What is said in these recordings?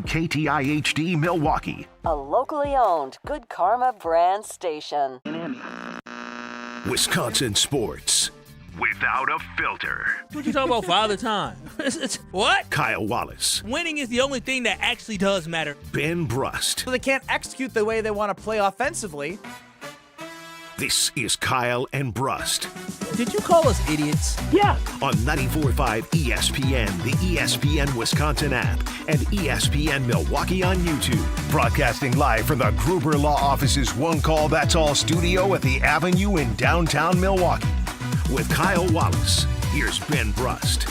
KTIHD Milwaukee. A locally owned Good Karma brand station. Wisconsin sports without a filter. What you talking about, Father Time? What? Kyle Wallace. Winning is the only thing that actually does matter. Ben Brust. So they can't execute the way they want to play offensively. This is Kyle and Brust. Did you call us idiots? Yeah. On 94.5 ESPN, the ESPN Wisconsin app, and ESPN Milwaukee on YouTube. Broadcasting live from the Gruber Law Office's One Call That's All studio at the Avenue in downtown Milwaukee. With Kyle Wallace, here's Ben Brust.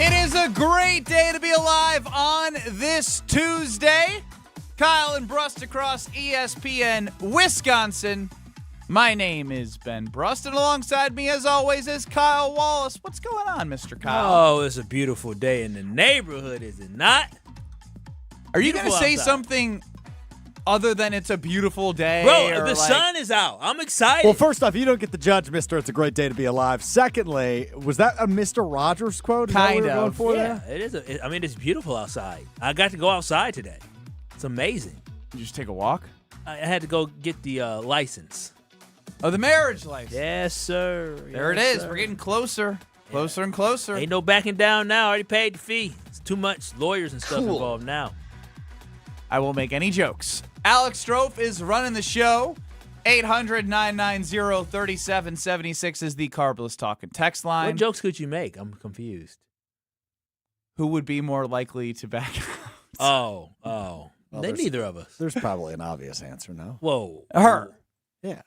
It is a great day to be alive on this Tuesday. Kyle and Brust across ESPN Wisconsin. My name is Ben Brust, and alongside me, as always, is Kyle Wallace. What's going on, Mr. Kyle? Oh, it's a beautiful day in the neighborhood, is it not? Are you going to say something other than it's a beautiful day? Bro, the sun is out. I'm excited. Well, first off, you don't get the judge, Mr. It's a great day to be alive. Secondly, was that a Mr. Rogers quote? Is that what Kind we were of. going for yeah, there? it is. It's beautiful outside. I got to go outside today. It's amazing. You just take a walk? I had to go get the license. Oh, the marriage license. Yes, sir. There it is. We're getting closer. Closer and closer. Ain't no backing down now. I already paid the fee. It's too much lawyers and stuff involved now. I won't make any jokes. Alex Strofe is running the show. 800-990-3776 is the Carbless Talking text line. What jokes could you make? I'm confused. Who would be more likely to back out? Oh. Well, Neither of us. There's probably an obvious answer, no? Whoa. Her. Yeah.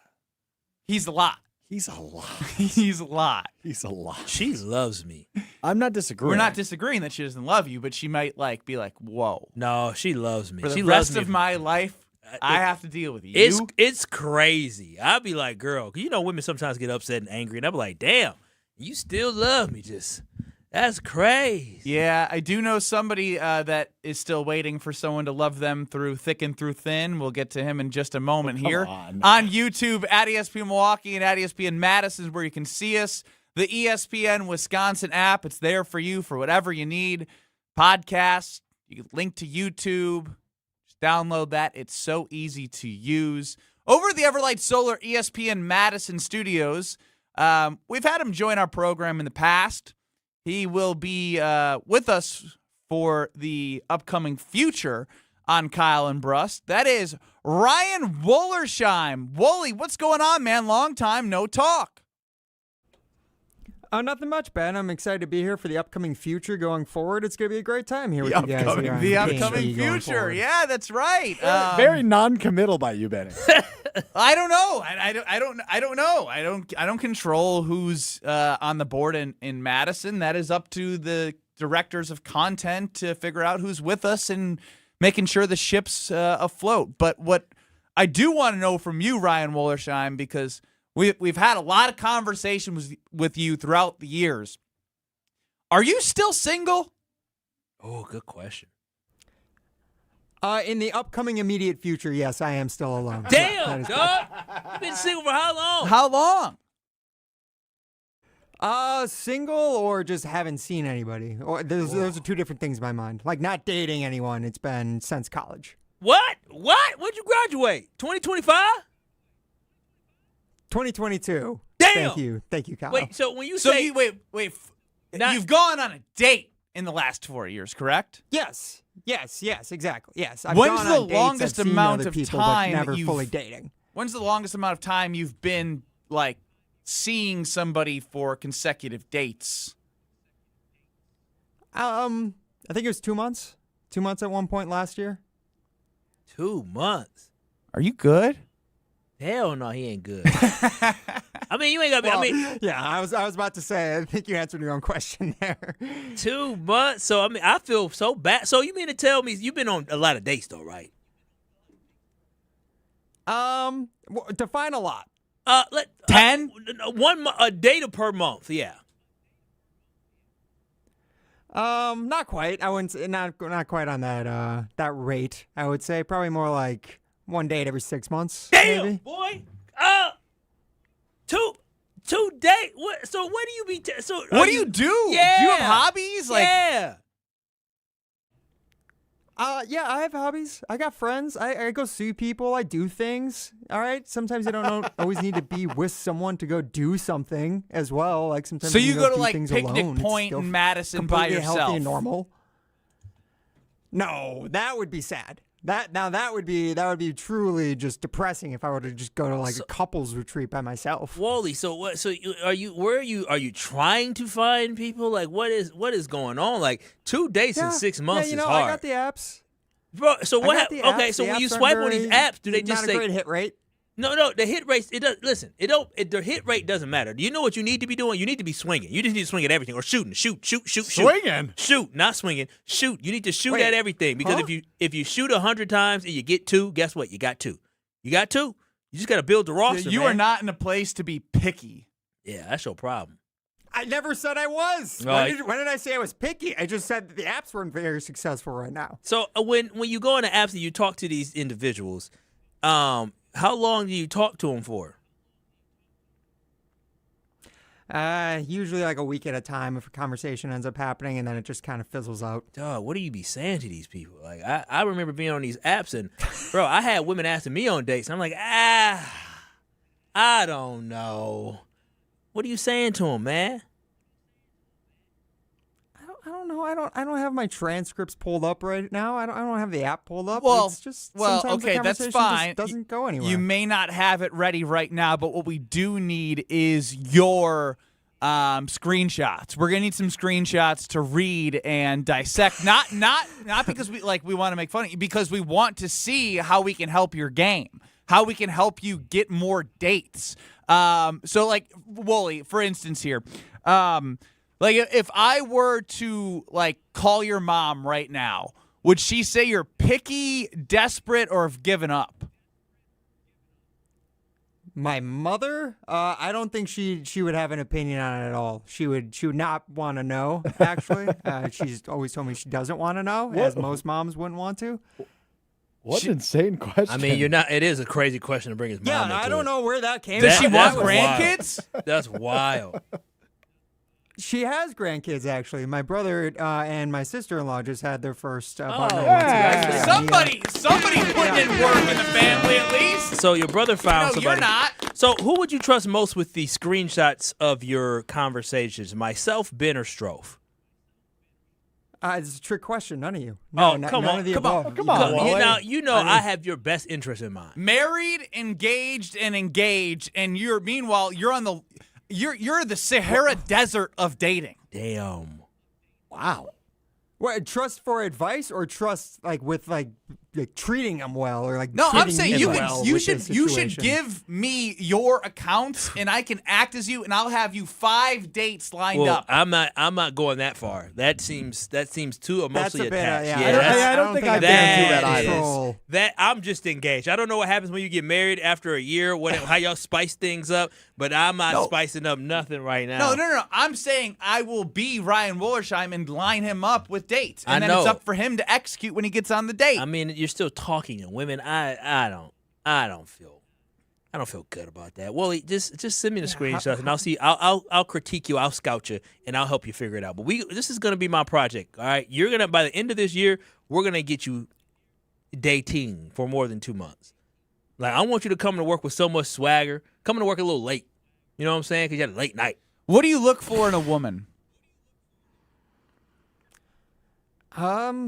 He's a lot. He's a lot. He's a lot. He's a lot. She loves me. I'm not disagreeing. We're not disagreeing that she doesn't love you, but she might be like, whoa. No, she loves me. For the she rest loves me. of my life, I have to deal with you. It's crazy. I'll be like, girl, 'cause you know women sometimes get upset and angry, and I'll be like, damn, you still love me. That's crazy. Yeah, I do know somebody that is still waiting for someone to love them through thick and through thin. We'll get to him in just a moment here. on YouTube at ESPN Milwaukee and at ESPN Madison is where you can see us. The ESPN Wisconsin app, it's there for you for whatever you need. Podcasts, you can link to YouTube. Just download that. It's so easy to use. Over at the Everlight Solar ESPN Madison studios, we've had him join our program in the past. He will be with us for the upcoming future on Kyle and Brust. That is Ryan Wollersheim. Wooly, what's going on, man? Long time no talk. Nothing much, Ben. I'm excited to be here for the upcoming future going forward. It's going to be a great time here with you guys. The upcoming future. Yeah, that's right. Very non-committal by you, Benny. I don't know. I don't know. I don't control who's on the board in Madison. That is up to the directors of content to figure out who's with us and making sure the ship's afloat. But what I do want to know from you, Ryan Wollersheim, because we've had a lot of conversations with you throughout the years. Are you still single? Oh, good question. In the upcoming immediate future, yes, I am still alone. Damn, dog. You've been single for how long? How long? Single or just haven't seen anybody. Or those are two different things in my mind. Like not dating anyone. It's been since college. What? When'd you graduate? 2025? 2022. Damn. Thank you, Kyle. Wait, so when you say... wait. You've gone on a date in the last 4 years, correct? Yes, exactly. Yes. I've When's gone the on dates, longest I've seen amount other of people, time but never you've- fully dating? When's the longest amount of time you've been, like, seeing somebody for consecutive dates? I think it was 2 months. 2 months at one point last year. 2 months? Are you good? Hell no, he ain't good. I mean, you ain't got to be... Yeah, I was about to say, I think you answered your own question there. 2 months? So, I mean, I feel so bad. So, you mean to tell me you've been on a lot of dates, though, right? Define a lot. 10? A date per month, yeah. Not quite. I wouldn't say, not quite on that rate. I would say probably more like one date every 6 months. Damn, maybe. boy. 2 days. What? So what do you be? What do you do? Yeah. Do you have hobbies? Yeah. Yeah, I have hobbies. I got friends. I go see people. I do things. All right. Sometimes I don't always need to be with someone to go do something as well. Like sometimes. So you you go to do like things Picnic alone. It's Point still in Madison by completely yourself. healthy and normal. No, that would be sad. That would be truly just depressing if I were to just go to like a couples retreat by myself. Wally, so what? So are you trying to find people? Like, what is going on? Like 2 days in 6 months yeah, is hard. I got the apps. Bro, so I what? got the Okay, apps. so The when you apps swipe aren't on these very- apps, do they just not say a great hit rate? No, the hit rates, it does. Listen, the hit rate doesn't matter. Do you know what you need to be doing? You need to be swinging. You just need to swing at everything or shooting. Shoot. Swinging? Shoot, not swinging. Shoot. You need to shoot Wait, at everything because huh? if you shoot 100 times and you get 2, guess what? You got 2. You got 2. You just got to build the roster. You man. are not in a place to be picky. Yeah, that's your problem. I never said I was. Right. When did I say I was picky? I just said that the apps weren't very successful right now. So when you go into apps and you talk to these individuals, how long do you talk to them for? Usually like a week at a time if a conversation ends up happening, and then it just kind of fizzles out. Dog, what do you be saying to these people? Like, I remember being on these apps and, bro, I had women asking me on dates. I'm like, I don't know. What are you saying to them, man? I don't know. I don't have my transcripts pulled up right now. I don't have the app pulled up. Well, it's just sometimes the okay, that's conversation fine. just doesn't go anywhere. You may not have it ready right now, but what we do need is your screenshots. We're gonna need some screenshots to read and dissect. Not because we want to make fun of you, because we want to see how we can help your game, how we can help you get more dates. So like Wooly, for instance, here. Like, if I were to, like, call your mom right now, would she say you're picky, desperate, or have given up? My mother, I don't think she would have an opinion on it at all. She would not want to know, actually. She's always told me she doesn't want to know, as most moms wouldn't want to. What an insane question. I mean, it is a crazy question to bring his mom Yeah, into I don't know where that came Does from. she want that's wild. grandkids? That's wild. She has grandkids, actually. My brother and my sister-in-law just had their first partner. yeah. Somebody's putting in work in the family, at least. So your brother found No, somebody. you're not. So who would you trust most with the screenshots of your conversations? Myself, Ben, or Strofe? It's a trick question. None of you. Oh, No, come none on. of the Come above. on. Come on, Wally. You know, I have your best interest in mind. Married, engaged, and meanwhile, you're on you're the Sahara Desert of dating. Damn. Wow. What, trust for advice or trust with treating them well or No, I'm treating saying me you well you with the should situation? give me your accounts and I can act as you and I'll have you 5 dates lined Well, up. I'm not going that far. That seems too That's emotionally a bit, attached. yeah. I don't think I'd be that able to do that is- either. Control. That I'm just engaged. I don't know what happens when you get married after a year, how y'all spice things up, but I'm not spicing up nothing right now. No. I'm saying I will be Ryan Wollersheim and line him up with dates. And I then know. it's up for him to execute when he gets on the date. I mean, you're still talking to women. I don't feel good about that. Well, just send me the screenshots and I'll see. I'll critique you. I'll scout you and I'll help you figure it out. But this is gonna be my project. All right, you're gonna by the end of this year, we're gonna get you dating for more than 2 months. Like I want you to come to work with so much swagger. Coming to work a little late. You know what I'm saying? Because you had a late night. What do you look for in a woman?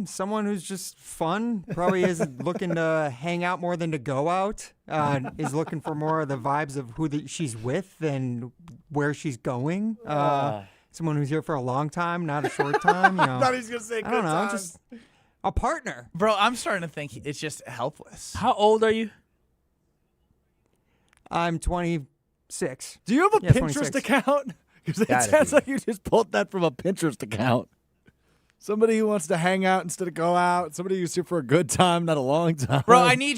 Someone who's just fun. Probably isn't looking to hang out more than to go out. Is looking for more of the vibes of who she's with than where she's going. Someone who's here for a long time, not a short time. You know. I thought he was going to say I don't good know, time. just a partner. Bro, I'm starting to think it's just helpless. How old are you? I'm 26. Do you have a Yeah, Pinterest 26. account? Because it Gotta sounds be. like you just pulled that from a Pinterest account. Somebody who wants to hang out instead of go out. Somebody who's here for a good time, not a long time. Bro, I need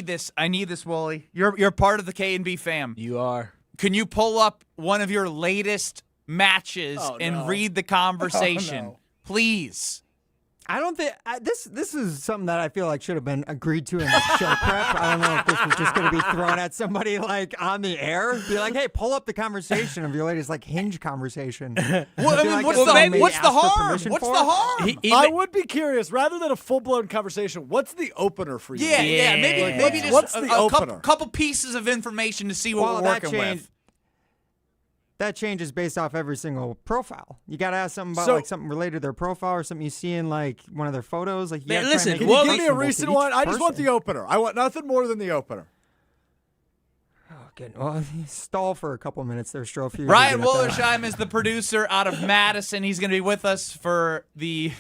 this, Wooly. You're part of the K&B fam. You are. Can you pull up one of your latest matches and read the conversation? Oh, no. Please. I don't think this is something that I feel like should have been agreed to in the show prep. I don't know if this was just going to be thrown at somebody like on the air. Be like, hey, pull up the conversation of your latest like Hinge conversation. Well, I mean, like, what's is the something what's you the asked for harm? permission What's for? the harm? I would be curious, rather than a full-blown conversation, what's the opener for you? Yeah. Maybe What's just the a opener? couple pieces of information to see what Well, we're that working changed. with. That changes based off every single profile. You got to ask something about So- like something related to their profile or something you see in like one of their photos. Like, Man, gotta try and listen, make it Can you Well, give me a personable to recent each one? I just want person. the opener. I want nothing more than the opener. Okay, well, stall for a couple minutes there, Strofe. You're Brian good at that. Wollersheim is the producer out of Madison. He's going to be with us for the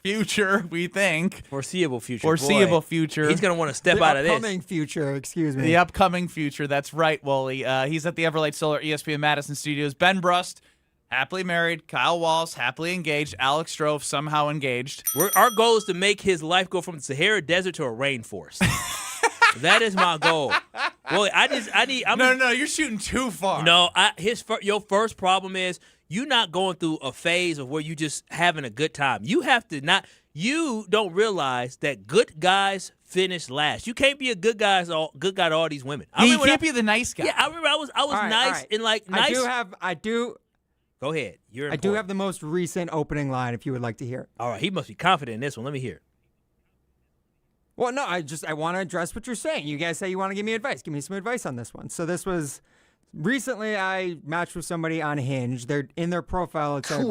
future, we think. Foreseeable future. Foreseeable Boy, future. He's going to want to step The out of this. upcoming future, excuse me. The upcoming future. That's right, Wooly. He's at the Everlight Solar ESPN Madison studios. Ben Brust, happily married. Kyle Wallace, happily engaged. Alex Strofe, somehow engaged. Our goal is to make his life go from the Sahara Desert to a rainforest. That is my goal. Well, No, you're shooting too far. No, your first problem is you not going through a phase of where you just having a good time. You have to not. You don't realize that good guys finish last. You can't be a good guy to all these women. You can't be the nice guy. Yeah, I remember I was All right, nice all right. and like nice. I do Go ahead. You're I do important. have the most recent opening line if you would like to hear it. All right, he must be confident in this one. Let me hear it. Well, no, I want to address what you're saying. You guys say you want to give me advice. Give me some advice on this one. So this was recently I matched with somebody on Hinge. They're in their profile. It said,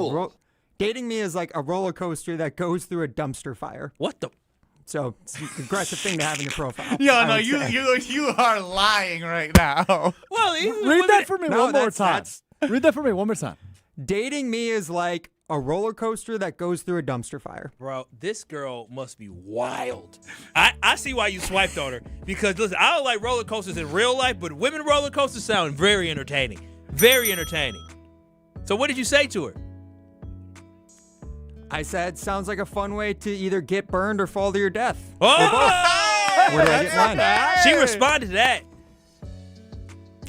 dating me is like a roller coaster that goes through a dumpster fire. What the? So it's an aggressive thing to have in your profile. Yo, I no, would say. you are lying right now. Well, Read that for me No, one more that's- time. that's- Read that for me one more time. Dating me is like a roller coaster that goes through a dumpster fire. Bro, this girl must be wild. I see why you swiped on her. Because, listen, I don't like roller coasters in real life, but women roller coasters sound very entertaining. Very entertaining. So what did you say to her? I said, sounds like a fun way to either get burned or fall to your death. Oh! Where did I get mine? She responded to that.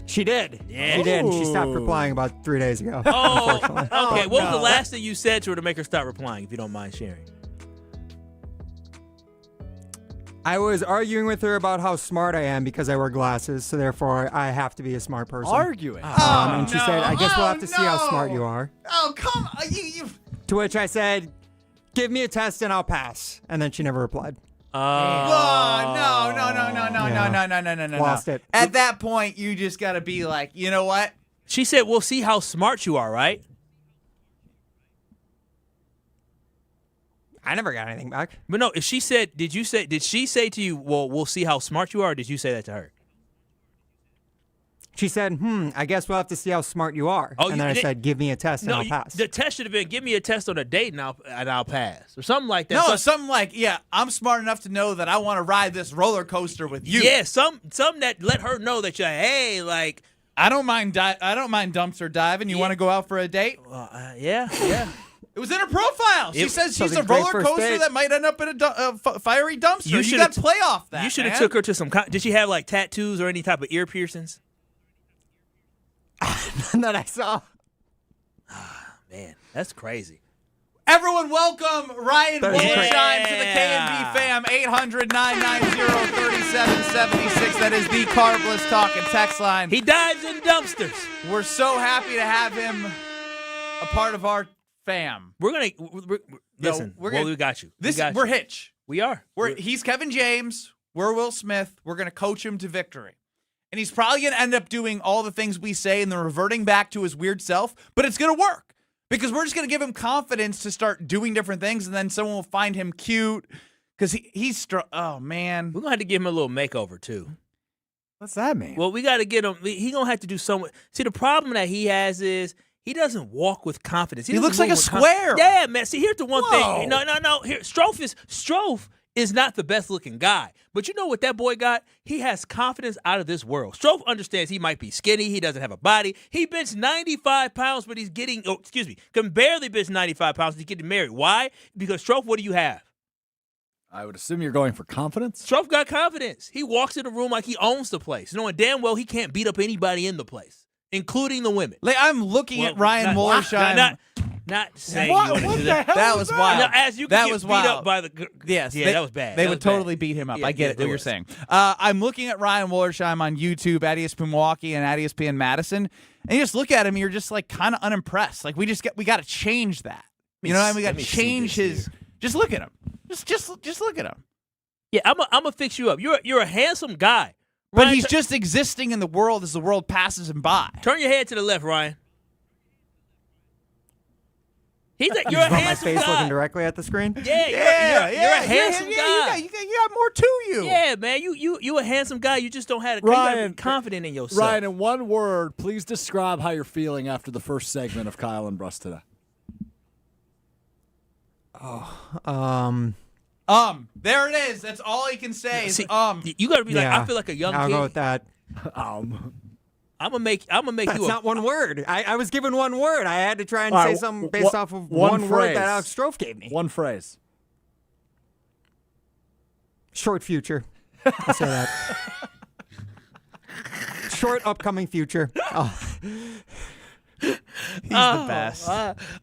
She did. Yeah. She did. And she stopped replying about 3 days ago. Oh, Unfortunately. okay. What was the no. last thing you said to her to make her stop replying, if you don't mind sharing? I was arguing with her about how smart I am because I wear glasses, so therefore I have to be a smart person. Arguing. And she said, I guess we'll have to see how smart you are. Oh, come on. You. To which I said, give me a test and I'll pass. And then she never replied. Oh, no. Yeah. Lost it. At that point, you just got to be like, you know what? She said, we'll see how smart you are, right? I never got anything back. But no, if she said, did she say to you, well, we'll see how smart you are, or did you say that to her? She said, I guess we'll have to see how smart you are. Oh, and then you I did- said, give me a test and No, I'll pass. the test should have been, give me a test on a date and I'll pass. Or something like that. No, something like, yeah, I'm smart enough to know that I want to ride this roller coaster with you. Yeah, some that let her know that you're, hey, like, I don't mind dumpster diving. You want to go out for a date? yeah. It was in her profile. She says she's sounds a like a great roller first coster date. that might end up in a fiery dumpster. You should've got to play off that. You should have man. took her to some, did she have like tattoos or any type of ear piercings? None that I saw. Man, that's crazy. Everyone, welcome Ryan That is great. Wollersheim to the KNB fam. 800-990-3776. That is the Carbless Talk and text line. He dives in dumpsters. We're so happy to have him a part of our fam. We're going to, listen, we're well, gonna- we got you. We're Hitch. We are. He's Kevin James. We're Will Smith. We're going to coach him to victory. And he's probably going to end up doing all the things we say and then reverting back to his weird self, but it's going to work because we're just going to give him confidence to start doing different things, and then someone will find him cute because oh, man. We're going to have to give him a little makeover, too. What's that mean? Well, we got to get him. He going to have to do something. See, the problem that he has is he doesn't walk with confidence. He doesn't looks like move a with square. Yeah, man. See, here's the one Whoa. thing. No. Here, Strofe is not the best looking guy. But you know what that boy got? He has confidence out of this world. Strofe understands he might be skinny. He doesn't have a body. He benched 95 pounds, but he's getting, can barely bench 95 pounds. He's getting married. Why? Because Strofe, what do you have? I would assume you're going for confidence. Strofe got confidence. He walks in the room like he owns the place, knowing damn well he can't beat up anybody in the place, including the women. Like, I'm looking at Ryan Wollersheim. Not saying What? you wanted What to the hell That was was wild. Now, as you That could was get beat wild. up by the Yes. yeah, that was bad. They That would was totally bad. beat him up. Yeah, I get yeah, it, they what you're would. saying. I'm looking at Ryan Wollersheim on YouTube at ESPN Milwaukee and at ESPN Madison, and you just look at him and you're just like kind of unimpressed. Like we got to change that. You know what I mean? We got to change his. Just look at him. Just look at him. Yeah, I'm gonna fix you up. You're a handsome guy, But Ryan, he's just existing in the world as the world passes him by. turn your head to the left, Ryan. You're a Just want my handsome face guy. looking directly at the screen. Yeah, you're a handsome guy. You got more to you. Yeah, man, you a handsome guy. You just don't have you gotta Ryan, be confident in yourself. Ryan, in one word, please describe how you're feeling after the first segment of Kyle and Brust today. There it is. That's all he can say. Is, See, you gotta be like, I feel like a young I'll kid. go with that. I'm gonna make That's you. not one word. I was given one word. I had to try and All say right, something based off of one word that Alex Strofe gave me. One phrase. Short future. I'll say that. Short upcoming future. Oh, He's the best.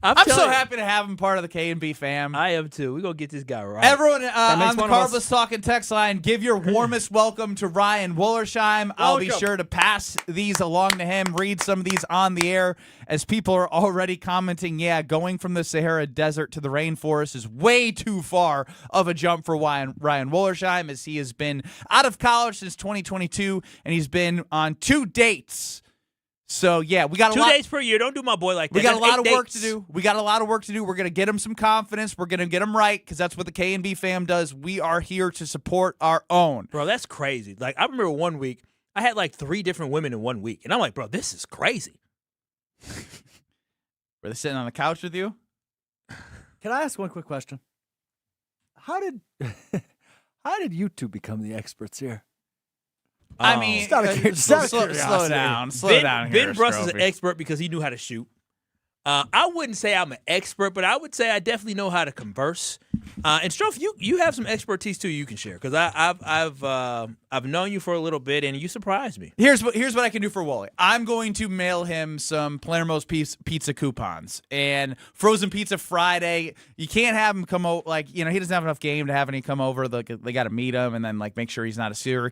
I'm so happy to have him part of the K&B fam. I am too. We're gonna get this guy right. Everyone makes on the one of us. Carbless Talking text line, give your warmest welcome to Ryan Wollersheim. I'll be Welcome. sure to pass these along to him, read some of these on the air, as people are already commenting, yeah, going from the Sahara Desert to the rainforest is way too far of a jump for Ryan Wollersheim, as he has been out of college since 2022, and he's been on 2 dates. So, yeah, we got a 2 lot. days per year. Don't do my boy like that. We got a That's lot of 8 work to dates. do. We got a lot of work to do. We're going to get him some confidence. We're going to get him right because that's what the K&B fam does. We are here to support our own. Bro, that's crazy. Like, I remember one week, I had like 3 different women in 1 week. And I'm like, bro, this is crazy. Were they sitting on the couch with you? Can I ask one quick question? How did you two become the experts here? I mean, Just out of slow curiosity. down. Slow Ben, down Ben here, Brust is an Strophy. expert because he knew how to shoot. I wouldn't say I'm an expert, but I would say I definitely know how to converse. And Strofe, you have some expertise too you can share because I've known you for a little bit and you surprised me. Here's what I can do for Wally. I'm going to mail him some Palermo's pizza coupons and frozen pizza Friday. You can't have him come over, like, you know, he doesn't have enough game to have any come over. They got to meet him and then like make sure he's not a serial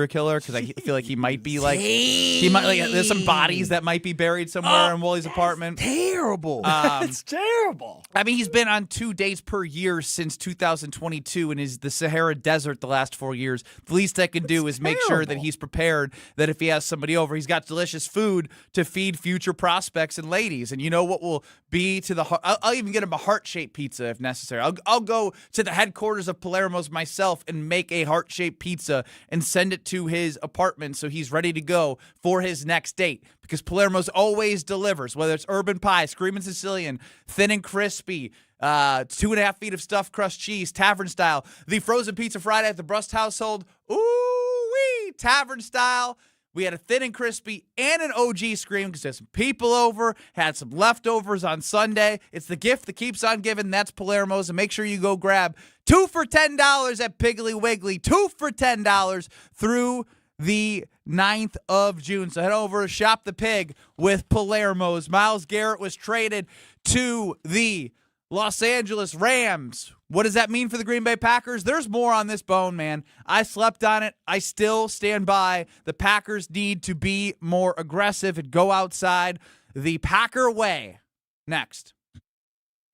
killer because I feel like he might be like there's some bodies that might be buried somewhere in Wally's apartment. Terrible. It's terrible. I mean, he's been on 2 dates per year since 2022 and is the Sahara Desert the last 4 years. The least I can do is make sure that terrible. he's prepared, that if he has somebody over, he's got delicious food to feed future prospects and ladies. And you know what will be to the heart? I'll even get him a heart-shaped pizza if necessary. I'll go to the headquarters of Palermo's myself and make a heart-shaped pizza and send it to his apartment so he's ready to go for his next date. Because Palermo's always delivers, whether it's urban pie, screaming Sicilian, thin and crispy, 2.5 feet of stuffed crust cheese, tavern style. The frozen pizza Friday at the Brust household, ooh-wee, tavern style. We had a thin and crispy and an OG scream because there's some people over, had some leftovers on Sunday. It's the gift that keeps on giving. That's Palermo's. And make sure you go grab 2 for $10 at Piggly Wiggly. 2 for $10 through the 9th of June. So head over to Shop the Pig with Palermo's. Myles Garrett was traded to the Los Angeles Rams. What does that mean for the Green Bay Packers? There's more on this bone, man. I slept on it. I still stand by. The Packers need to be more aggressive and go outside the Packer way. Next.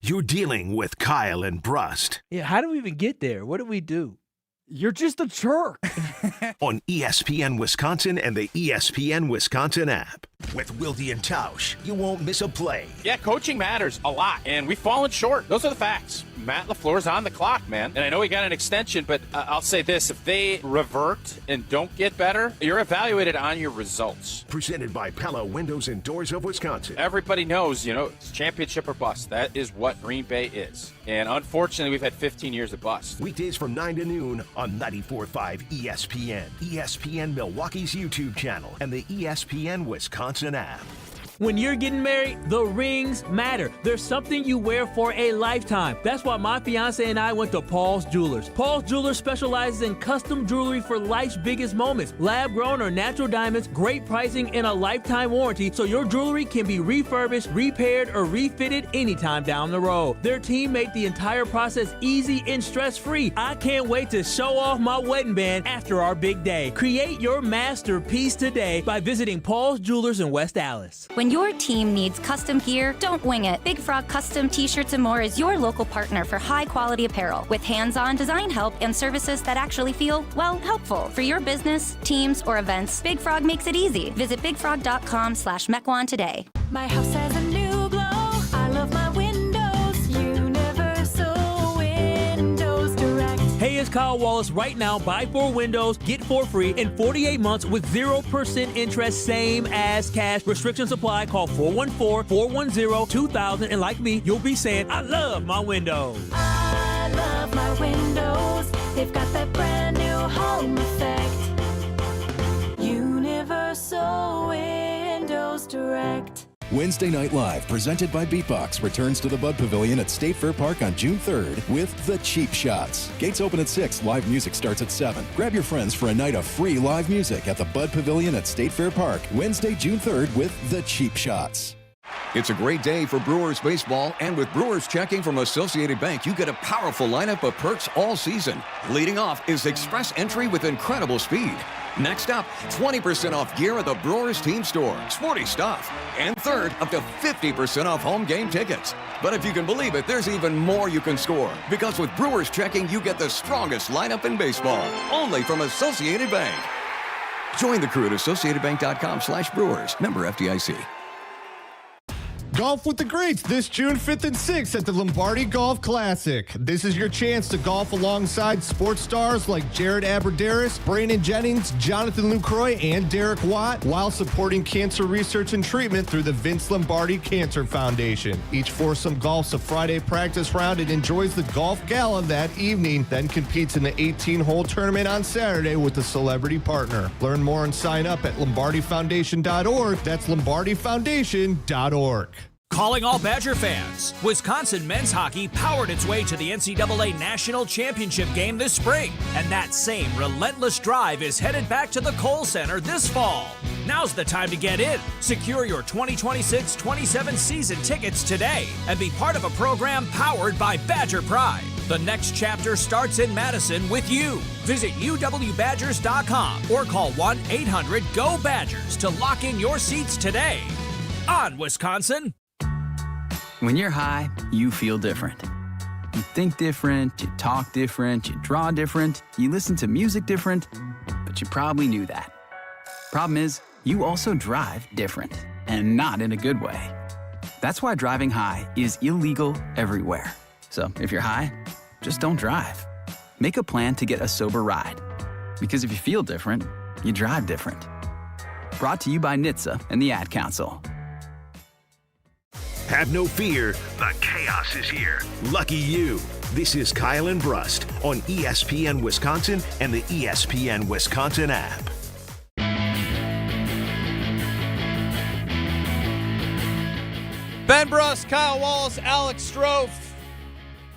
You're dealing with Kyle and Brust Yeah, how do we even get there? What do we do? You're just a jerk. on ESPN Wisconsin and the ESPN Wisconsin app. With Wilde and Tausch, you won't miss a play. Yeah, coaching matters a lot, and we've fallen short. Those are the facts. Matt LaFleur's on the clock, man. And I know he got an extension, but I'll say this. If they revert and don't get better, you're evaluated on your results. Presented by Pella Windows and Doors of Wisconsin. Everybody knows, it's championship or bust. That is what Green Bay is. And unfortunately, we've had 15 years of bust. Weekdays from 9 to noon on 94.5 ESPN, ESPN Milwaukee's YouTube channel, and the ESPN Wisconsin app. When you're getting married, the rings matter. There's something you wear for a lifetime. That's why my fiance and I went to Paul's Jewelers. Paul's Jewelers specializes in custom jewelry for life's biggest moments. Lab-grown or natural diamonds, great pricing, and a lifetime warranty, so your jewelry can be refurbished, repaired, or refitted anytime down the road. Their team made the entire process easy and stress-free. I can't wait to show off my wedding band after our big day. Create your masterpiece today by visiting Paul's Jewelers in West Allis. When your team needs custom gear, don't wing it. Big Frog Custom T-Shirts and More is your local partner for high-quality apparel with hands-on design help and services that actually feel, well, helpful. For your business, teams, or events, Big Frog makes it easy. Visit bigfrog.com/Mequon today. My house has a new glow. I love my windows. Universal Windows Direct. Hey, it's Kyle Wallace. Right now, buy 4 windows, get 4 free in 48 months with 0% interest, same as cash. Restrictions apply. Call 414-410-2000. And like me, you'll be saying, I love my windows. I love my windows. They've got that brand new home effect. Universal Windows Direct. Wednesday Night Live, presented by Beatbox, returns to the Bud Pavilion at State Fair Park on June 3rd with The Cheap Shots. Gates open at 6, live music starts at 7. Grab your friends for a night of free live music at the Bud Pavilion at State Fair Park, Wednesday, June 3rd with The Cheap Shots. It's a great day for Brewers baseball, and with Brewers checking from Associated Bank, you get a powerful lineup of perks all season. Leading off is Express Entry with incredible speed. Next up, 20% off gear at the Brewers team store. Sporty stuff. And third, up to 50% off home game tickets. But if you can believe it, there's even more you can score. Because with Brewers checking, you get the strongest lineup in baseball. Only from Associated Bank. Join the crew at AssociatedBank.com/Brewers. Member FDIC. Golf with the greats this June 5th and 6th at the Lombardi Golf Classic. This is your chance to golf alongside sports stars like Jared Abbrederis, Brandon Jennings, Jonathan Lucroy, and Derek Watt, while supporting cancer research and treatment through the Vince Lombardi Cancer Foundation. Each foursome golfs a Friday practice round and enjoys the golf gala that evening, then competes in the 18-hole tournament on Saturday with a celebrity partner. Learn more and sign up at LombardiFoundation.org. That's LombardiFoundation.org. Calling all Badger fans. Wisconsin men's hockey powered its way to the NCAA National Championship game this spring, and that same relentless drive is headed back to the Kohl Center this fall. Now's the time to get in. Secure your 2026-27 season tickets today and be part of a program powered by Badger Pride. The next chapter starts in Madison with you. Visit uwbadgers.com or call 1-800-GO-BADGERS to lock in your seats today. On Wisconsin. When you're high, you feel different. You think different, you talk different, you draw different, you listen to music different, but you probably knew that. Problem is, you also drive different, and not in a good way. That's why driving high is illegal everywhere. So if you're high, just don't drive. Make a plan to get a sober ride. Because if you feel different, you drive different. Brought to you by NHTSA and the Ad Council. Have no fear, the chaos is here. Lucky you. This is Kyle and Brust on ESPN Wisconsin and the ESPN Wisconsin app. Ben Brust, Kyle Wallace, Alex Strofe,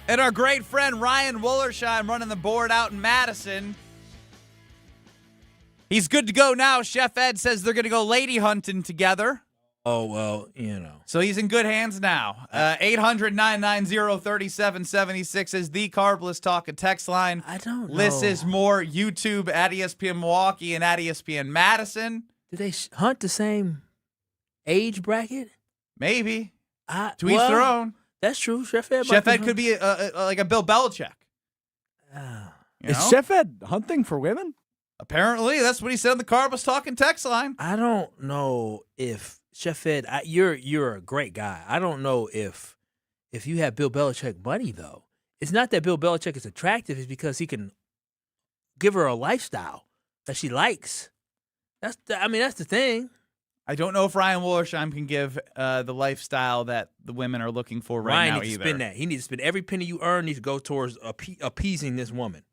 and our great friend Ryan Wollersheim running the board out in Madison. He's good to go now. Chef Ed says they're going to go lady hunting together. Oh, well, you know. So he's in good hands now. 800-990-3776 is the Carbless Talk and text line. I don't know. Liz is more YouTube at ESPN Milwaukee and at ESPN Madison. Do they hunt the same age bracket? Maybe. To each their own. That's true. Chef Ed could be like a Bill Belichick. Is Chef Ed hunting for women? Apparently, that's what he said on the Carbless Talk and text line. I don't know if Chef Ed, you're a great guy. I don't know if you have Bill Belichick money, though. It's not that Bill Belichick is attractive. It's because he can give her a lifestyle that she likes. That's the thing. I don't know if Ryan Wollersheim can give the lifestyle that the women are looking for Ryan now needs either. to spend that. He needs to spend every penny you earn needs to go towards appeasing this woman.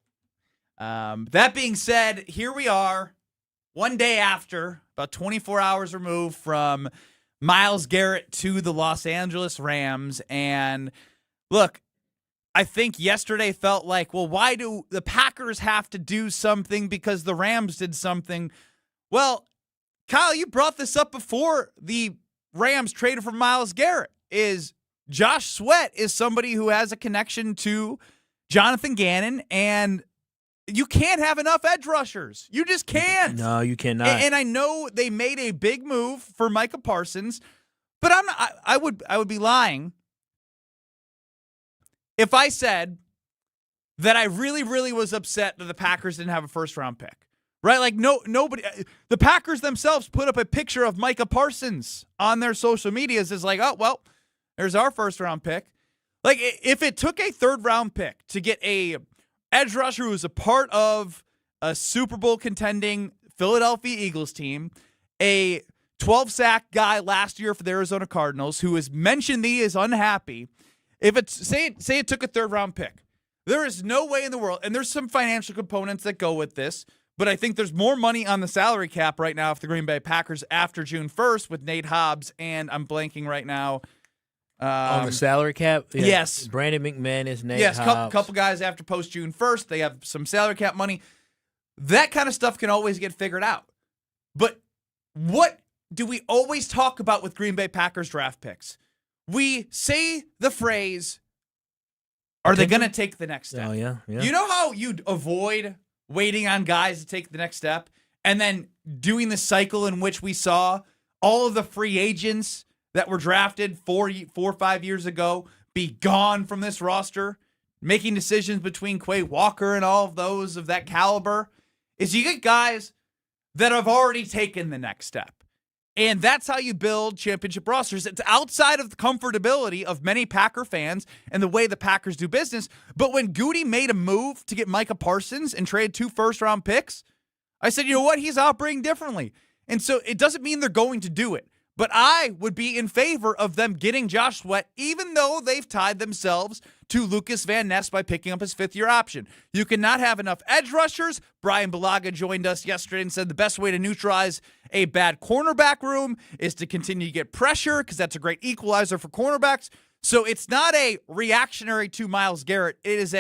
That being said, here we are, one day after, about 24 hours removed from Myles Garrett to the Los Angeles Rams. And look, I think yesterday felt like, well, why do the Packers have to do something because the Rams did something? Well, Kyle, you brought this up before the Rams traded for Myles Garrett. Is Josh Sweat is somebody who has a connection to Jonathan Gannon, and you can't have enough edge rushers. You just can't. No, you cannot. And I know they made a big move for Micah Parsons, but I would be lying if I said that I really, really was upset that the Packers didn't have a first-round pick. Right? Like, nobody, the Packers themselves put up a picture of Micah Parsons on their social medias as like, oh, well, there's our first-round pick. Like, if it took a third-round pick to get a edge rusher who was a part of a Super Bowl contending Philadelphia Eagles team, a 12-sack guy last year for the Arizona Cardinals who has mentioned that he is unhappy, if it's, say it took a third-round pick, there is no way in the world, and there's some financial components that go with this, but I think there's more money on the salary cap right now for the Green Bay Packers after June 1st with Nate Hobbs, and I'm blanking right now. On the salary cap? Yeah. Yes. Brandon McManus, Nate Yes, Hobbs. couple guys after post-June 1st. They have some salary cap money. That kind of stuff can always get figured out. But what do we always talk about with Green Bay Packers draft picks? We say the phrase, are they going to take the next step? Oh, yeah. You know how you'd avoid waiting on guys to take the next step and then doing the cycle in which we saw all of the free agents that were drafted 4 or 5 years ago be gone from this roster, making decisions between Quay Walker and all of those of that caliber, is you get guys that have already taken the next step. And that's how you build championship rosters. It's outside of the comfortability of many Packer fans and the way the Packers do business. But when Goody made a move to get Micah Parsons and trade 2 first-round picks, I said, you know what? He's operating differently. And so it doesn't mean they're going to do it. But I would be in favor of them getting Josh Sweat, even though they've tied themselves to Lucas Van Ness by picking up his 5th-year option. You cannot have enough edge rushers. Brian Balaga joined us yesterday and said the best way to neutralize a bad cornerback room is to continue to get pressure because that's a great equalizer for cornerbacks. So it's not a reactionary to Myles Garrett. It is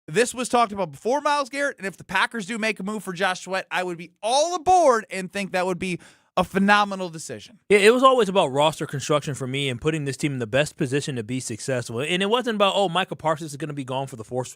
this was talked about before Myles Garrett, and if the Packers do make a move for Josh Sweat, I would be all aboard and think that would be a phenomenal decision. Yeah, it was always about roster construction for me and putting this team in the best position to be successful. And it wasn't about, Micah Parsons is going to be gone for the 4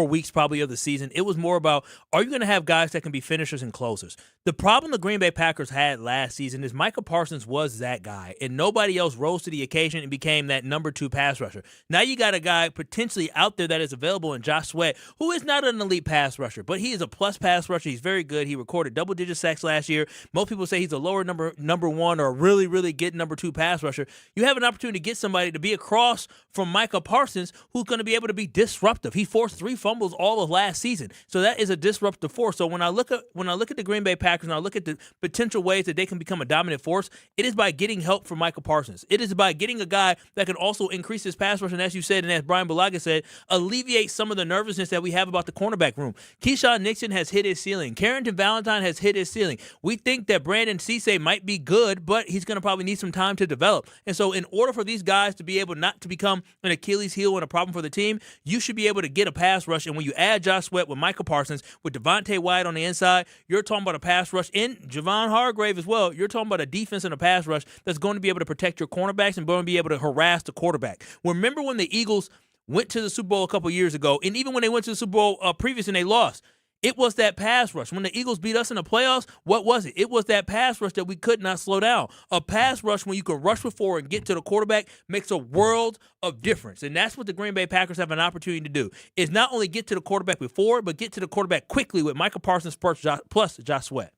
weeks probably of the season. It was more about, are you going to have guys that can be finishers and closers? The problem the Green Bay Packers had last season is Micah Parsons was that guy, and nobody else rose to the occasion and became that number 2 pass rusher. Now you got a guy potentially out there that is available in Josh Sweat, who is not an elite pass rusher, but he is a plus pass rusher. He's very good. He recorded double-digit sacks last year. Most people say he's a lower number 1 or really, really good number 2 pass rusher. You have an opportunity to get somebody to be across from Micah Parsons who's going to be able to be disruptive. He forced 3 fumbles all of last season. So that is a disruptive force. So when I look at the Green Bay Packers and I look at the potential ways that they can become a dominant force, it is by getting help from Micah Parsons. It is by getting a guy that can also increase his pass rush, and as you said, and as Brian Balaga said, alleviate some of the nervousness that we have about the cornerback room. Keyshawn Nixon has hit his ceiling. Carrington Valentine has hit his ceiling. We think that Brandon Cisse might be good, but he's going to probably need some time to develop. And so in order for these guys to be able not to become an Achilles heel and a problem for the team, you should be able to get a pass rush. And when you add Josh Sweat with Micah Parsons, with Devontae Wyatt on the inside, you're talking about a pass rush, and Javon Hargrave as well. You're talking about a defense and a pass rush that's going to be able to protect your cornerbacks and going to be able to harass the quarterback. Remember when the Eagles went to the Super Bowl a couple years ago, and even when they went to the Super Bowl previous and they lost, it was that pass rush. When the Eagles beat us in the playoffs, what was it? It was that pass rush that we could not slow down. A pass rush when you can rush before and get to the quarterback makes a world of difference. And that's what the Green Bay Packers have an opportunity to do, is not only get to the quarterback before, but get to the quarterback quickly with Micah Parsons plus Josh Sweat.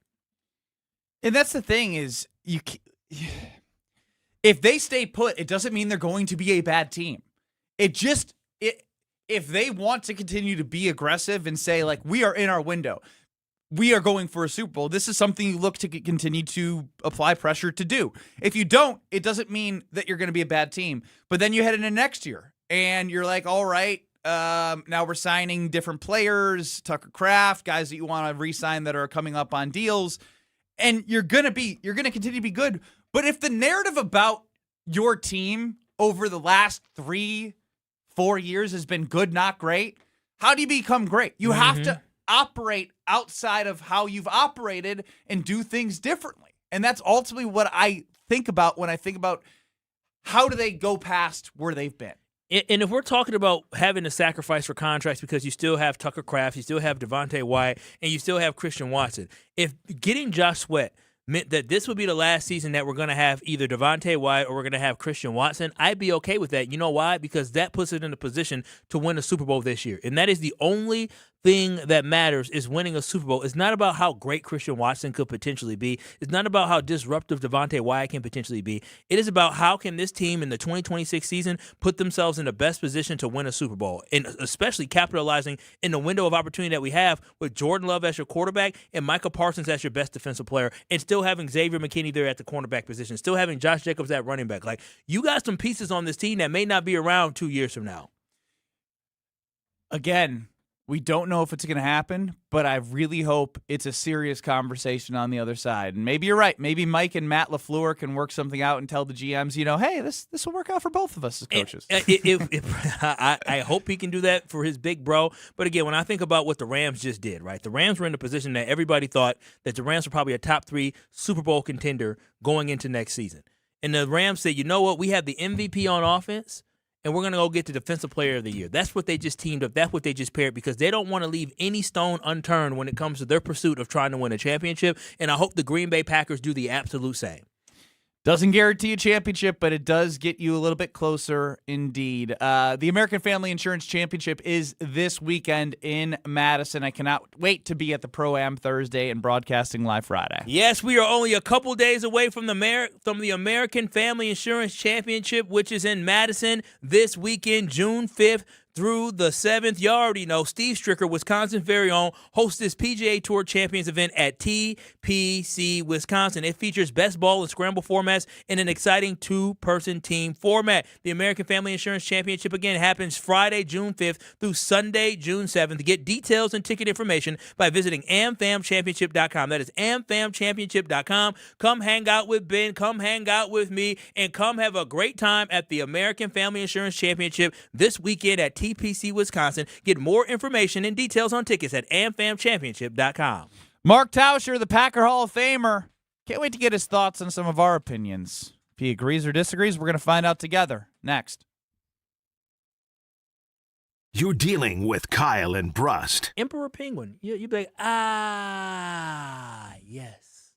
And that's the thing is, if they stay put, it doesn't mean they're going to be a bad team. If they want to continue to be aggressive and say, like, we are in our window, we are going for a Super Bowl, this is something you look to continue to apply pressure to do. If you don't, it doesn't mean that you're going to be a bad team. But then you head into next year, and you're like, all right, now we're signing different players, Tucker Kraft, guys that you want to re-sign that are coming up on deals, and you're going to continue to be good. But if the narrative about your team over the last 3-4 years has been good, not great, how do you become great? You have to operate outside of how you've operated and do things differently. And that's ultimately what I think about when I think about how do they go past where they've been. And if we're talking about having to sacrifice for contracts because you still have Tucker Kraft, you still have Devontae Wyatt, and you still have Christian Watson, if getting Josh Sweat meant that this would be the last season that we're going to have either Devontae Wyatt or we're going to have Christian Watson, I'd be okay with that. You know why? Because that puts it in a position to win a Super Bowl this year. And that is the only thing that matters, is winning a Super Bowl. It's not about how great Christian Watson could potentially be. It's not about how disruptive Devontae Wyatt can potentially be. It is about how can this team in the 2026 season put themselves in the best position to win a Super Bowl, and especially capitalizing in the window of opportunity that we have with Jordan Love as your quarterback and Micah Parsons as your best defensive player, and still having Xavier McKinney there at the cornerback position, still having Josh Jacobs at running back. Like, you got some pieces on this team that may not be around 2 years from now. Again, we don't know if it's going to happen, but I really hope it's a serious conversation on the other side. And maybe you're right. Maybe Mike and Matt LaFleur can work something out and tell the GMs, hey, this will work out for both of us as coaches. I hope he can do that for his big bro. But again, when I think about what the Rams just did, right? The Rams were in a position that everybody thought that the Rams were probably a top 3 Super Bowl contender going into next season. And the Rams said, you know what? We have the MVP on offense, and we're going to go get the Defensive Player of the Year. That's what they just teamed up. That's what they just paired, because they don't want to leave any stone unturned when it comes to their pursuit of trying to win a championship. And I hope the Green Bay Packers do the absolute same. Doesn't guarantee a championship, but it does get you a little bit closer indeed. The American Family Insurance Championship is this weekend in Madison. I cannot wait to be at the Pro-Am Thursday and broadcasting live Friday. Yes, we are only a couple days away from the American Family Insurance Championship, which is in Madison this weekend, June 5th. Through the 7th. You already know Steve Stricker, Wisconsin's very own, hosts this PGA Tour Champions event at TPC Wisconsin. It features best ball and scramble formats in an exciting 2-person team format. The American Family Insurance Championship, again, happens Friday, June 5th through Sunday, June 7th. Get details and ticket information by visiting amfamchampionship.com. That is amfamchampionship.com. Come hang out with Ben, come hang out with me, and come have a great time at the American Family Insurance Championship this weekend at TPC Wisconsin. Get more information and details on tickets at amfamchampionship.com. Mark Tauscher, the Packer Hall of Famer. Can't wait to get his thoughts on some of our opinions. If he agrees or disagrees, we're going to find out together next. You're dealing with Kyle and Brust. Emperor Penguin. You'd be like, yes.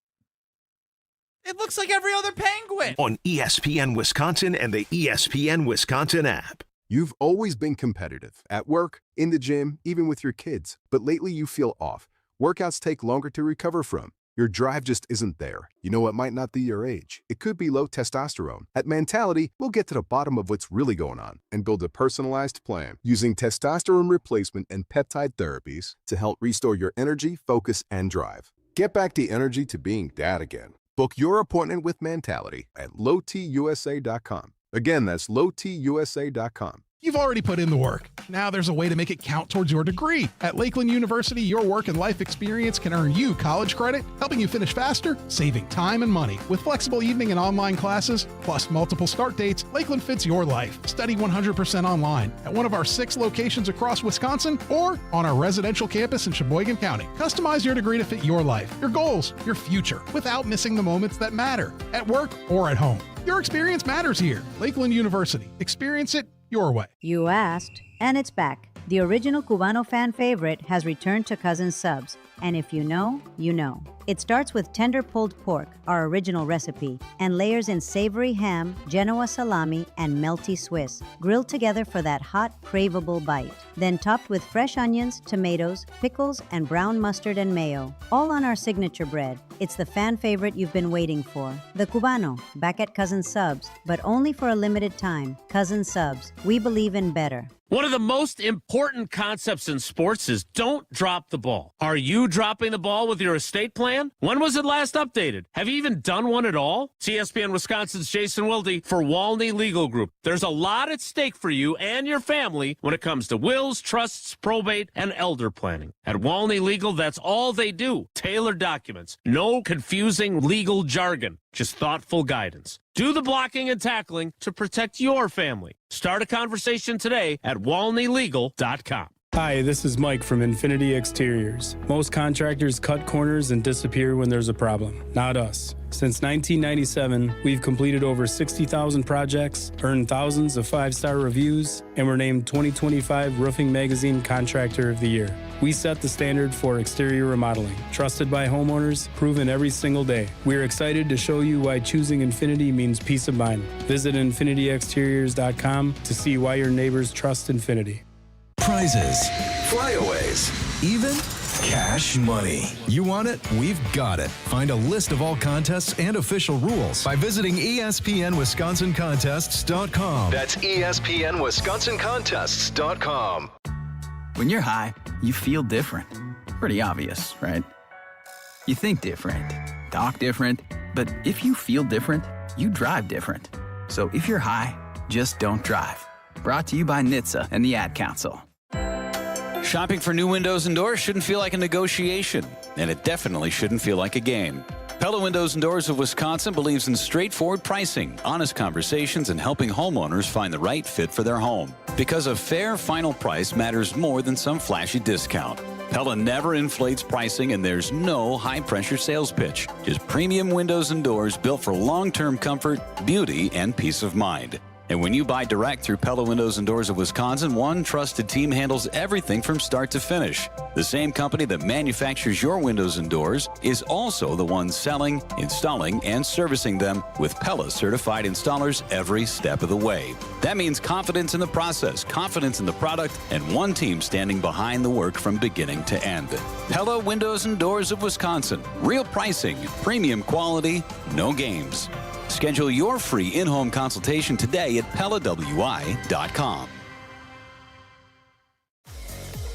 It looks like every other penguin. On ESPN Wisconsin and the ESPN Wisconsin app. You've always been competitive at work, in the gym, even with your kids. But lately you feel off. Workouts take longer to recover from. Your drive just isn't there. You know, it might not be your age. It could be low testosterone. At Mentality, we'll get to the bottom of what's really going on and build a personalized plan using testosterone replacement and peptide therapies to help restore your energy, focus, and drive. Get back the energy to being dad again. Book your appointment with Mentality at lowtusa.com. Again, that's lowtusa.com. You've already put in the work. Now there's a way to make it count towards your degree. At Lakeland University, your work and life experience can earn you college credit, helping you finish faster, saving time and money. With flexible evening and online classes, plus multiple start dates, Lakeland fits your life. Study 100% online at one of our 6 locations across Wisconsin or on our residential campus in Sheboygan County. Customize your degree to fit your life, your goals, your future, without missing the moments that matter, at work or at home. Your experience matters here. Lakeland University. Experience it your way. You asked, and it's back. The original Cubano fan favorite has returned to Cousin Subs. And if you know, you know. It starts with tender pulled pork, our original recipe, and layers in savory ham, Genoa salami, and melty Swiss, grilled together for that hot, craveable bite. Then topped with fresh onions, tomatoes, pickles, and brown mustard and mayo, all on our signature bread. It's the fan favorite you've been waiting for. The Cubano, back at Cousin Subs, but only for a limited time. Cousin Subs, we believe in better. One of the most important concepts in sports is don't drop the ball. Are you dropping the ball with your estate plan? plan? When was it last updated? Have you even done one at all? It's ESPN Wisconsin's Jason Wilde for Walney Legal Group. There's a lot at stake for you and your family when it comes to wills, trusts, probate, and elder planning. At Walney Legal, that's all they do. Tailored documents. No confusing legal jargon. Just thoughtful guidance. Do the blocking and tackling to protect your family. Start a conversation today at walneylegal.com. Hi, this is Mike from Infinity Exteriors. Most contractors cut corners and disappear when there's a problem. Not us. Since 1997, we've completed over 60,000 projects, earned thousands of 5-star reviews, and were named 2025 Roofing Magazine Contractor of the Year. We set the standard for exterior remodeling. Trusted by homeowners, proven every single day. We're excited to show you why choosing Infinity means peace of mind. Visit infinityexteriors.com to see why your neighbors trust Infinity. Prizes, flyaways, even cash money. You want it? We've got it. Find a list of all contests and official rules by visiting ESPNWisconsinContests.com. That's ESPNWisconsinContests.com. When you're high, you feel different. Pretty obvious, right? You think different, talk different, but if you feel different, you drive different. So if you're high, just don't drive. Brought to you by NHTSA and the Ad Council. Shopping for new windows and doors shouldn't feel like a negotiation, and it definitely shouldn't feel like a game. Pella Windows and Doors of Wisconsin believes in straightforward pricing, honest conversations, and helping homeowners find the right fit for their home. Because a fair final price matters more than some flashy discount. Pella never inflates pricing, and there's no high-pressure sales pitch. Just premium windows and doors built for long-term comfort, beauty, and peace of mind. And when you buy direct through Pella Windows and Doors of Wisconsin, one trusted team handles everything from start to finish. The same company that manufactures your windows and doors is also the one selling, installing, and servicing them with Pella certified installers every step of the way. That means confidence in the process, confidence in the product, and one team standing behind the work from beginning to end. Pella Windows and Doors of Wisconsin. Real pricing, premium quality, no games. Schedule your free in-home consultation today at PellaWI.com.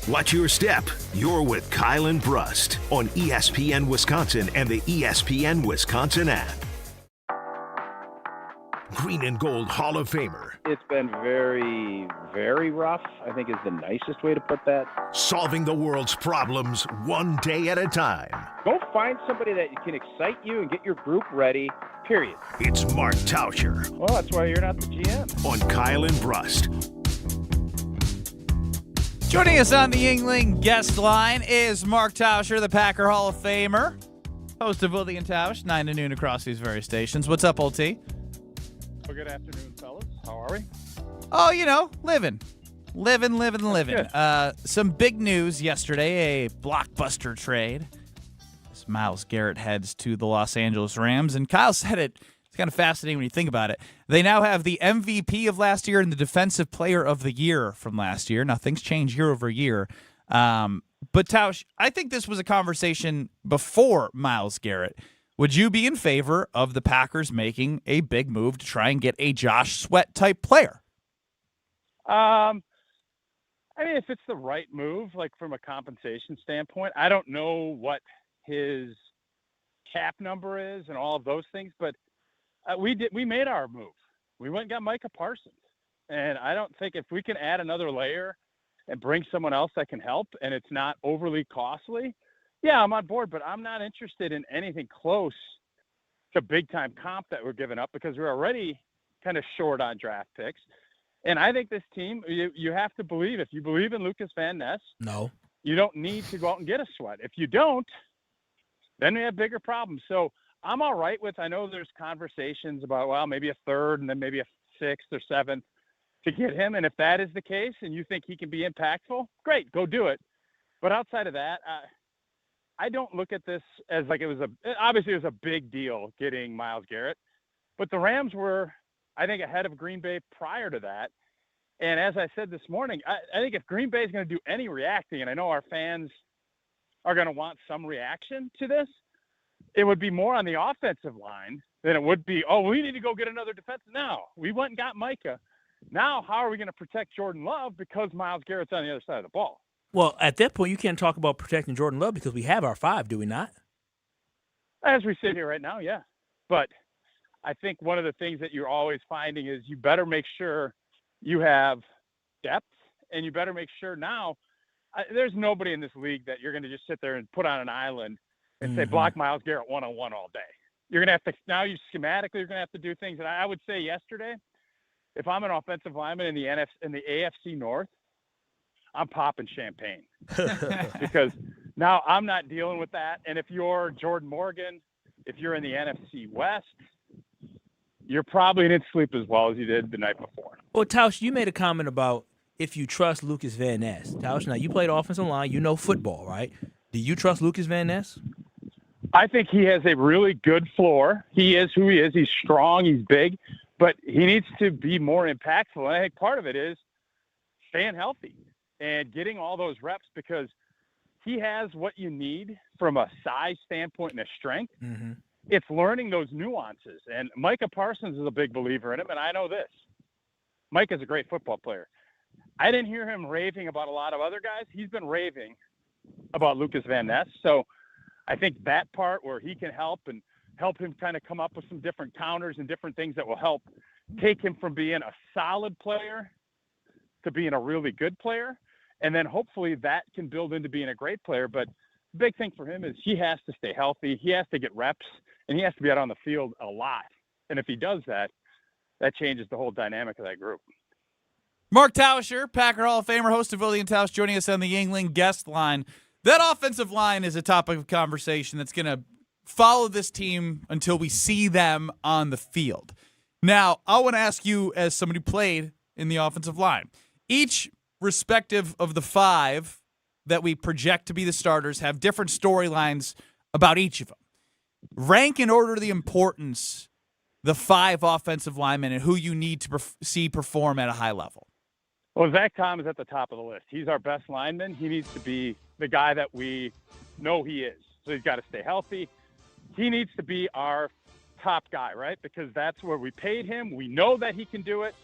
Watch your step. You're with Kyle and Brust on ESPN Wisconsin and the ESPN Wisconsin app. Green and Gold Hall of Famer. It's been very, very rough, I think is the nicest way to put that. Solving the world's problems one day at a time. Go find somebody that can excite you and get your group ready, period. It's Mark Tauscher. Well, that's why you're not the GM. On Kyle and Brust. Joining us on the Yuengling guest line is Mark Tauscher, the Packer Hall of Famer, host of Wilde and Tausch, 9 to noon across these various stations. What's up, old T? Well, good afternoon, fellas. How are we? Oh, you know, living. Some big news yesterday, a blockbuster trade. As Myles Garrett heads to the Los Angeles Rams, and Kyle said it. It's kind of fascinating when you think about it. They now have the MVP of last year and the Defensive Player of the Year from last year. Now, things change year over year. But, Tausch, I think this was a conversation before Myles Garrett. Would you be in favor of the Packers making a big move to try and get a Josh Sweat-type player? I mean, if it's the right move, like from a compensation standpoint, I don't know what his cap number is and all of those things, but we made our move. We went and got Micah Parsons. And I don't think if we can add another layer and bring someone else that can help and it's not overly costly, yeah, I'm on board, but I'm not interested in anything close to big-time comp that we're giving up because we're already kind of short on draft picks. And I think this team, you have to believe, if you believe in Lucas Van Ness, no, you don't need to go out and get a Sweat. If you don't, then we have bigger problems. So I'm all right with, I know there's conversations about, well, maybe a third and then maybe a sixth or seventh to get him. And if that is the case and you think he can be impactful, great, go do it. But outside of that, I don't look at this as like obviously it was a big deal getting Myles Garrett, but the Rams were, I think, ahead of Green Bay prior to that. And as I said this morning, I think if Green Bay is going to do any reacting, and I know our fans are going to want some reaction to this, it would be more on the offensive line than it would be, oh, we need to go get another defense. No, we went and got Micah. Now, how are we going to protect Jordan Love because Myles Garrett's on the other side of the ball? Well, at that point, you can't talk about protecting Jordan Love because we have our 5, do we not? As we sit here right now, yeah. But I think one of the things that you're always finding is you better make sure you have depth, and you better make sure now there's nobody in this league that you're going to just sit there and put on an island and say block Myles Garrett one-on-one all day. You're going to have to now. You schematically you're going to have to do things. And I would say yesterday, if I'm an offensive lineman in the AFC North, I'm popping champagne because now I'm not dealing with that. And if you're Jordan Morgan, if you're in the NFC West, you're probably didn't sleep as well as you did the night before. Well, Tausch, you made a comment about if you trust Lucas Van Ness. Tausch, now you played offensive line, you know football, right? Do you trust Lucas Van Ness? I think he has a really good floor. He is who he is. He's strong. He's big, but he needs to be more impactful. And I think part of it is staying healthy and getting all those reps because he has what you need from a size standpoint and a strength. Mm-hmm. It's learning those nuances. And Micah Parsons is a big believer in him, and I know this. Mike is a great football player. I didn't hear him raving about a lot of other guys. He's been raving about Lucas Van Ness. So I think that part where he can help him kind of come up with some different counters and different things that will help take him from being a solid player to being a really good player. And then hopefully that can build into being a great player. But the big thing for him is he has to stay healthy. He has to get reps, and he has to be out on the field a lot. And if he does that, that changes the whole dynamic of that group. Mark Tauscher, Packer Hall of Famer, host of Willie and Tausch, joining us on the Yuengling guest line. That offensive line is a topic of conversation that's going to follow this team until we see them on the field. Now, I want to ask you, as somebody who played in the offensive line, each respective of the five that we project to be the starters have different storylines about each of them. Rank in order the importance the five offensive linemen and who you need to see perform at a high level. Well, Zach Tom is at the top of the list. He's our best lineman. He needs to be the guy that we know he is. So he's got to stay healthy. He needs to be our top guy, right? Because that's where we paid him. We know that he can do it.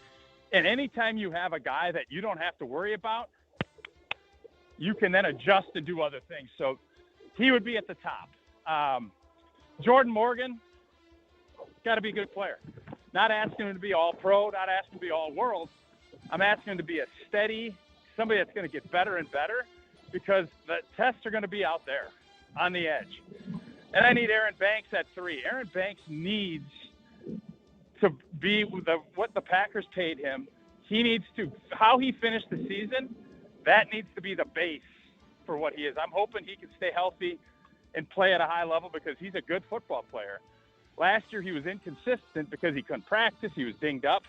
And anytime you have a guy that you don't have to worry about, you can then adjust and do other things. So he would be at the top. Jordan Morgan, got to be a good player. Not asking him to be all pro, not asking him to be all world. I'm asking him to be a steady, somebody that's going to get better and better because the tests are going to be out there on the edge. And I need Aaron Banks at 3. Aaron Banks needs to be what the Packers paid him. He needs to, how he finished the season, that needs to be the base for what he is. I'm hoping he can stay healthy and play at a high level because he's a good football player. Last year he was inconsistent because he couldn't practice. He was dinged up.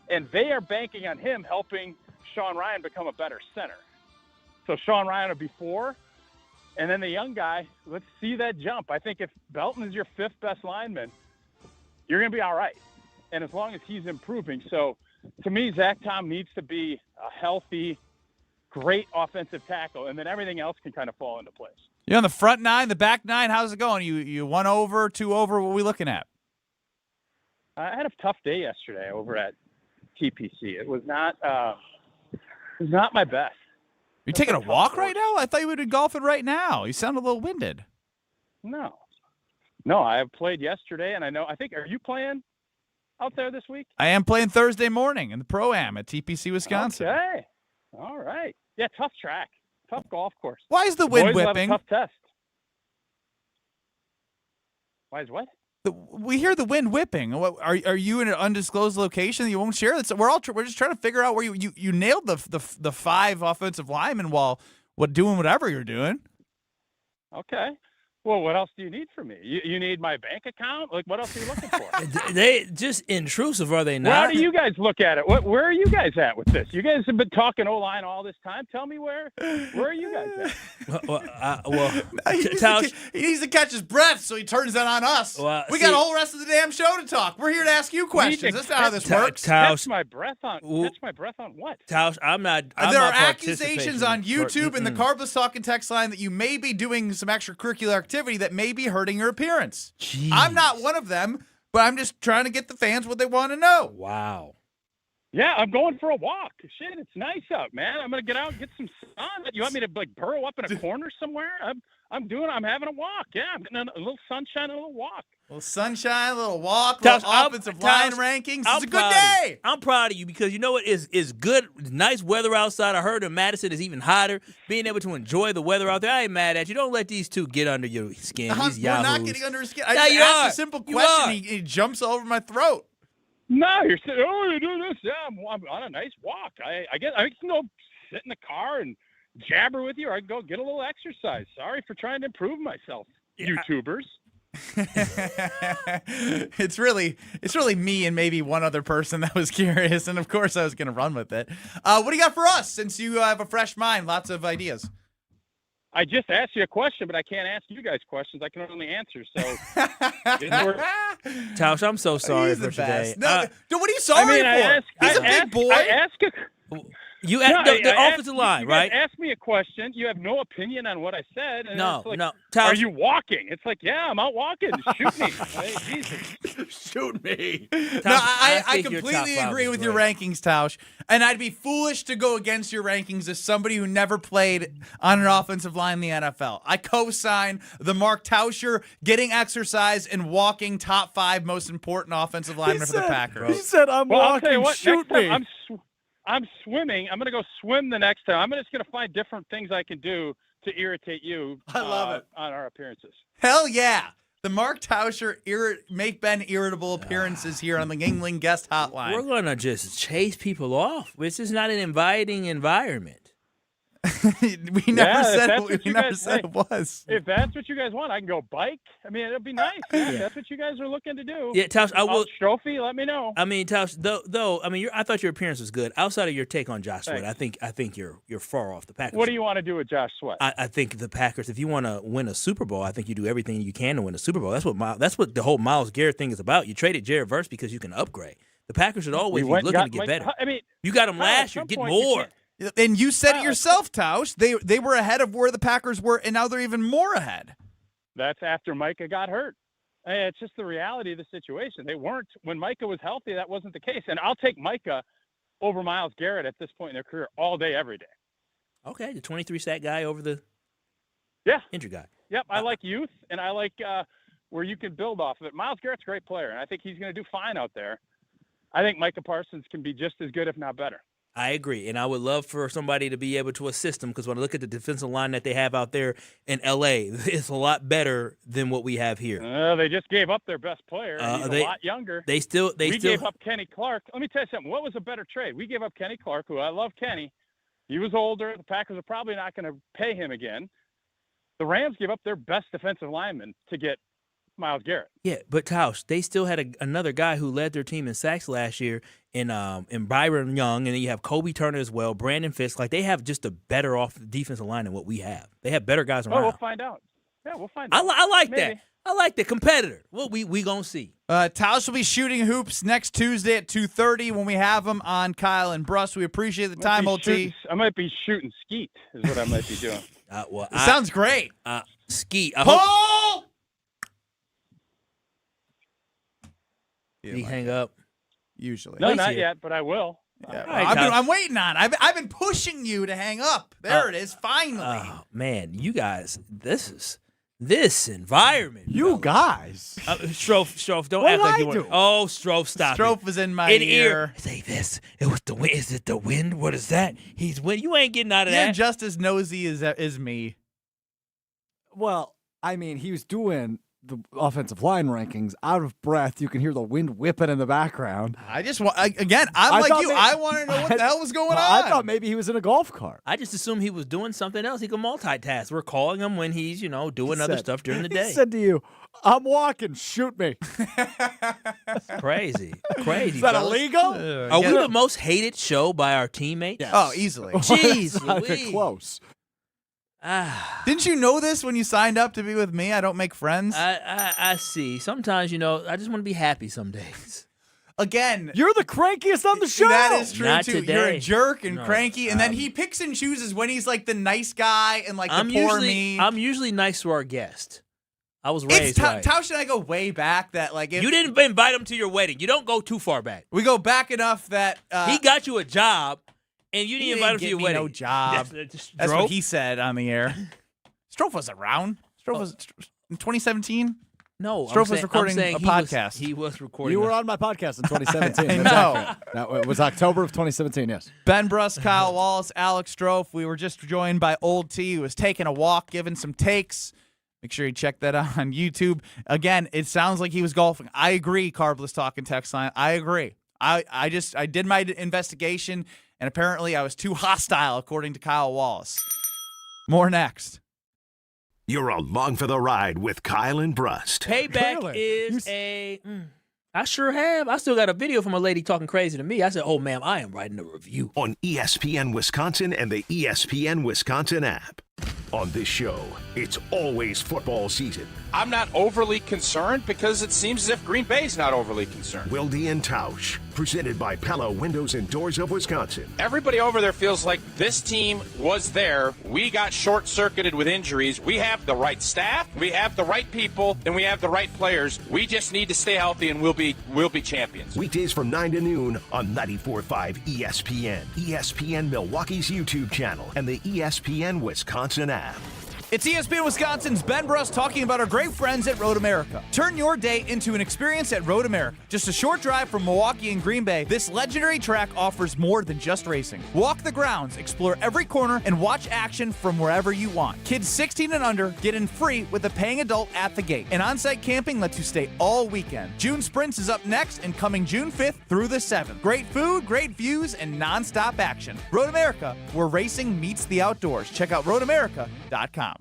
And they are banking on him helping Sean Ryan become a better center. So Sean Ryan will be 4. And then the young guy, let's see that jump. I think if Belton is your 5th best lineman, you're going to be all right. And as long as he's improving. So to me, Zach Tom needs to be a healthy, great offensive tackle. And then everything else can kind of fall into place. You're on the front 9, the back 9. How's it going? You 1 over, 2 over? What are we looking at? I had a tough day yesterday over at TPC. It was not my best. You taking a walk right now? I thought you would be golfing right now. You sound a little winded. No, I have played yesterday, and I think, are you playing out there this week? I am playing Thursday morning in the Pro-Am at TPC Wisconsin. Okay. All right. Yeah, tough track. Tough golf course. Why is the wind boys whipping? Have a tough test. Why is what? We hear the wind whipping. Are you in an undisclosed location that you won't share? We're just trying to figure out where you nailed the 5 offensive linemen while doing whatever you're doing. Okay. Well, what else do you need from me? You need my bank account? Like, what else are you looking for? They just intrusive, are they not? How do you guys look at it? Where are you guys at with this? You guys have been talking O-line all this time. Tell me where are you guys at? He needs to catch his breath, so he turns that on us. We got a whole rest of the damn show to talk. We're here to ask you questions. That's not how this works. Catch my breath on what? Tausch, I'm not. There are accusations on YouTube and the Carbless Talking text line that you may be doing some extracurricular activity that may be hurting your appearance. Jeez. I'm not one of them, but I'm just trying to get the fans what they want to know. Wow. Yeah, I'm going for a walk. Shit, it's nice out, man. I'm gonna get out and get some sun. You want me to like burrow up in a corner somewhere? I'm having a walk. Yeah, I'm getting a little sunshine and a little walk. A little sunshine, a little walk, a little offensive line rankings. It's a good day. I'm proud of you because you know what is good. Nice weather outside. I heard in Madison is even hotter. Being able to enjoy the weather out there, I ain't mad at you. Don't let these two get under your skin. These We're not yahoos. getting under his skin. I just asked a simple question. He jumps all over my throat. No, you're saying, you're doing this. Yeah, I'm on a nice walk. I can go sit in the car and jabber with you, or I can go get a little exercise. Sorry for trying to improve myself, YouTubers. It's really me and maybe one other person that was curious, and of course I was going to run with it. What do you got for us? Since you have a fresh mind, lots of ideas. I just asked you a question, but I can't ask you guys questions. I can only answer. So, Tausch, I'm so sorry for today. No, what are you sorry for? He's a big boy. You asked the offensive line, you right? Ask me a question. You have no opinion on what I said. And No, it's like, no. Are you walking? It's like, yeah, I'm out walking. Shoot me. Hey, Jesus. Shoot me. Tausch, No, I think your completely top five agree is with your great. rankings, Tausch. And I'd be foolish to go against your rankings as somebody who never played on an offensive line in the NFL. I co-sign the Mark Tauscher getting exercise and walking top 5 most important offensive linemen for the Packers. He said, I'm Well, I'll walking, tell you what, shoot next time me. I'm swimming. I'm going to go swim the next time. I'm just going to find different things I can do to irritate you. I love it. On our appearances. Hell yeah. The Mark Tauscher make Ben irritable appearances here on the Yuengling guest hotline. We're going to just chase people off. This is not an inviting environment. we never said it was. If that's what you guys want, I can go bike. I mean, it'd be nice. Yeah, if that's what you guys are looking to do. Yeah, Tausch, I will. Trophy, let me know. I mean, Tausch, though, I mean, I thought your appearance was good. Outside of your take on Josh Sweat, I think you're far off the Packers. What do you want to do with Josh Sweat? I think the Packers, if you want to win a Super Bowl, I think you do everything you can to win a Super Bowl. That's what the whole Myles Garrett thing is about. You traded Jared Verse because you can upgrade. The Packers should always be looking to get better. I mean, you got them last year. Get more. And you said it yourself, Tausch. They were ahead of where the Packers were, and now they're even more ahead. That's after Micah got hurt. It's just the reality of the situation. They weren't when Micah was healthy. That wasn't the case. And I'll take Micah over Myles Garrett at this point in their career all day, every day. Okay, the 23-sack guy over the injury guy. Yep, I like youth, and I like where you can build off of it. Myles Garrett's a great player, and I think he's going to do fine out there. I think Micah Parsons can be just as good, if not better. I agree, and I would love for somebody to be able to assist him because when I look at the defensive line that they have out there in L.A., it's a lot better than what we have here. They just gave up their best player. He's a lot younger. We gave up Kenny Clark. Let me tell you something. What was a better trade? We gave up Kenny Clark, who I love Kenny. He was older. The Packers are probably not going to pay him again. The Rams gave up their best defensive lineman to get Myles Garrett. Yeah, but Tausch, they still had another guy who led their team in sacks last year in Byron Young, and then you have Kobe Turner as well, Brandon Fisk. Like, they have just a better defensive line than what we have. They have better guys around. Oh, we'll find out. Yeah, we'll find out. I like Maybe. that. I like the competitor. Well, we going to see. Tausch will be shooting hoops next Tuesday at 2:30 when we have him on Kyle and Brust. We appreciate the time, OT. I might be shooting skeet is what I might be doing. Sounds great. Skeet. Paul! Did he hang up? Usually. No, not yet, but I will. Yeah, right, I'm waiting on it. I've been pushing you to hang up. There it is, finally. Oh, man, you guys, this environment. You guys. Strofe, don't What act did like I you weren't. do? Oh, Strofe, stop Strofe it. was in my ear. ear. Say this. It was the wind. Is it the wind? What is that? He's wind. You ain't getting out of You're that. just as nosy as me. Well, I mean, he was doing the offensive line rankings out of breath. You can hear the wind whipping in the background. I just want, again, I'm like you. I want to know what the hell was going on. I thought maybe he was in a golf cart. I just assumed he was doing something else. He could multitask. We're calling him when he's, doing other stuff during the day. He said to you, I'm walking, shoot me. Crazy. Is that fellas. illegal? Are we the most hated show by our teammates? Yes. Oh, easily. Jeez, Not Louise. even close. Didn't you know this when you signed up to be with me? I don't make friends. I see. Sometimes, I just want to be happy some days. Again, you're the crankiest on the show. That is true, Not too. today. You're a jerk and No, cranky, and then he picks and chooses when he's like the nice guy and like the poor me. I'm usually nice to our guest. I was raised right. Tauscher and I go way back. That like if You didn't invite him to your wedding. You don't go too far back. we go back enough that He got you a job, and you didn't invite him to your wedding. No job. That's what he said on the air. Strofe was around. Strofe was in 2017. No, Strofe was recording a podcast. He was recording. You were on my podcast in 2017. I That's know. accurate. It was October of 2017, yes. Ben Brust, Kyle Wallace, Alex Strofe. We were just joined by Old T, who was taking a walk, giving some takes. Make sure you check that out on YouTube. Again, it sounds like he was golfing. I agree, Carbless talking text line. I agree. I did my investigation, and apparently I was too hostile, according to Kyle Wallace. More next. You're along for the ride with Kyle and Brust. Payback is I sure have. I still got a video from a lady talking crazy to me. I said, "Oh, ma'am, I am writing a review." On ESPN Wisconsin and the ESPN Wisconsin app. On this show, it's always football season. I'm not overly concerned because it seems as if Green Bay's not overly concerned. Wilde and Tausch, presented by Pella Windows and Doors of Wisconsin. Everybody over there feels like this team was there. We got short-circuited with injuries. We have the right staff, we have the right people, and we have the right players. We just need to stay healthy, and we'll be champions. Weekdays from 9 to noon on 94.5 ESPN, ESPN Milwaukee's YouTube channel, and the ESPN Wisconsin app. It's ESPN Wisconsin's Ben Brust talking about our great friends at Road America. Turn your day into an experience at Road America. Just a short drive from Milwaukee and Green Bay, this legendary track offers more than just racing. Walk the grounds, explore every corner, and watch action from wherever you want. Kids 16 and under get in free with a paying adult at the gate. And on-site camping lets you stay all weekend. June Sprints is up next and coming June 5th through the 7th. Great food, great views, and non-stop action. Road America, where racing meets the outdoors. Check out roadamerica.com.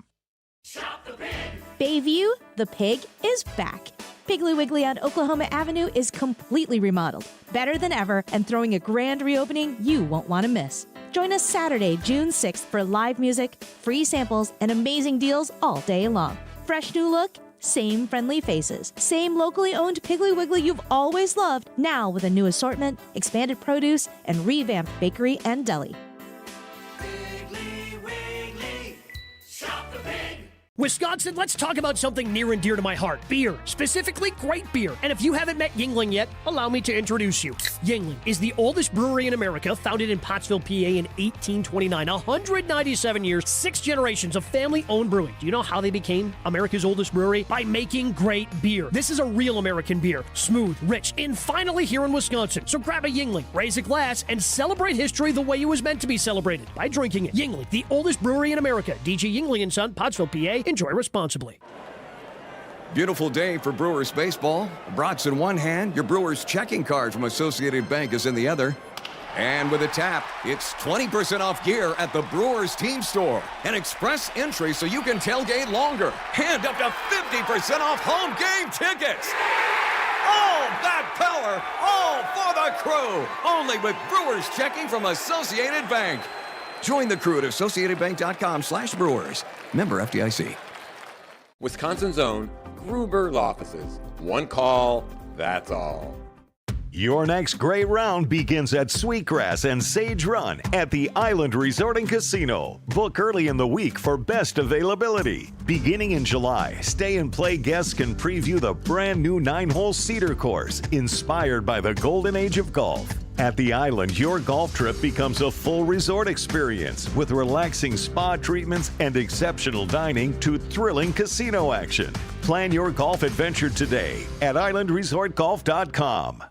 Bayview, the pig, is back. Piggly Wiggly on Oklahoma Avenue is completely remodeled, better than ever, and throwing a grand reopening you won't want to miss. Join us Saturday, June 6th for live music, free samples, and amazing deals all day long. Fresh new look, same friendly faces, same locally owned Piggly Wiggly you've always loved, now with a new assortment, expanded produce, and revamped bakery and deli. Wisconsin, let's talk about something near and dear to my heart. Beer. Specifically, great beer. And if you haven't met Yuengling yet, allow me to introduce you. Yuengling is the oldest brewery in America, founded in Pottsville, PA in 1829. 197 years, 6 generations of family-owned brewing. Do you know how they became America's oldest brewery? By making great beer. This is a real American beer. Smooth, rich, and finally here in Wisconsin. So grab a Yuengling, raise a glass, and celebrate history the way it was meant to be celebrated, by drinking it. Yuengling, the oldest brewery in America. DG Yuengling & Son, Pottsville, PA. Enjoy responsibly. Beautiful day for Brewers baseball. Brats in one hand, your Brewers checking card from Associated Bank is in the other. And with a tap, it's 20% off gear at the Brewers team store. An express entry so you can tailgate longer. And up to 50% off home game tickets. All that power, all for the crew. Only with Brewers checking from Associated Bank. Join the crew at AssociatedBank.com/Brewers. Member FDIC. Wisconsin's own Gruber Law Offices. One call, that's all. Your next great round begins at Sweetgrass and Sage Run at the Island Resort and Casino. Book early in the week for best availability. Beginning in July, Stay and Play guests can preview the brand new 9-hole Cedar course, inspired by the golden age of golf. At the Island, your golf trip becomes a full resort experience with relaxing spa treatments and exceptional dining to thrilling casino action. Plan your golf adventure today at islandresortgolf.com.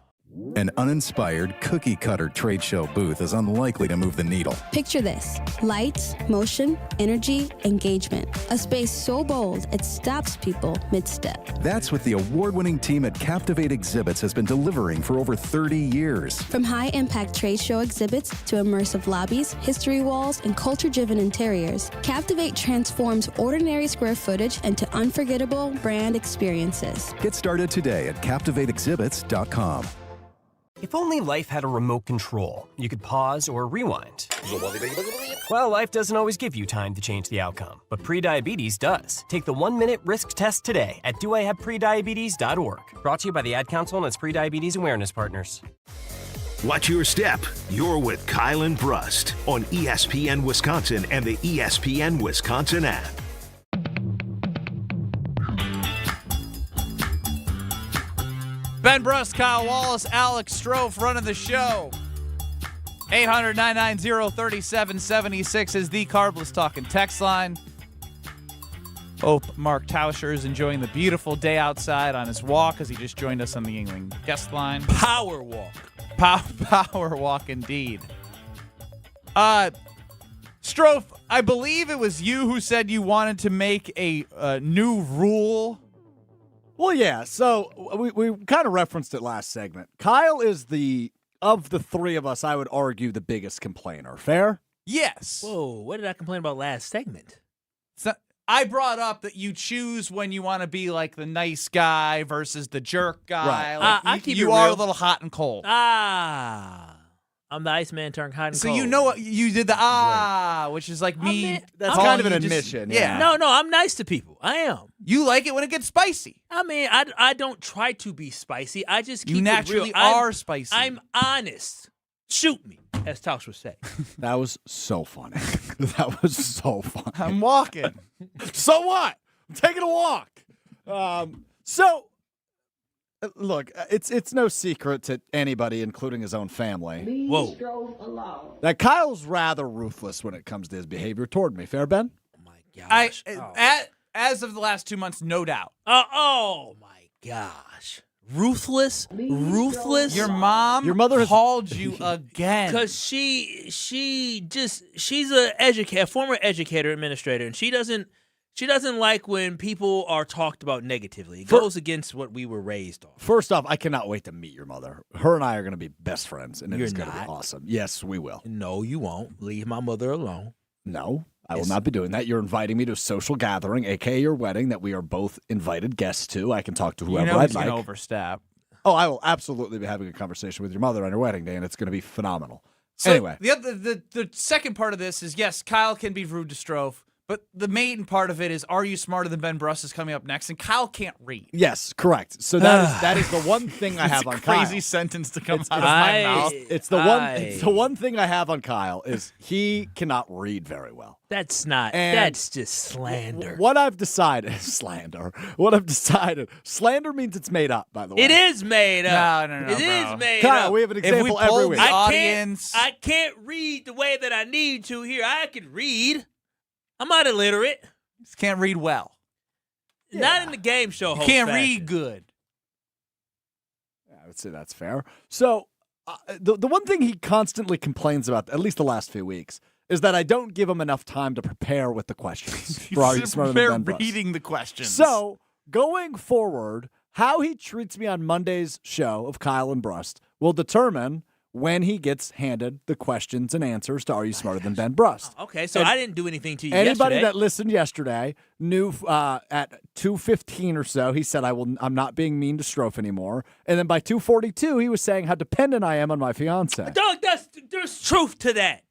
An uninspired, cookie-cutter trade show booth is unlikely to move the needle. Picture this: lights, motion, energy, engagement. A space so bold, it stops people mid-step. That's what the award-winning team at Captivate Exhibits has been delivering for over 30 years. From high-impact trade show exhibits to immersive lobbies, history walls, and culture-driven interiors, Captivate transforms ordinary square footage into unforgettable brand experiences. Get started today at CaptivateExhibits.com. If only life had a remote control, you could pause or rewind. Well, life doesn't always give you time to change the outcome, but prediabetes does. Take the 1-minute risk test today at doihaveprediabetes.org. Brought to you by the Ad Council and its prediabetes awareness partners. Watch your step. You're with Kyle and Brust on ESPN Wisconsin and the ESPN Wisconsin app. Ben Brust, Kyle Wallace, Alex Strofe running the show. 800-990-3776 is the Carbless Talking text line. Hope Mark Tauscher is enjoying the beautiful day outside on his walk as he just joined us on the Yuengling guest line. Power walk. Power walk indeed. Strofe, I believe it was you who said you wanted to make a new rule. Well, yeah. So we kind of referenced it last segment. Kyle is of the three of us, I would argue, the biggest complainer. Fair? Yes. Whoa, what did I complain about last segment? So I brought up that you choose when you want to be like the nice guy versus the jerk guy. Right. Like, you are real. a little hot and cold. I'm the Iceman turned hot and So cold. you know what you did which is like me. That's kind of an admission. Yeah. No, I'm nice to people. I am. You like it when it gets spicy. I mean, I don't try to be spicy. I just keep You naturally it real. are spicy. I'm honest. Shoot me, as Tauscher would say. That was so funny. That was so funny. I'm walking. So what? I'm taking a walk. Look, it's no secret to anybody, including his own family. Whoa. That Kyle's rather ruthless when it comes to his behavior toward me. Fair, Ben? Gosh. As of the last 2 months, no doubt. Oh my gosh. Ruthless. Your mom, your mother has called you again because she's a former educator, administrator, and she doesn't like when people are talked about negatively. It goes against what we were raised on. First off, I cannot wait to meet your mother. Her and I are going to be best friends, and it's going to be not. awesome. Yes, we will. No, you won't. Leave my mother alone. No, I will not be doing that. You're inviting me to a social gathering, a.k.a. your wedding, that we are both invited guests to. I can talk to whoever I'd he's like. gonna overstep. Oh, I will absolutely be having a conversation with your mother on your wedding day, and it's going to be phenomenal. So anyway. The second part of this is, yes, Kyle can be rude to Strofe, but the main part of it is, are you smarter than Ben Brust is coming up next, and Kyle can't read. Yes, correct. So that is the one thing I have on Kyle. Crazy sentence to come out of my mouth. It's the one thing I have on Kyle is he cannot read very well. That's not. And that's just slander. What I've decided slander. What I've decided slander means it's made up. By the way, It is made up. No, It is made Kyle, up. we have an If example we every polled week. the audience, I can't read the way that I need to here. I can read. I'm not illiterate. just can't read well. Not in the game show. You host can't fashion. read good. Yeah, I would say that's fair. So the one thing he constantly complains about, at least the last few weeks, is that I don't give him enough time to prepare with the questions. For Are You Smarter Than Ben Brust? Reading the questions. So going forward, how he treats me on Monday's show of Kyle and Brust will determine when he gets handed the questions and answers to Are You Smarter Than Ben Brust. Okay, so And I didn't do anything to you Anybody yesterday. that listened yesterday knew at 2:15 or so, he said, I'm not being mean to Strofe anymore. And then by 2:42, he was saying how dependent I am on my fiance. Dog, there's truth to that.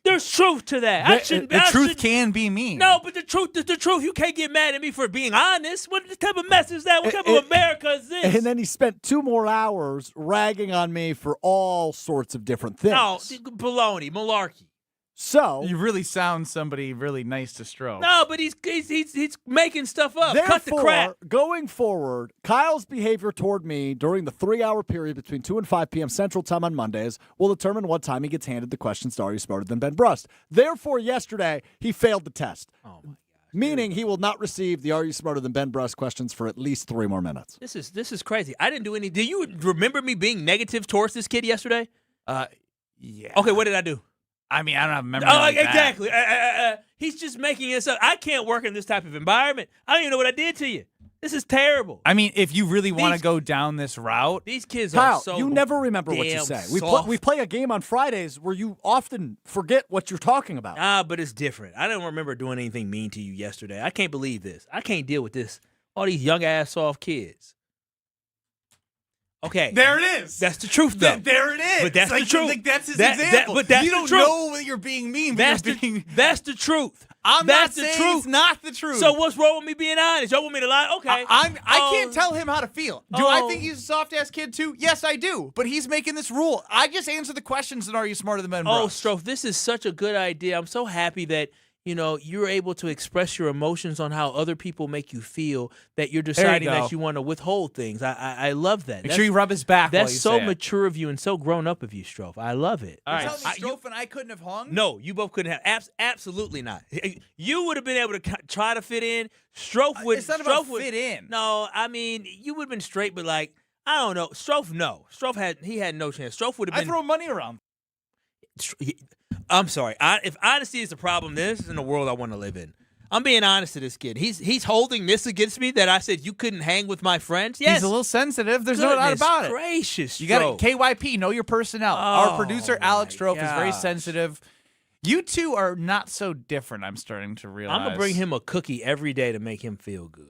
There's truth to that. The truth can be mean. No, but the truth is the truth. You can't get mad at me for being honest. What type of mess is that? What type of America is this? And then he spent 2 more hours ragging on me for all sorts of different things. No, baloney, malarkey. So you really sound somebody really nice to Strofe. No, but he's making stuff up. Cut the crap. Going forward, Kyle's behavior toward me during the 3-hour period between 2 and 5 p.m. Central Time on Mondays will determine what time he gets handed the questions to Are You Smarter Than Ben Brust. Therefore, yesterday, he failed the test. Oh, my gosh. Meaning he will not receive the Are You Smarter Than Ben Brust questions for at least 3 more minutes. This is crazy. I didn't do any. Do you remember me being negative towards this kid yesterday? Yeah. Okay, what did I do? I mean, I don't have a memory Oh, like exactly. that. He's just making this up. I can't work in this type of environment. I don't even know what I did to you. This is terrible. I mean, if you really want to go down this route, these kids Kyle, are so you never remember what you damn say. soft. We play a game on Fridays where you often forget what you're talking about. But it's different. I don't remember doing anything mean to you yesterday. I can't believe this. I can't deal with this. All these young ass soft kids. Okay. there it is. That's the truth, though. There it is. But that's like, the truth. Like, that's his That- example. but that's you the don't truth. know that you're being mean, but That's you're being. that's the truth. I'm That's not the saying truth. it's not the truth. So what's wrong with me being honest? Y'all want me to lie? Okay. I can't tell him how to feel. Do I think he's a soft ass kid too? Yes, I do. But he's making this rule. I just answer the questions and Are You Smarter Than Ben Brust? Strofe, this is such a good idea. I'm so happy that you're able to express your emotions on how other people make you feel, that you're deciding that you want to withhold things. I love that. Make sure you rub his back. That's while you so say mature of you and so grown up of you, Strofe. I love it. All right. You're telling me Strofe and I couldn't have hung? No, you both couldn't have. Absolutely not. You would have been able to try to fit in. Strofe would. It's not about fit in. No, I mean, you would have been straight, but I don't know. Strofe, no. Strofe had no chance. Strofe would have been. I throw money around. I'm sorry. If honesty is the problem, this isn't the world I want to live in. I'm being honest to this kid. He's holding this against me that I said you couldn't hang with my friends. Yes. He's a little sensitive. There's no doubt about it. Gracious, you got KYP. Know your personnel. Our producer Alex Strofe is very sensitive. You two are not so different. I'm starting to realize. I'm gonna bring him a cookie every day to make him feel good.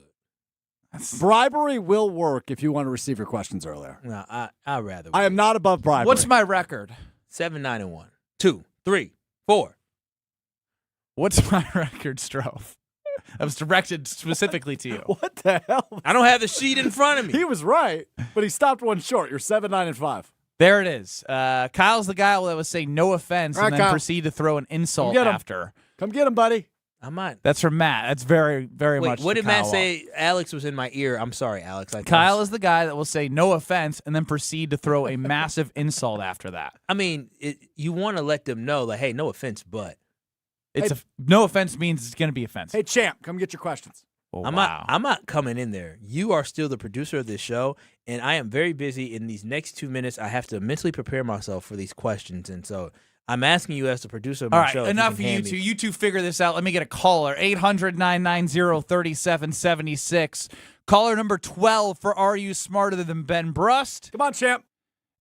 Bribery will work if you want to receive your questions earlier. No, I'd rather. I am not above bribery. What's my record? 7-9-1. 2, 3, 4. What's my record, Strofe? That was directed specifically to you. What the hell? I don't have the sheet in front of me. He was right, but he stopped one short. You're 7-9-5. There it is. Kyle's the guy that was saying no offense and then proceed to throw an insult after. Come get him, buddy. I might. That's from Matt. That's very, very much. What did Kyle Matt say? Alex was in my ear. I'm sorry, Alex. Kyle is the guy that will say no offense and then proceed to throw a massive insult after that. I mean, you want to let them know, hey, no offense, but no offense means it's going to be offensive. Hey, champ, come get your questions. Oh, I'm not coming in there. You are still the producer of this show, and I am very busy. In these next 2 minutes, I have to mentally prepare myself for these questions, and so I'm asking you as the producer of my show. All right, enough of you two. You two figure this out. Let me get a caller. 800-990-3776. Caller number 12 for Are You Smarter Than Ben Brust? Come on, champ.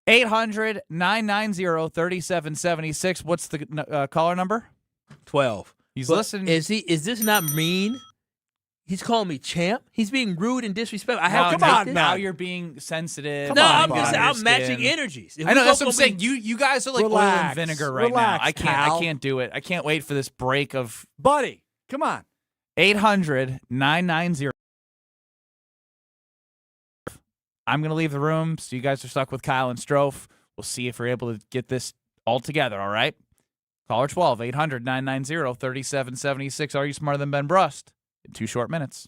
800-990-3776. What's the caller number? 12. He's listening. Is this not mean? He's calling me champ. He's being rude and disrespectful. Come on, now you're being sensitive. I'm matching energies. I know that's what I'm saying. You guys are like oil and vinegar right now. I can't do it. I can't wait for this break of buddy. Come on. 800-990. I'm gonna leave the room, so you guys are stuck with Kyle and Strofe. We'll see if we're able to get this all together. All right. Caller 12, 800-990-3776. Are you smarter than Ben Brust? In 2 short minutes.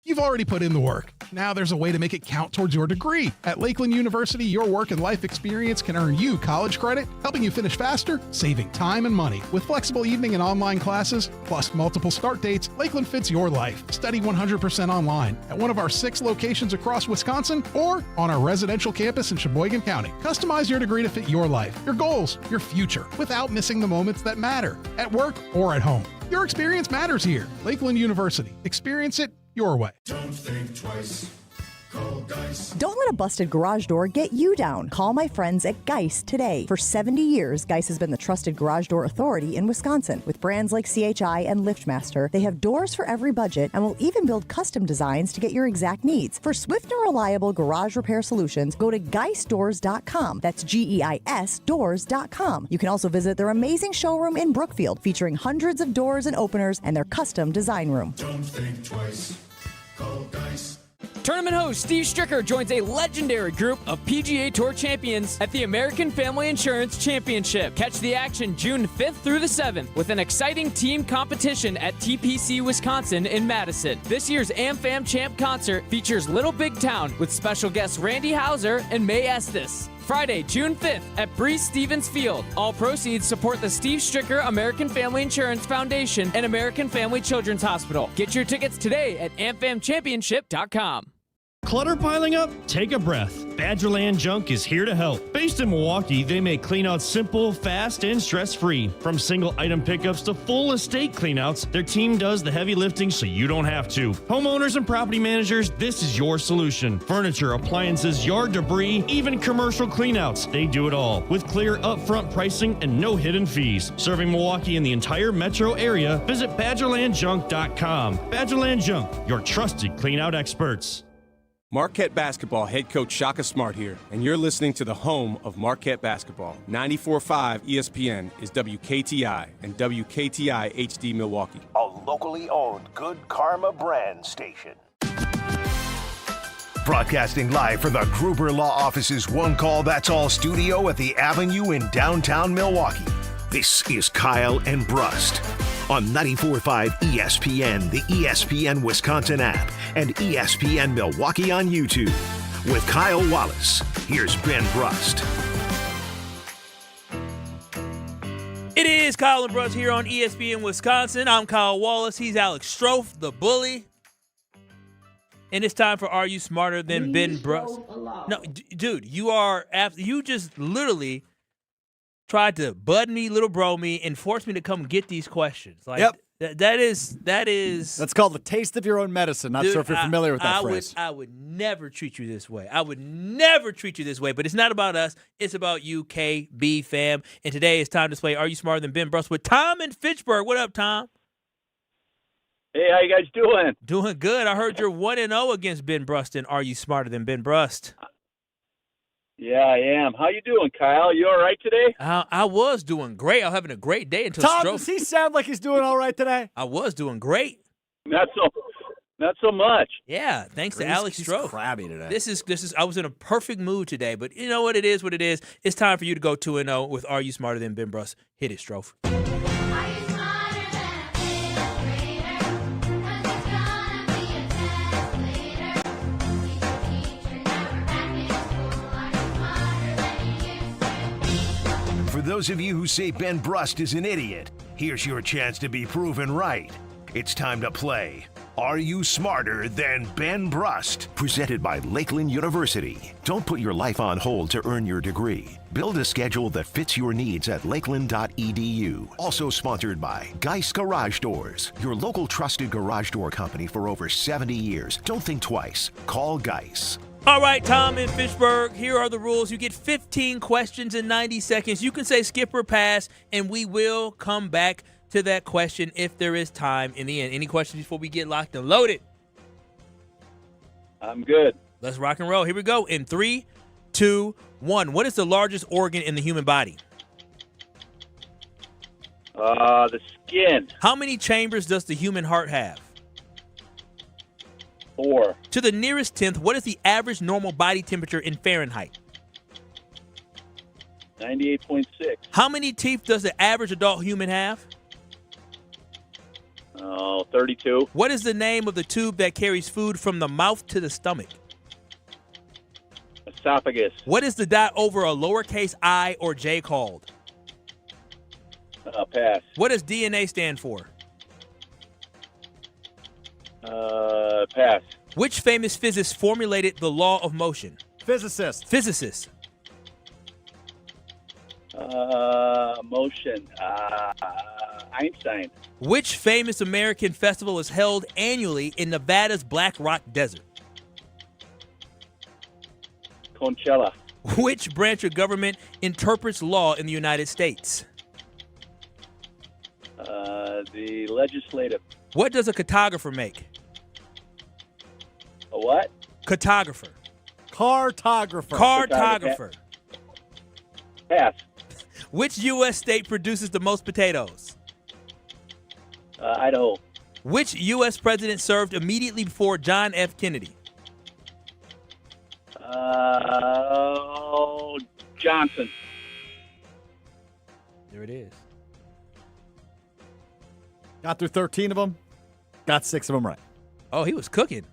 You've already put in the work. Now there's a way to make it count towards your degree. At Lakeland University, your work and life experience can earn you college credit, helping you finish faster, saving time and money. With flexible evening and online classes, plus multiple start dates, Lakeland fits your life. Study 100% online at one of our 6 locations across Wisconsin or on our residential campus in Sheboygan County. Customize your degree to fit your life, your goals, your future, without missing the moments that matter, at work or at home. Your experience matters here. Lakeland University. Experience it your way. Don't think twice. Call Geist. Don't let a busted garage door get you down. Call my friends at Geist today. For 70 years, Geist has been the trusted garage door authority in Wisconsin. With brands like CHI and LiftMaster, they have doors for every budget and will even build custom designs to get your exact needs. For swift and reliable garage repair solutions, go to geistdoors.com. That's GEIS doors.com. You can also visit their amazing showroom in Brookfield, featuring hundreds of doors and openers and their custom design room. Don't think twice. Call Geist. Tournament host Steve Stricker joins a legendary group of PGA Tour champions at the American Family Insurance Championship. Catch the action June 5th through the 7th with an exciting team competition at TPC Wisconsin in Madison. This year's AmFam Champ concert features Little Big Town with special guests Randy Houser and May Estes. Friday, June 5th at Breeze Stevens Field. All proceeds support the Steve Stricker American Family Insurance Foundation and American Family Children's Hospital. Get your tickets today at amfamchampionship.com. Clutter piling up? Take a breath. Badgerland Junk is here to help. Based in Milwaukee, they make cleanouts simple, fast, and stress-free. From single item pickups to full estate cleanouts, their team does the heavy lifting so you don't have to. Homeowners and property managers, this is your solution. Furniture, appliances, yard debris, even commercial cleanouts. They do it all with clear upfront pricing and no hidden fees. Serving Milwaukee and the entire metro area, visit BadgerlandJunk.com. Badgerland Junk, your trusted cleanout experts. Marquette Basketball head coach Shaka Smart here, and you're listening to the home of Marquette Basketball. 94.5 ESPN is WKTI and WKTI HD Milwaukee. A locally owned Good Karma brand station. Broadcasting live from the Gruber Law Office's One Call That's All studio at the Avenue in downtown Milwaukee. This is Kyle and Brust. on 94.5 ESPN, the ESPN Wisconsin app, and ESPN Milwaukee on YouTube. With Kyle Wallace, here's Ben Brust. It is Kyle and Brust here on ESPN Wisconsin. I'm Kyle Wallace. He's Alex Strofe, the bully. And it's time for Are You Smarter Than Ben Brust? No, dude, you just literally tried to bud me, little bro me, and force me to come get these questions. Like, yep. That is. That's called the taste of your own medicine. Not sure if you're familiar with that phrase. I would never treat you this way. But it's not about us. It's about you, KB fam. And today it's time to play Are You Smarter Than Ben Brust with Tom in Fitchburg. What up, Tom? Hey, how you guys doing? Doing good. I heard you're 1-0 against Ben Brust and Are You Smarter Than Ben Brust? Yeah, I am. How you doing, Kyle? You all right today? I was doing great. I was having a great day until Tom, Stroke. does he sound like he's doing all right today? I was doing great. Not so much. Yeah, thanks to Alex Stroke. Crabby today. This is. I was in a perfect mood today, but you know what it is. It's time for you to go 2-0 with Are You Smarter Than Ben Brust? Hit it, Strofe. For those of you who say Ben Brust is an idiot, here's your chance to be proven right. It's time to play Are You Smarter Than Ben Brust? Presented by Lakeland University. Don't put your life on hold to earn your degree. Build a schedule that fits your needs at lakeland.edu. Also sponsored by Geist Garage Doors, your local trusted garage door company for over 70 years. Don't think twice. Call Geist. All right, Tom in Fitchburg, here are the rules. You get 15 questions in 90 seconds. You can say skip or pass, and we will come back to that question if there is time in the end. Any questions before we get locked and loaded? I'm good. Let's rock and roll. Here we go. In 3, 2, 1. What is the largest organ in the human body? The skin. How many chambers does the human heart have? 4. To the nearest tenth, what is the average normal body temperature in Fahrenheit? 98.6. How many teeth does the average adult human have? 32. What is the name of the tube that carries food from the mouth to the stomach? Esophagus. What is the dot over a lowercase I or J called? Pass. What does DNA stand for? Pass. Which famous physicist formulated the law of motion? Physicist. Motion. Einstein. Which famous American festival is held annually in Nevada's Black Rock Desert? Coachella. Which branch of government interprets law in the United States? The legislative. What does a cartographer make? A what? Cartographer. Pass. Which U.S. state produces the most potatoes? Idaho. Which U.S. president served immediately before John F. Kennedy? Johnson. There it is. Got through 13 of them. Got 6 of them right. Oh, he was cooking.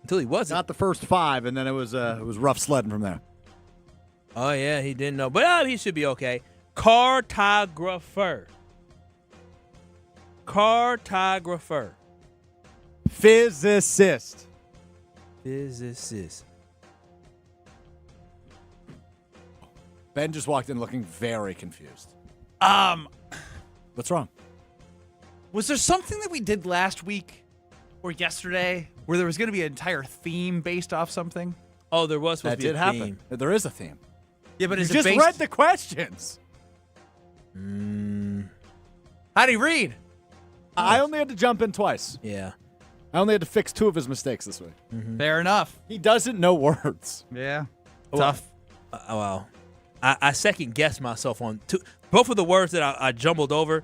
Until he wasn't. Got the first 5, and then it was rough sledding from there. Oh, yeah, he didn't know. But he should be okay. Cartographer. Physicist. Ben just walked in looking very confused. What's wrong? Was there something that we did last week or yesterday where there was going to be an entire theme based off something? Oh, there was supposed to be a happen. theme. There is a theme. Yeah, but you is just it based... read the questions. How'd he read? I only had to jump in twice. Yeah. I only had to fix 2 of his mistakes this week. Fair enough. He doesn't know words. Yeah. Tough. Well, I second guessed myself on both of the words that I jumbled over.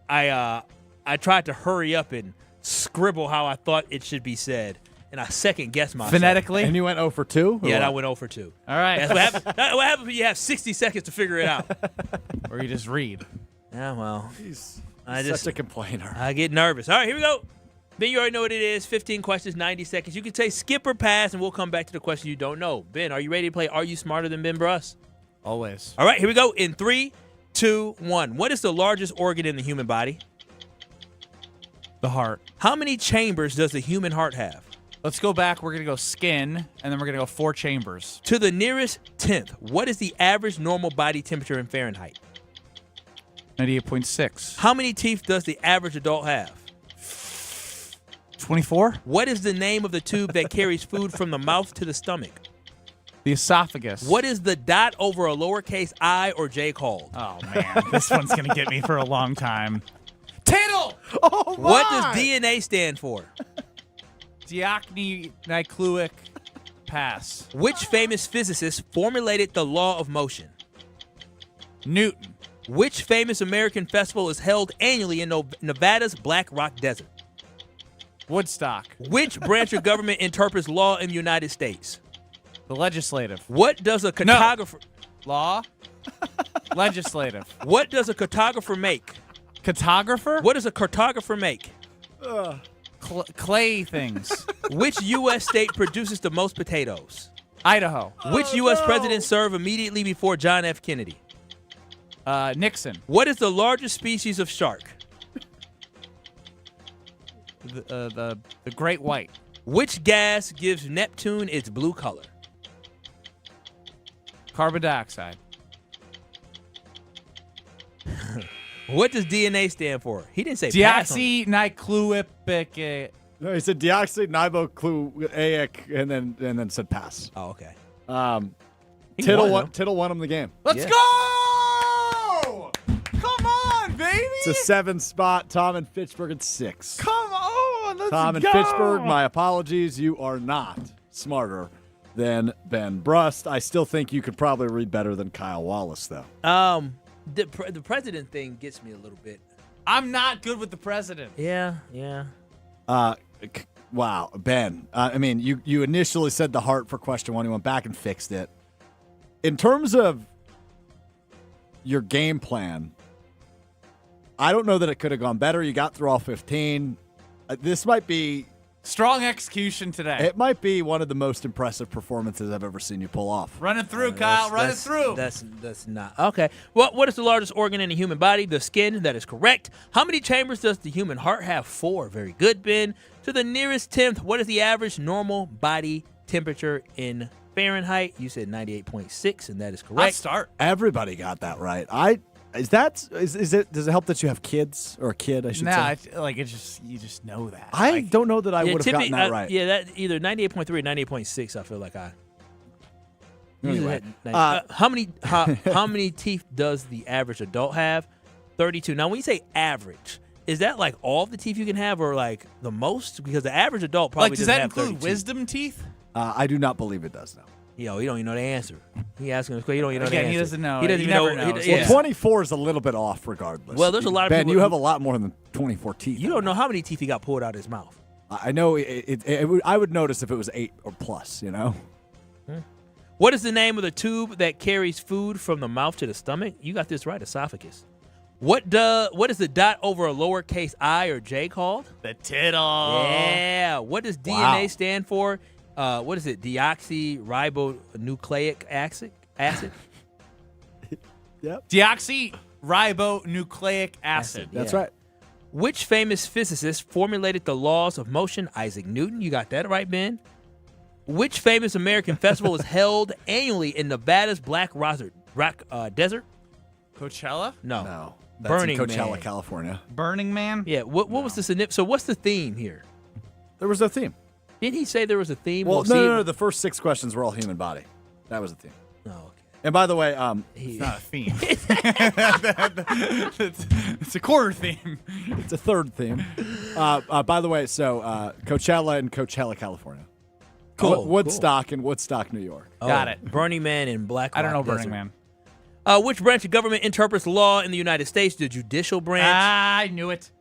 I tried to hurry up and scribble how I thought it should be said, and I second guessed myself. Phonetically? And you went 0 for 2? Yeah, and I went 0 for 2. All right. That's what happens when you have 60 seconds to figure it out. Or you just read. Yeah, well. Such a complainer. I get nervous. All right, here we go. Ben, you already know what it is. 15 questions, 90 seconds. You can say skip or pass, and we'll come back to the question you don't know. Ben, are you ready to play Are You Smarter Than Ben Brust? Always. All right, here we go. In 3, 2, 1. What is the largest organ in the human body? The heart. How many chambers does the human heart have? Let's go back. We're going to go skin, and then we're going to go 4 chambers. To the nearest tenth, what is the average normal body temperature in Fahrenheit? 98.6. How many teeth does the average adult have? 24. What is the name of the tube that carries food from the mouth to the stomach? The esophagus. What is the dot over a lowercase I or J called? Oh, man. This one's going to get me for a long time. Tittle! Oh, my! What does DNA stand for? Deoxynucleic pass. Which famous physicist formulated the law of motion? Newton. Which famous American festival is held annually in Nevada's Black Rock Desert? Woodstock. Which branch of government interprets law in the United States? The legislative. What does a cartographer... Law? Legislative. What does a cartographer make? Cartographer? What does a cartographer make? Clay things. Which U.S. state produces the most potatoes? Idaho. Which U.S. president served immediately before John F. Kennedy? Nixon. What is the largest species of shark? The great white. Which gas gives Neptune its blue color? Carbon dioxide. What does DNA stand for? He didn't say pass on it. Deoxynucleic. No, he said deoxyribonucleic and then said pass. Oh, okay. Tittle won him the game. Let's go! Come on, baby! It's a 7 spot. Tom and Fitchburg at 6. Come on, let's Tom and go! Fitchburg, my apologies. You are not smarter than Ben Brust. I still think you could probably read better than Kyle Wallace, though. The president thing gets me a little bit. I'm not good with the president. Yeah. Wow, Ben. I mean, you initially said the heart for question 1. You went back and fixed it. In terms of your game plan, I don't know that it could have gone better. You got through all 15. This might be... Strong execution today. It might be one of the most impressive performances I've ever seen you pull off. Run it through, Kyle. Run it through. That's not. Okay. What is the largest organ in the human body? The skin. That is correct. How many chambers does the human heart have? 4. Very good, Ben. To the nearest tenth, what is the average normal body temperature in Fahrenheit? You said 98.6, and that is correct. Let's start. Everybody got that right. Does it help that you have kids or a kid? I should say. You just know that. I don't know that I would have gotten that right. Yeah, that either 98.3 or 98.6. I feel like I. Anyway, how many teeth does the average adult have? 32. Now, when you say average, is that like all the teeth you can have, or like the most? Because the average adult probably does doesn't that have include 32. wisdom teeth? I do not believe it does. No. Yo, you don't even know the answer. He asking us, you don't even know the Again, answer. he doesn't know. He doesn't He even never know. knows. Well, 24 is a little bit off, regardless. Well, there's a lot of Ben, people. you have a lot more than 24 teeth. You don't know how many teeth he got pulled out of his mouth. I know. I would notice if it was 8 or plus. You know. What is the name of the tube that carries food from the mouth to the stomach? You got this right, esophagus. What is the dot over a lowercase I or J called? The tittle. Yeah. What does DNA stand for? What is it? Deoxyribonucleic acid? Yep. Deoxyribonucleic acid. That's right. Which famous physicist formulated the laws of motion? Isaac Newton. You got that right, Ben. Which famous American festival is held annually in Nevada's Black Rock Desert? Coachella? No. That's Burning in Coachella, Man. California. Burning Man? Yeah. What was the significance? So what's the theme here? There was a theme. Didn't he say there was a theme? Well, no. The first 6 questions were all human body. That was the theme. Oh, okay. And by the way, it's not a theme. It's a quarter theme. It's a third theme. By the way, so Coachella in Coachella, California. Cool. Woodstock in Woodstock, New York. Got it. Burning Man and Black Rock I don't know Desert. Burning Man. Which branch of government interprets law in the United States? The judicial branch. I knew it.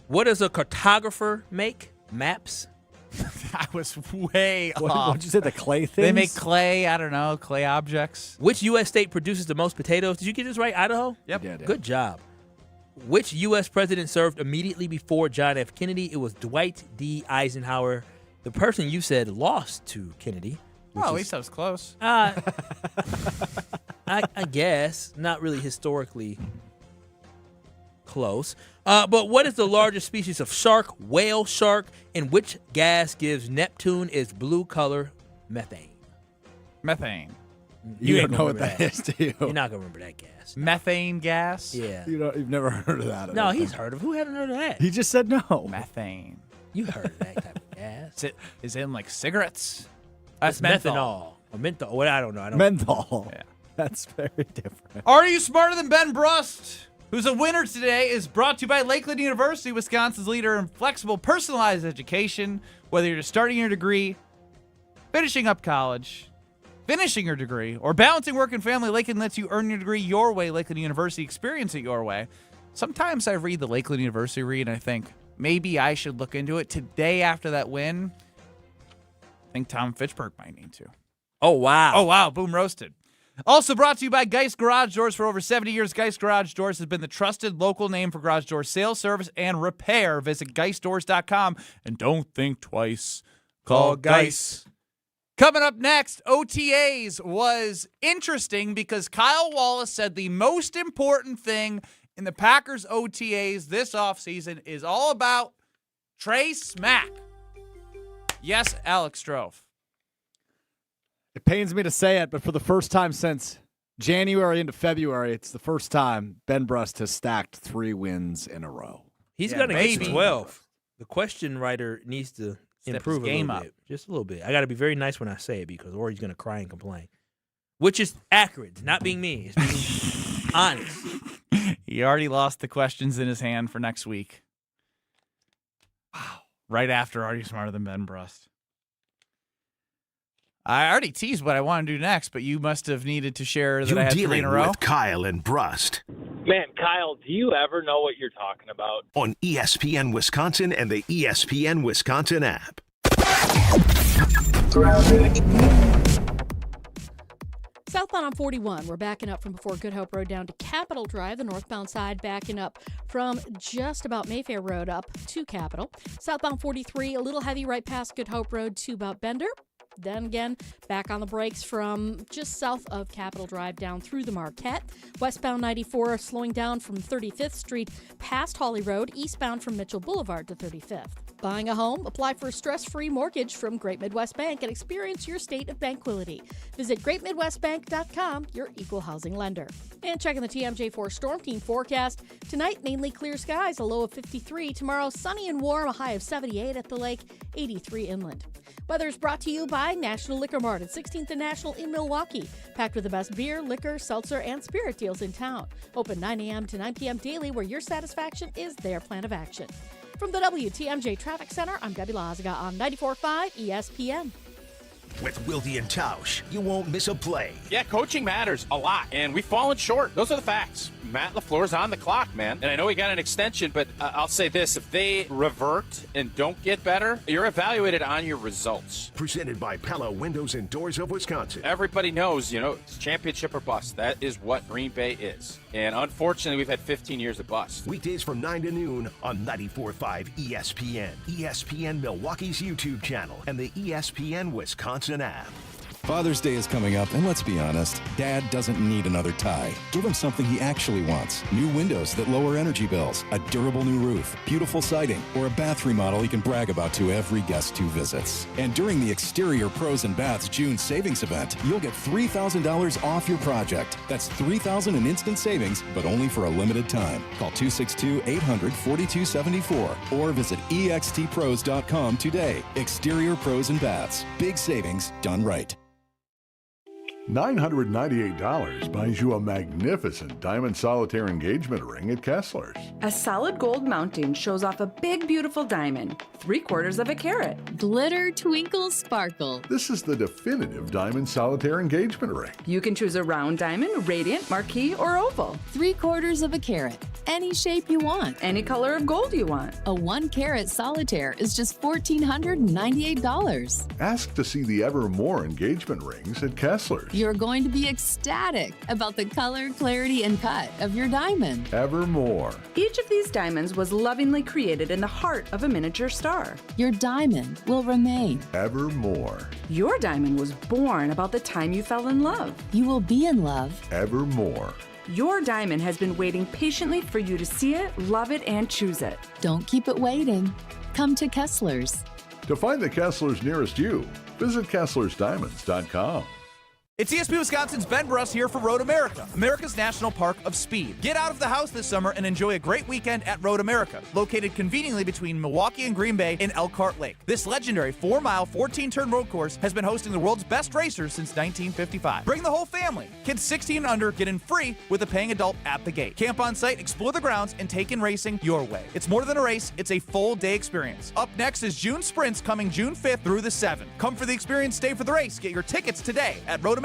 What does a cartographer make? Maps. I was way off. What'd you say, the clay things? They make clay, I don't know, clay objects. Which U.S. state produces the most potatoes? Did you get this right, Idaho? Yep. Yeah, Good job. Which U.S. president served immediately before John F. Kennedy? It was Dwight D. Eisenhower. The person you said lost to Kennedy. Oh, at least I was close. I guess. Not really historically close. But what is the largest species of shark? Whale shark. And which gas gives Neptune its blue color? Methane. Methane. You don't know what that is, do you? You're not going to remember that gas. Methane gas? Yeah. You've never heard of that. No, he's heard of it. Who hasn't heard of that? He just said no. Methane. You heard of that type of gas. Is it in like cigarettes? That's methanol. Or menthol. Well, I don't know. Menthol. Yeah. That's very different. Are You Smarter Than Ben Brust? Who's a winner today is brought to you by Lakeland University, Wisconsin's leader in flexible, personalized education. Whether you're starting your degree, finishing up college, finishing your degree, or balancing work and family, Lakeland lets you earn your degree your way. Lakeland University, experience it your way. Sometimes I read the Lakeland University read and I think, maybe I should look into it. Today after that win, I think Tom Fitchburg might need to. Oh, wow. Oh, wow. Boom roasted. Also brought to you by Geist Garage Doors. For over 70 years, Geist Garage Doors has been the trusted local name for garage door sales, service, and repair. Visit GeistDoors.com and don't think twice. Call Geist. Coming up next, OTAs was interesting because Kyle Wallace said the most important thing in the Packers OTAs this offseason is all about Trey Smack. Yes, Alex Strofe. It pains me to say it, but for the first time since January into February, it's the first time Ben Brust has stacked 3 wins in a row. He's going to get to 12. The question writer needs to improve a little bit. Just a little bit. I got to be very nice when I say it or he's going to cry and complain. Which is accurate. It's not being me. It's being honest. He already lost the questions in his hand for next week. Wow. Right after Are You Smarter Than Ben Brust? I already teased what I want to do next, but you must have needed to share that I had 3 in a row. With Kyle and Brust. Man, Kyle, do you ever know what you're talking about? On ESPN Wisconsin and the ESPN Wisconsin app. Southbound on 41, we're backing up from before Good Hope Road down to Capitol Drive. The northbound side backing up from just about Mayfair Road up to Capitol. Southbound 43, a little heavy right past Good Hope Road to about Bender. Then again, back on the brakes from just south of Capitol Drive down through the Marquette. Westbound 94 slowing down from 35th Street past Hawley Road, eastbound from Mitchell Boulevard to 35th. Buying a home? Apply for a stress-free mortgage from Great Midwest Bank and experience your state of banquility. Visit greatmidwestbank.com, your equal housing lender. And checking the TMJ4 Storm Team forecast. Tonight, mainly clear skies, a low of 53. Tomorrow, sunny and warm, a high of 78 at the lake, 83 inland. Weather is brought to you by National Liquor Mart at 16th and National in Milwaukee. Packed with the best beer, liquor, seltzer, and spirit deals in town. Open 9 a.m. to 9 p.m. daily, where your satisfaction is their plan of action. From the WTMJ Traffic Center, I'm Debbie Lazaga on 94.5 ESPN. With Wilde and Tauscher, you won't miss a play. Yeah, coaching matters a lot, and we've fallen short. Those are the facts. Matt LaFleur's on the clock, man. And I know he got an extension, but I'll say this. If they revert and don't get better, you're evaluated on your results. Presented by Pella Windows and Doors of Wisconsin. Everybody knows, it's championship or bust. That is what Green Bay is. And unfortunately, we've had 15 years of bust. Weekdays from 9 to noon on 94.5 ESPN, ESPN Milwaukee's YouTube channel, and the ESPN Wisconsin app. Father's Day is coming up, and let's be honest, Dad doesn't need another tie. Give him something he actually wants. New windows that lower energy bills, a durable new roof, beautiful siding, or a bath remodel he can brag about to every guest who visits. And during the Exterior Pros and Baths June savings event, you'll get $3,000 off your project. That's $3,000 in instant savings, but only for a limited time. Call 262-800-4274 or visit extpros.com today. Exterior Pros and Baths. Big savings done right. $998 buys you a magnificent diamond solitaire engagement ring at Kessler's. A solid gold mounting shows off a big, beautiful diamond, 3/4 carat. Glitter, twinkle, sparkle. This is the definitive diamond solitaire engagement ring. You can choose a round diamond, radiant, marquise, or oval. 3/4 carat. any shape you want. Any color of gold you want. A 1-carat solitaire is just $1,498. Ask to see the Evermore engagement rings at Kessler's. You're going to be ecstatic about the color, clarity, and cut of your diamond. Evermore. Each of these diamonds was lovingly created in the heart of a miniature star. Your diamond will remain. Evermore. Your diamond was born about the time you fell in love. You will be in love. Evermore. Your diamond has been waiting patiently for you to see it, love it, and choose it. Don't keep it waiting. Come to Kessler's. To find the Kessler's nearest you, visit KesslersDiamonds.com. It's ESPN Wisconsin's Ben Brust here for Road America, America's National Park of Speed. Get out of the house this summer and enjoy a great weekend at Road America, located conveniently between Milwaukee and Green Bay in Elkhart Lake. This legendary 4-mile, 14-turn road course has been hosting the world's best racers since 1955. Bring the whole family. Kids 16 and under get in free with a paying adult at the gate. Camp on site, explore the grounds, and take in racing your way. It's more than a race, it's a full-day experience. Up next is June Sprints coming June 5th through the 7th. Come for the experience, stay for the race. Get your tickets today at roadamerica.com.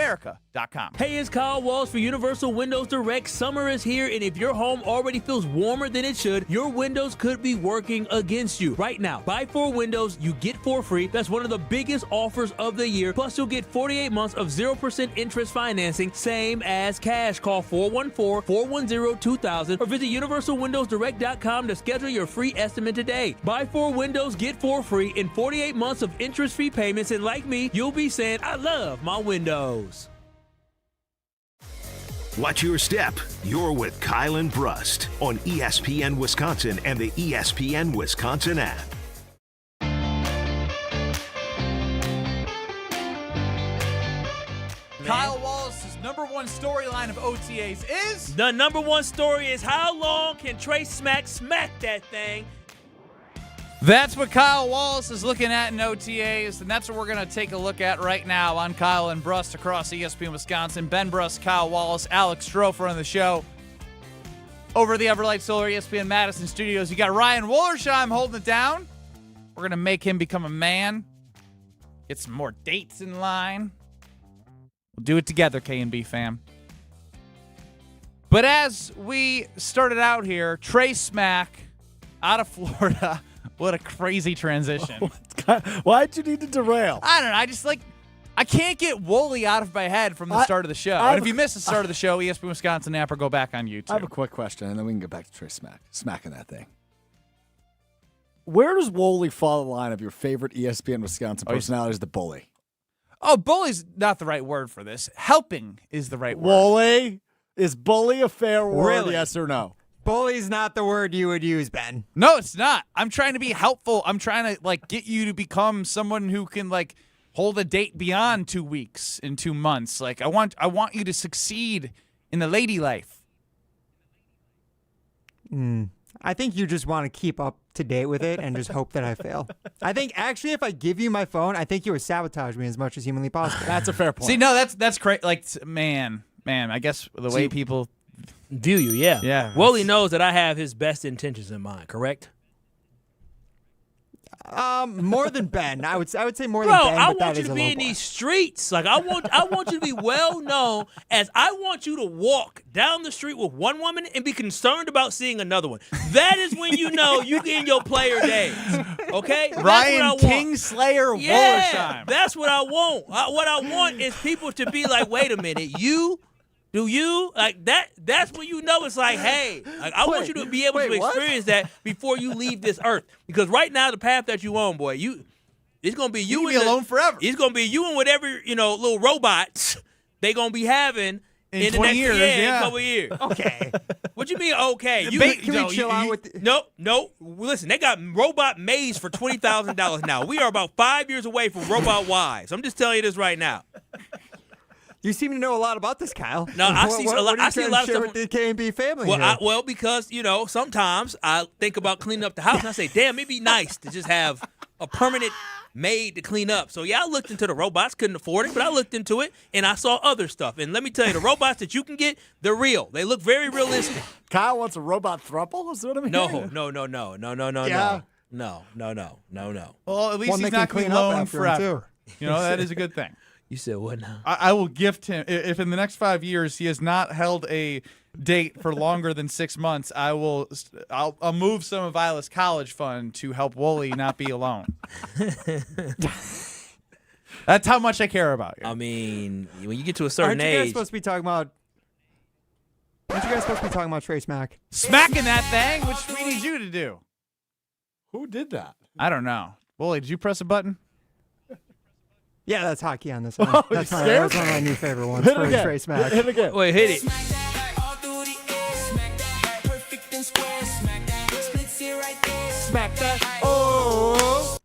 Hey, it's Kyle Wallace for Universal Windows Direct. Summer is here, and if your home already feels warmer than it should, your windows could be working against you. Right now, buy 4 windows, you get 4 free. That's one of the biggest offers of the year. Plus, you'll get 48 months of 0% interest financing, same as cash. Call 414-410-2000 or visit universalwindowsdirect.com to schedule your free estimate today. Buy 4 windows, get 4 free in 48 months of interest-free payments, and like me, you'll be saying, I love my windows. Watch your step. You're with Kyle and Brust on ESPN Wisconsin and the ESPN Wisconsin app. Kyle Wallace's #1 storyline of OTAs is... The #1 story is how long can Trey Smack smack that thing? That's what Kyle Wallace is looking at in OTAs, and that's what we're going to take a look at right now on Kyle and Brust across ESPN Wisconsin. Ben Brust, Kyle Wallace, Alex Strofer on the show. Over the Everlight Solar ESPN Madison studios, you got Ryan Wollersheim holding it down. We're going to make him become a man. Get some more dates in line. We'll do it together, K&B fam. But as we started out here, Trey Smack out of Florida. What a crazy transition. Why'd you need to derail? I don't know. I can't get Wooly out of my head from the start of the show. And if you missed the start of the show, ESPN Wisconsin app, or go back on YouTube. I have a quick question, and then we can get back to Trey Smack. Smacking that thing. Where does Wooly fall in the line of your favorite ESPN Wisconsin personalities, the bully? Oh, bully's not the right word for this. Helping is the right word. Wooly? Is bully a fair word, Really? yes or no? Bully's not the word you would use, Ben. No, it's not. I'm trying to be helpful. I'm trying to get you to become someone who can hold a date beyond 2 weeks and 2 months. I want you to succeed in the lady life. I think you just want to keep up to date with it and just hope that I fail. I think actually, if I give you my phone, I think you would sabotage me as much as humanly possible. That's a fair point. See, no, that's crazy. Man, I guess the way people view you, yeah. Yeah. Wooly knows that I have his best intentions in mind, correct? More than Ben. I would say more Bro, than Ben, I but that want you is to a be low in bar. these streets. I want you to be well known as I want you to walk down the street with one woman and be concerned about seeing another one. That is when you know you in your player days. Okay? That's Ryan what I want. Kingslayer Yeah, Wollersheim. that's what I want. What I want is people to be like, wait a minute, do you that? That's when you know it's like, hey, I want you to be able to experience that before you leave this earth. Because right now, the path that you on, boy, it's gonna be you alone forever. It's gonna be you and whatever little robots they gonna be having in the 20 next years, in yeah. a couple years. Okay. What you mean? Okay, Can we chill out with? No. Listen, they got robot maids for $20,000 now. We are about 5 years away from robot wives. I'm just telling you this right now. You seem to know a lot about this, Kyle. No, I see a lot. I see a lot of share stuff with the K&B family. Well, here. because sometimes I think about cleaning up the house and I say, damn, it'd be nice to just have a permanent maid to clean up. So yeah, I looked into the robots, couldn't afford it, but I looked into it and I saw other stuff. And let me tell you, the robots that you can get, they're real. They look very realistic. Kyle wants a robot throuple? Is that what I'm hearing? No. Yeah. No. Well, at least One he's that not can going to clean be up alone after him, forever. too. That is a good thing. You said what now? I will gift him, if in the next 5 years he has not held a date for longer than 6 months, I'll move some of Isla's college fund to help Wooly not be alone. That's how much I care about you. I mean, when you get to a certain Aren't you guys age. supposed to be talking about? Aren't you guys supposed to be talking about Trey Smack? Smacking that thing, which we need you to do. Who did that? I don't know. Wooly, did you press a button? Yeah, that's hockey on this one. Oh, That's you that scared? was one of my new favorite ones. Hit it for again. Trey Smack. Hit it again. Wait, hit it. Smack that. Oh.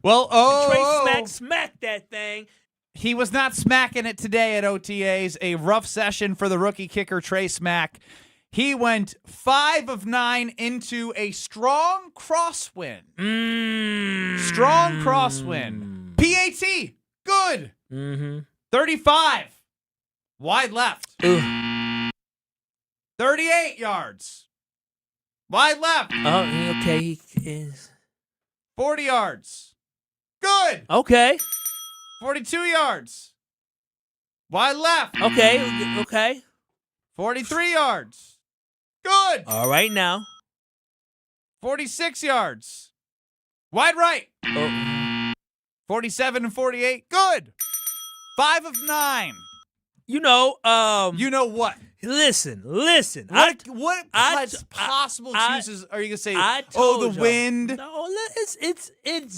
Well, Trey Smack that thing. He was not smacking it today at OTAs. A rough session for the rookie kicker, Trey Smack. He went 5 of 9 into a strong crosswind. Strong crosswind. PAT. Good. 35. Wide left. 38 yards. Wide left. Oh, okay. He is. 40 yards. Good. Okay. 42 yards. Wide left. Okay. 43 yards. Good. All right now. 46 yards. Wide right. 47 and 48. Good. 5 of 9. You know what? Listen. What possible excuses are you gonna say? The wind. No, it's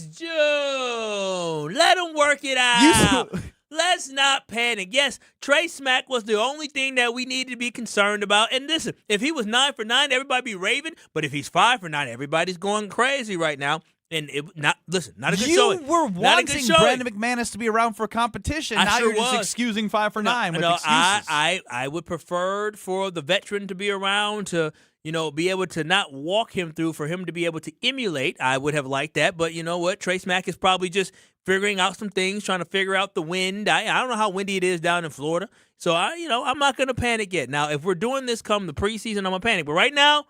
June. Let them work it out. Let's not panic. Yes, Trey Smack was the only thing that we needed to be concerned about. And listen, if he was 9 for 9, everybody be raving. But if he's 5 for 9, everybody's going crazy right now. And not a good showing. You were wanting Brandon McManus to be around for competition. Now you're just excusing 5 for 9 with excuses. I would prefer for the veteran to be around to, be able to not walk him through, for him to be able to emulate. I would have liked that. But you know what? Trey Smack is probably just figuring out some things, trying to figure out the wind. I don't know how windy it is down in Florida. So, I'm not going to panic yet. Now, if we're doing this come the preseason, I'm going to panic. But right now,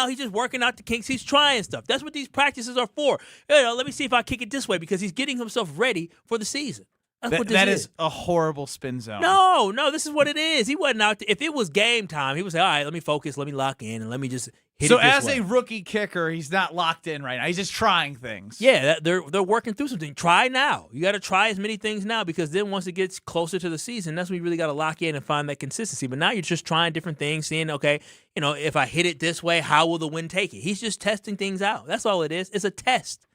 he's just working out the kinks. He's trying stuff. That's what these practices are for. Let me see if I kick it this way, because he's getting himself ready for the season. That's what this that is a horrible spin zone. No, this is what it is. He wasn't out. If it was game time, he would say, all right, let me focus, let me lock in, and let me just hit so it this as way. a rookie kicker, he's not locked in right now. He's just trying things. Yeah, they're working through something. Try now. You got to try as many things now, because then once it gets closer to the season, that's when you really got to lock in and find that consistency. But now you're just trying different things, seeing, okay, if I hit it this way, how will the wind take it? He's just testing things out. That's all it is. It's a test.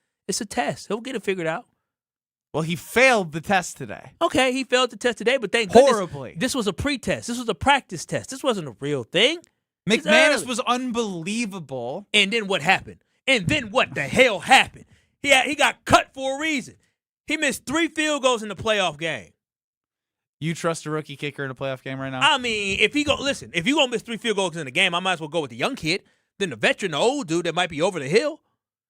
He'll get it figured out. Well, he failed the test today. Okay, he failed the test today, but thank horribly. Goodness, this was a pre-test. This was a practice test. This wasn't a real thing. McManus was unbelievable. And then what happened? And then what the hell happened? He got cut for a reason. He missed 3 field goals in the playoff game. You trust a rookie kicker in a playoff game right now? I mean, if you're going to miss 3 field goals in the game, I might as well go with the young kid than the veteran, the old dude that might be over the hill.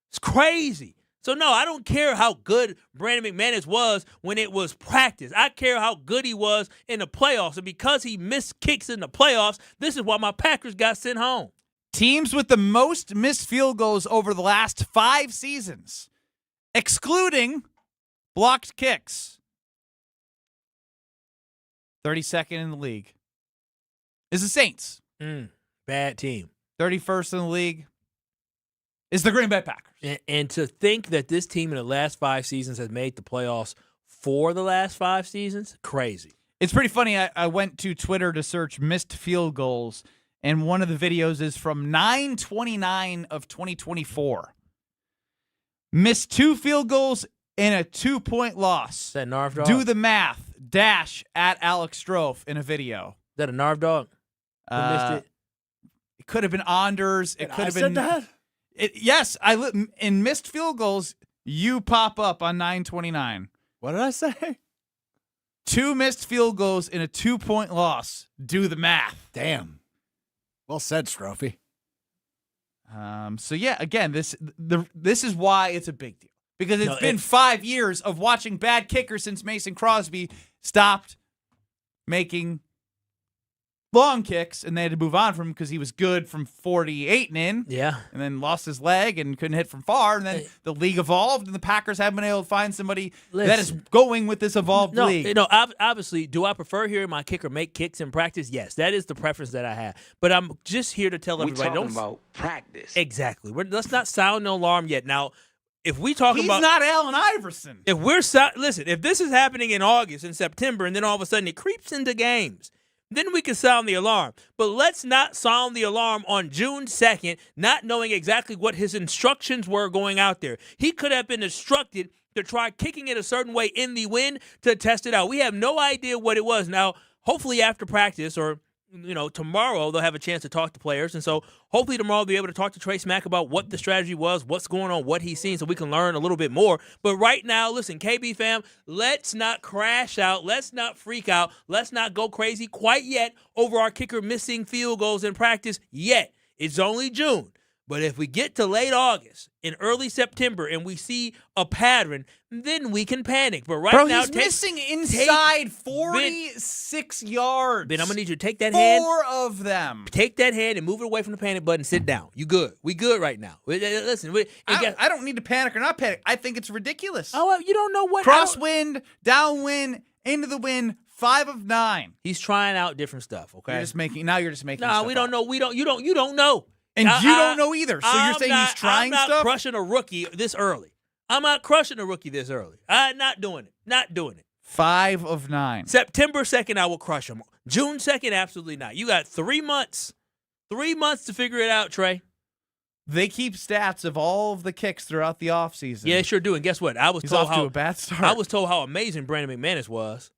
It's crazy. So, no, I don't care how good Brandon McManus was when it was practice. I care how good he was in the playoffs. And because he missed kicks in the playoffs, this is why my Packers got sent home. Teams with the most missed field goals over the last 5 seasons, excluding blocked kicks. 32nd in the league is the Saints. Bad team. 31st in the league is the Green Bay Packers. And to think that this team in the last 5 seasons has made the playoffs for the last 5 seasons, crazy. It's pretty funny. I went to Twitter to search missed field goals, and one of the videos is from 9/29 of 2024. Missed 2 field goals in a 2-point loss. Is that a Narv dog? Do the math. Dash at Alex Strofe in a video. Is that a Narv dog? Who missed it? It could have been Anders. It could have been. Said that? Yes, in missed field goals, you pop up on 9/29. What did I say? 2 missed field goals in a 2-point loss. Do the math. Damn. Well said, Strophy. So yeah, again, this is why it's a big deal, because it's been 5 years of watching bad kickers since Mason Crosby stopped making long kicks, and they had to move on from him because he was good from 48 and in. Yeah. And then lost his leg and couldn't hit from far. And then the league evolved, and the Packers haven't been able to find somebody that is going with this evolved league. No, obviously, do I prefer hearing my kicker make kicks in practice? Yes, that is the preference that I have. But I'm just here to tell everybody. We're talking about practice. Exactly. Let's not sound the alarm yet. Now, if we talk He's about not Allen Iverson. If we're listen, if this is happening in August and September, and then all of a sudden it creeps into games, then we can sound the alarm. But let's not sound the alarm on June 2nd, not knowing exactly what his instructions were going out there. He could have been instructed to try kicking it a certain way in the wind to test it out. We have no idea what it was. Now, hopefully after practice or tomorrow they'll have a chance to talk to players. And so hopefully tomorrow they'll be able to talk to Trey Smack about what the strategy was, what's going on, what he's seen, so we can learn a little bit more. But right now, listen, KB fam, let's not crash out. Let's not freak out. Let's not go crazy quite yet over our kicker missing field goals in practice yet. It's only June. But if we get to late August and early September and we see a pattern, then we can panic. But right now, he's missing inside 46 yards. Ben, I'm going to need you to take that hand. 4 of them. Take that hand and move it away from the panic button. Sit down. You good. We good right now. Listen. I don't need to panic or not panic. I think it's ridiculous. Oh, well, you don't know what. Crosswind, downwind, into the wind, 5 of 9. He's trying out different stuff, okay? You're just making No, we don't know. You don't know. And you don't know either. So you're saying he's trying stuff? I'm not crushing a rookie this early. I'm not doing it. Not doing it. 5 of 9. September 2nd, I will crush him. June 2nd, absolutely not. You got 3 months. 3 months to figure it out, Trey. They keep stats of all of the kicks throughout the offseason. Yeah, they sure do. And guess what? He's off to a bad start. I was told how amazing Brandon McManus was.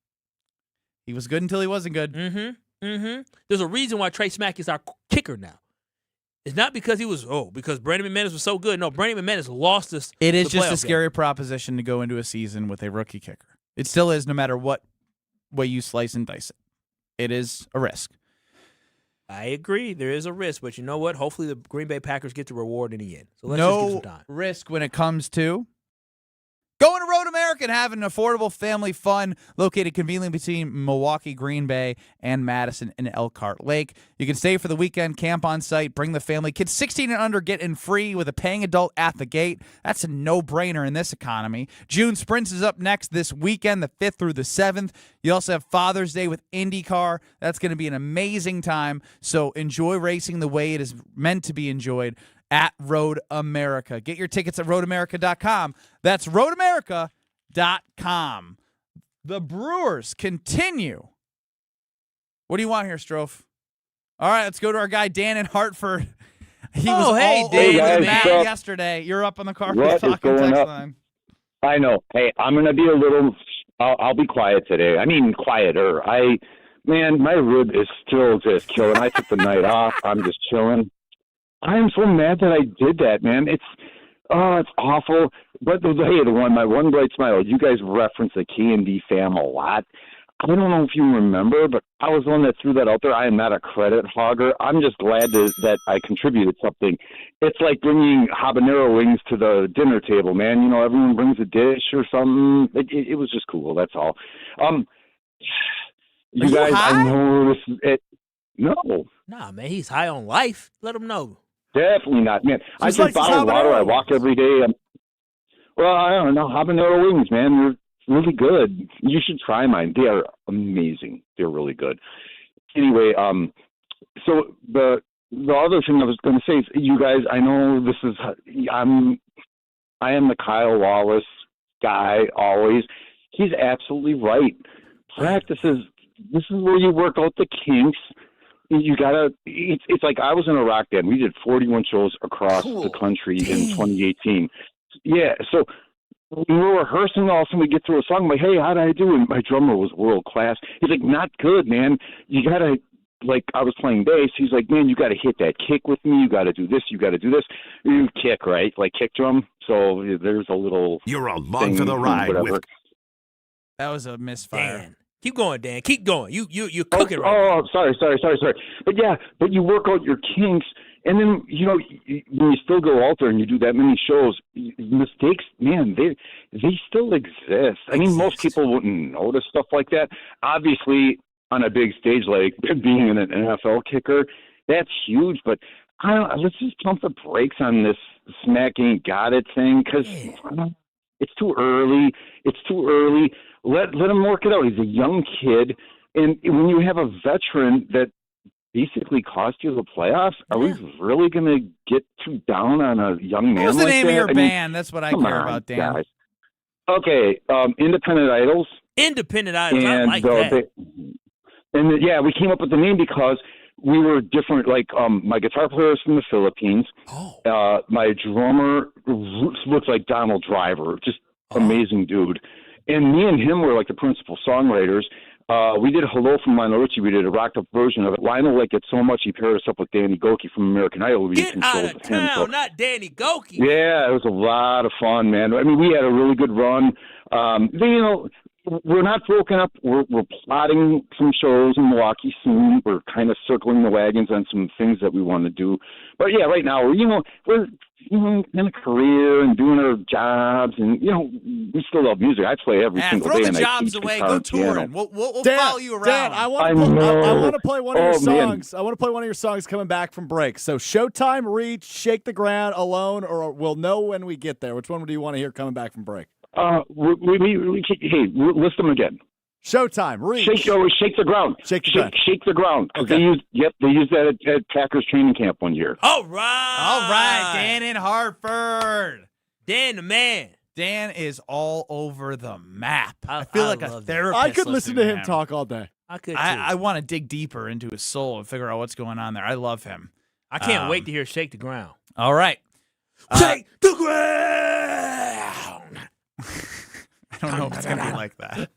He was good until he wasn't good. There's a reason why Trey Smack is our kicker now. It's not because because Brandon McManus was so good. No, Brandon McManus lost us. It is just a scary proposition to go into a season with a rookie kicker. It still is, no matter what way you slice and dice it. It is a risk. I agree. There is a risk, but you know what? Hopefully the Green Bay Packers get the reward in the end. So let's just give some time. No risk when it comes to going to Road America and having affordable family fun located conveniently between Milwaukee, Green Bay, and Madison and Elkhart Lake. You can stay for the weekend, camp on site, bring the family. Kids 16 and under get in free with a paying adult at the gate. That's a no-brainer in this economy. June Sprints is up next this weekend, the 5th through the 7th. You also have Father's Day with IndyCar. That's going to be an amazing time. So enjoy racing the way it is meant to be enjoyed at Road America. Get your tickets at roadamerica.com. That's roadamerica.com. The Brewers continue. What do you want here, Strofe? All right, let's go to our guy Dan in Hartford. He was all Dan. over Matt yesterday. You're up on the car. What is going up? Line. I know. Hey, I'm going to be a little I'll be quiet today. I mean, quieter. Man, my rib is still just killing. I took the night off. I'm just chilling. I am so mad that I did that, man. It's awful. But my one bright smile. You guys reference the K&D fam a lot. I don't know if you remember, but I was the one that threw that out there. I am not a credit hogger. I'm just glad that I contributed something. It's like bringing habanero wings to the dinner table, man. Everyone brings a dish or something. It was just cool. That's all. You guys, I know this is it. No. Nah, man, he's high on life. Let him know. Definitely not, man. I drink bottled water. I walk every day. I don't know. Habanero wings, man. They're really good. You should try mine. They are amazing. They're really good. Anyway, so the other thing I was going to say is, you guys, I know this is, I am the Kyle Wallace guy always. He's absolutely right. Practices, this is where you work out the kinks. You gotta. It's like I was in a rock band. We did 41 shows across the country in 2018. Yeah, so we were rehearsing. All of a sudden, we get through a song. I'm like, hey, how did I do? And my drummer was world class. He's like, not good, man. You gotta, I was playing bass. He's like, man, you gotta hit that kick with me. You gotta do this. You gotta do this. You kick, right? Like kick drum. So there's a little. You're along for the ride. That was a misfire. Dan. Keep going, Dan. Keep going. You cooking right now. Sorry. But you work out your kinks, and then when you still go out there and you do that many shows, mistakes, man, they still exist. I mean, most people wouldn't notice stuff like that. Obviously, on a big stage like being an NFL kicker, that's huge. But I don't. Let's just pump the brakes on this Smack ain't got it thing because it's too early. It's too early. Let him work it out. He's a young kid, and when you have a veteran that basically cost you the playoffs, are we really going to get too down on a young man? What was the like name that? of your I mean, band? That's what I come care on, about, Dan. guys. Okay, Independent Idols. Independent Idols. I And like that. We came up with the name because we were different. Like my guitar player is from the Philippines. My drummer looks like Donald Driver, just amazing dude. And me and him were like the principal songwriters. We did Hello from Lionel Richie. We did a rocked up version of it. Lionel liked it so much he paired us up with Danny Goki from American Idol. We Get controlled out of him. town, So, not Danny Goki. yeah, it was a lot of fun, man. I mean, we had a really good run. We're not broken up. We're plotting some shows in Milwaukee soon. We're kind of circling the wagons on some things that we want to do. But yeah, right now, we're in a career and doing our jobs, and we still love music. I play every single throw day. the and I jobs teach away. guitar Go and piano. touring. We'll Dan, follow you around. Dan, I want to play one of your songs. I want to play one of your songs coming back from break. So Showtime, Reach, Shake the Ground, Alone, or We'll Know When We Get There. Which one do you want to hear coming back from break? Hey, list them again. Showtime, Reach. Shake the Ground. Shake the Ground. Shake the Ground. Okay. They used that at Packers training camp one year. All right. Dan in Hartford. Dan the man. Dan is all over the map. I feel like a therapist. I could listen to him him talk all day. I could too. I want to dig deeper into his soul and figure out what's going on there. I love him. I can't wait to hear Shake the Ground. All right. Shake the ground. I don't know if it's going to be like that.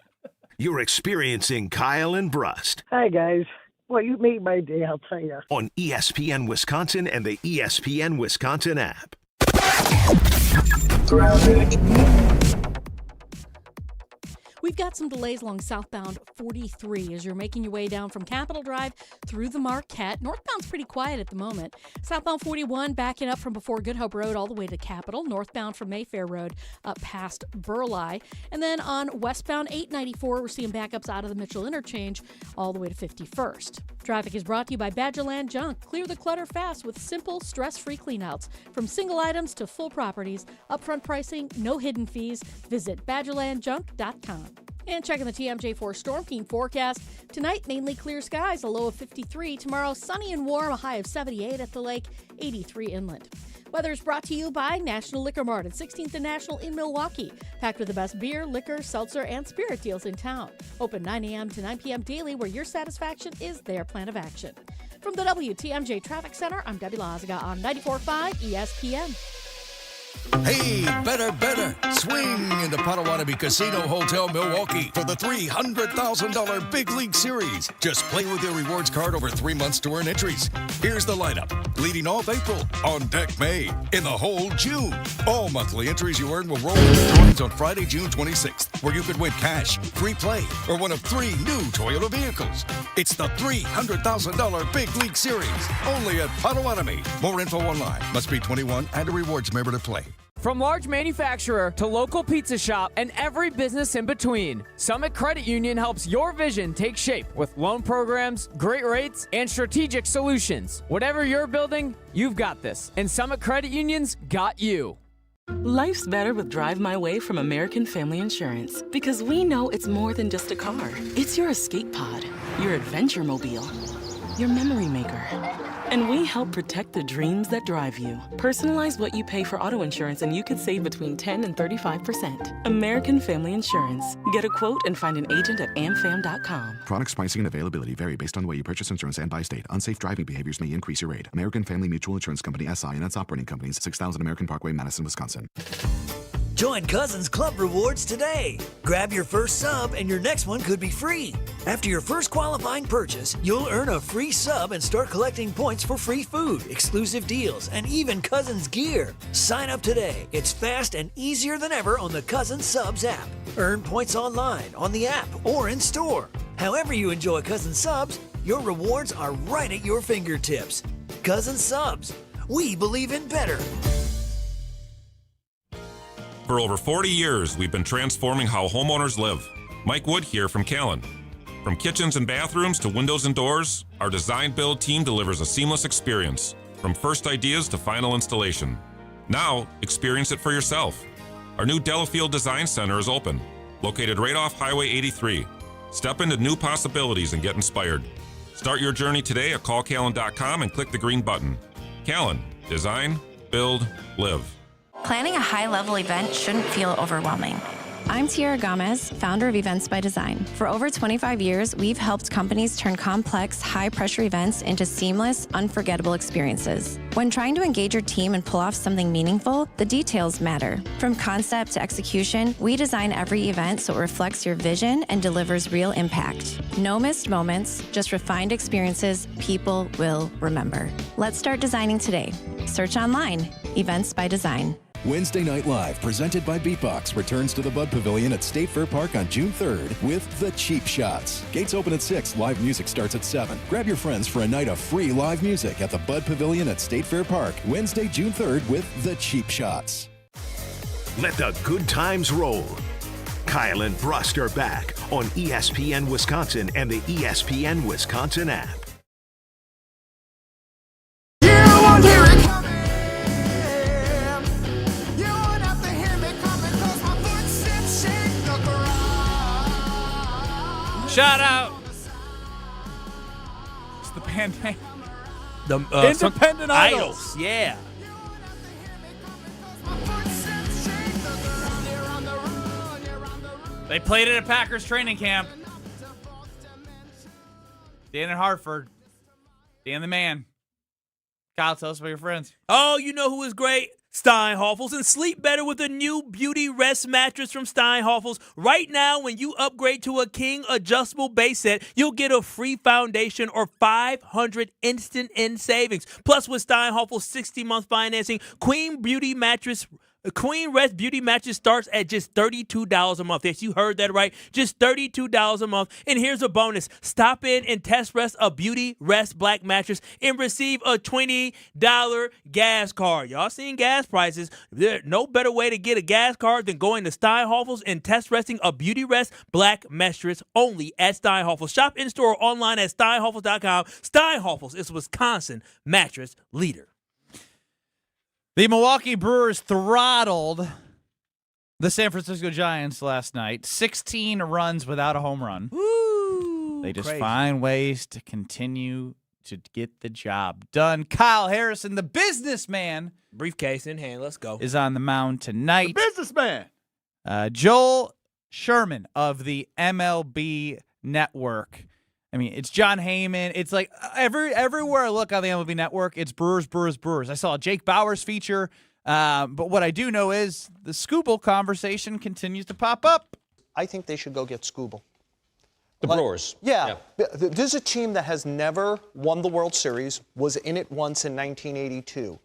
You're experiencing Kyle and Brust Hi, guys. Well, you made my day, I'll tell you. on ESPN Wisconsin and the ESPN Wisconsin app. We've got some delays along southbound 43 as you're making your way down from Capitol Drive through the Marquette. Northbound's pretty quiet at the moment. Southbound 41 backing up from before Good Hope Road all the way to Capitol. Northbound from Mayfair Road up past Burleigh. And then on westbound 894, we're seeing backups out of the Mitchell Interchange all the way to 51st. Traffic is brought to you by Badgerland Junk. Clear the clutter fast with simple, stress-free cleanouts. From single items to full properties, upfront pricing, no hidden fees. Visit badgerlandjunk.com. And checking the TMJ4 Storm Team forecast. Tonight, mainly clear skies, a low of 53. Tomorrow, sunny and warm, a high of 78 at the lake, 83 inland. Weather is brought to you by National Liquor Mart at 16th and National in Milwaukee. Packed with the best beer, liquor, seltzer, and spirit deals in town. Open 9 a.m. to 9 p.m. daily, where your satisfaction is their plan of action. From the WTMJ Traffic Center, I'm Debbie Lazaga on 94.5 ESPN. Hey, better. Swing into Potawatomi Casino Hotel Milwaukee for the $300,000 Big League Series. Just play with your rewards card over 3 months to earn entries. Here's the lineup. Leading off April, on deck May, in the hole June. All monthly entries you earn will roll into drawings on Friday, June 26th, where you could win cash, free play, or one of 3 new Toyota vehicles. It's the $300,000 Big League Series, only at Potawatomi. More info online. Must be 21 and a rewards member to play. From large manufacturer to local pizza shop and every business in between, Summit Credit Union helps your vision take shape with loan programs, great rates, and strategic solutions. Whatever you're building, you've got this. And Summit Credit Union's got you. Life's better with Drive My Way from American Family Insurance, because we know it's more than just a car. It's your escape pod, your adventure mobile, your memory maker. And we help protect the dreams that drive you. Personalize what you pay for auto insurance and you could save between 10 and 35%. American Family Insurance. Get a quote and find an agent at amfam.com. Products, pricing, and availability vary based on the way you purchase insurance and by state. Unsafe driving behaviors may increase your rate. American Family Mutual Insurance Company, SI, and its operating companies, 6000 American Parkway, Madison, Wisconsin. Join Cousins Club Rewards today. Grab your first sub and your next one could be free. After your first qualifying purchase, you'll earn a free sub and start collecting points for free food, exclusive deals, and even Cousins gear. Sign up today. It's fast and easier than ever on the Cousins Subs app. Earn points online, on the app, or in store. However you enjoy Cousins Subs, your rewards are right at your fingertips. Cousins Subs. We believe in better. For over 40 years, we've been transforming how homeowners live. Mike Wood here from Callan. From kitchens and bathrooms to windows and doors, our design build team delivers a seamless experience, from first ideas to final installation. Now, experience it for yourself. Our new Delafield Design Center is open, located right off Highway 83. Step into new possibilities and get inspired. Start your journey today at callcallan.com and click the green button. Callan, design, build, live. Planning a high-level event shouldn't feel overwhelming. I'm Tiara Gomez, founder of Events by Design. For over 25 years, we've helped companies turn complex, high-pressure events into seamless, unforgettable experiences. When trying to engage your team and pull off something meaningful, the details matter. From concept to execution, we design every event so it reflects your vision and delivers real impact. No missed moments, just refined experiences people will remember. Let's start designing today. Search online, Events by Design. Wednesday Night Live, presented by Beatbox, returns to the Bud Pavilion at State Fair Park on June 3rd with The Cheap Shots. Gates open at 6, live music starts at 7. Grab your friends for a night of free live music at the Bud Pavilion at State Fair Park, Wednesday, June 3rd with The Cheap Shots. Let the good times roll. Kyle and Brust are back on ESPN Wisconsin and the ESPN Wisconsin app. Shout out. It's the band name. The Independent Idols. Yeah. They played it at Packers training camp. Dan in Hartford. Dan the man. Kyle, tell us about your friends. Oh, you know who is great? Steinhoffels, and sleep better with a new Beauty Rest mattress from Steinhoffels. Right now, when you upgrade to a King adjustable base set, you'll get a free foundation or $500 instant in savings. Plus, with Steinhoffels 60-month financing, Queen Rest Beauty Mattress starts at just $32 a month. Yes, you heard that right. Just $32 a month. And here's a bonus. Stop in and test rest a Beauty Rest Black mattress and receive a $20 gas card. Y'all seen gas prices. There's no better way to get a gas card than going to Steinhoffels and test resting a Beauty Rest Black mattress only at Steinhoffels. Shop in-store or online at steinhoffels.com. Steinhoffels is Wisconsin mattress leader. The Milwaukee Brewers throttled the San Francisco Giants last night. 16 runs without a home run. Woo, they just crazy. find ways to continue to get the job done. Kyle Harrison, the businessman, briefcase in hand, let's go, is on the mound tonight. The businessman. Joel Sherman of the MLB Network. I mean, it's John Heyman. It's like everywhere I look on the MLB Network, it's Brewers, Brewers, Brewers. I saw a Jake Bauers feature, but what I do know is the Scooble conversation continues to pop up. I think they should go get Scooble. The Brewers. Yeah. This is a team that has never won the World Series, was in it once in 1982.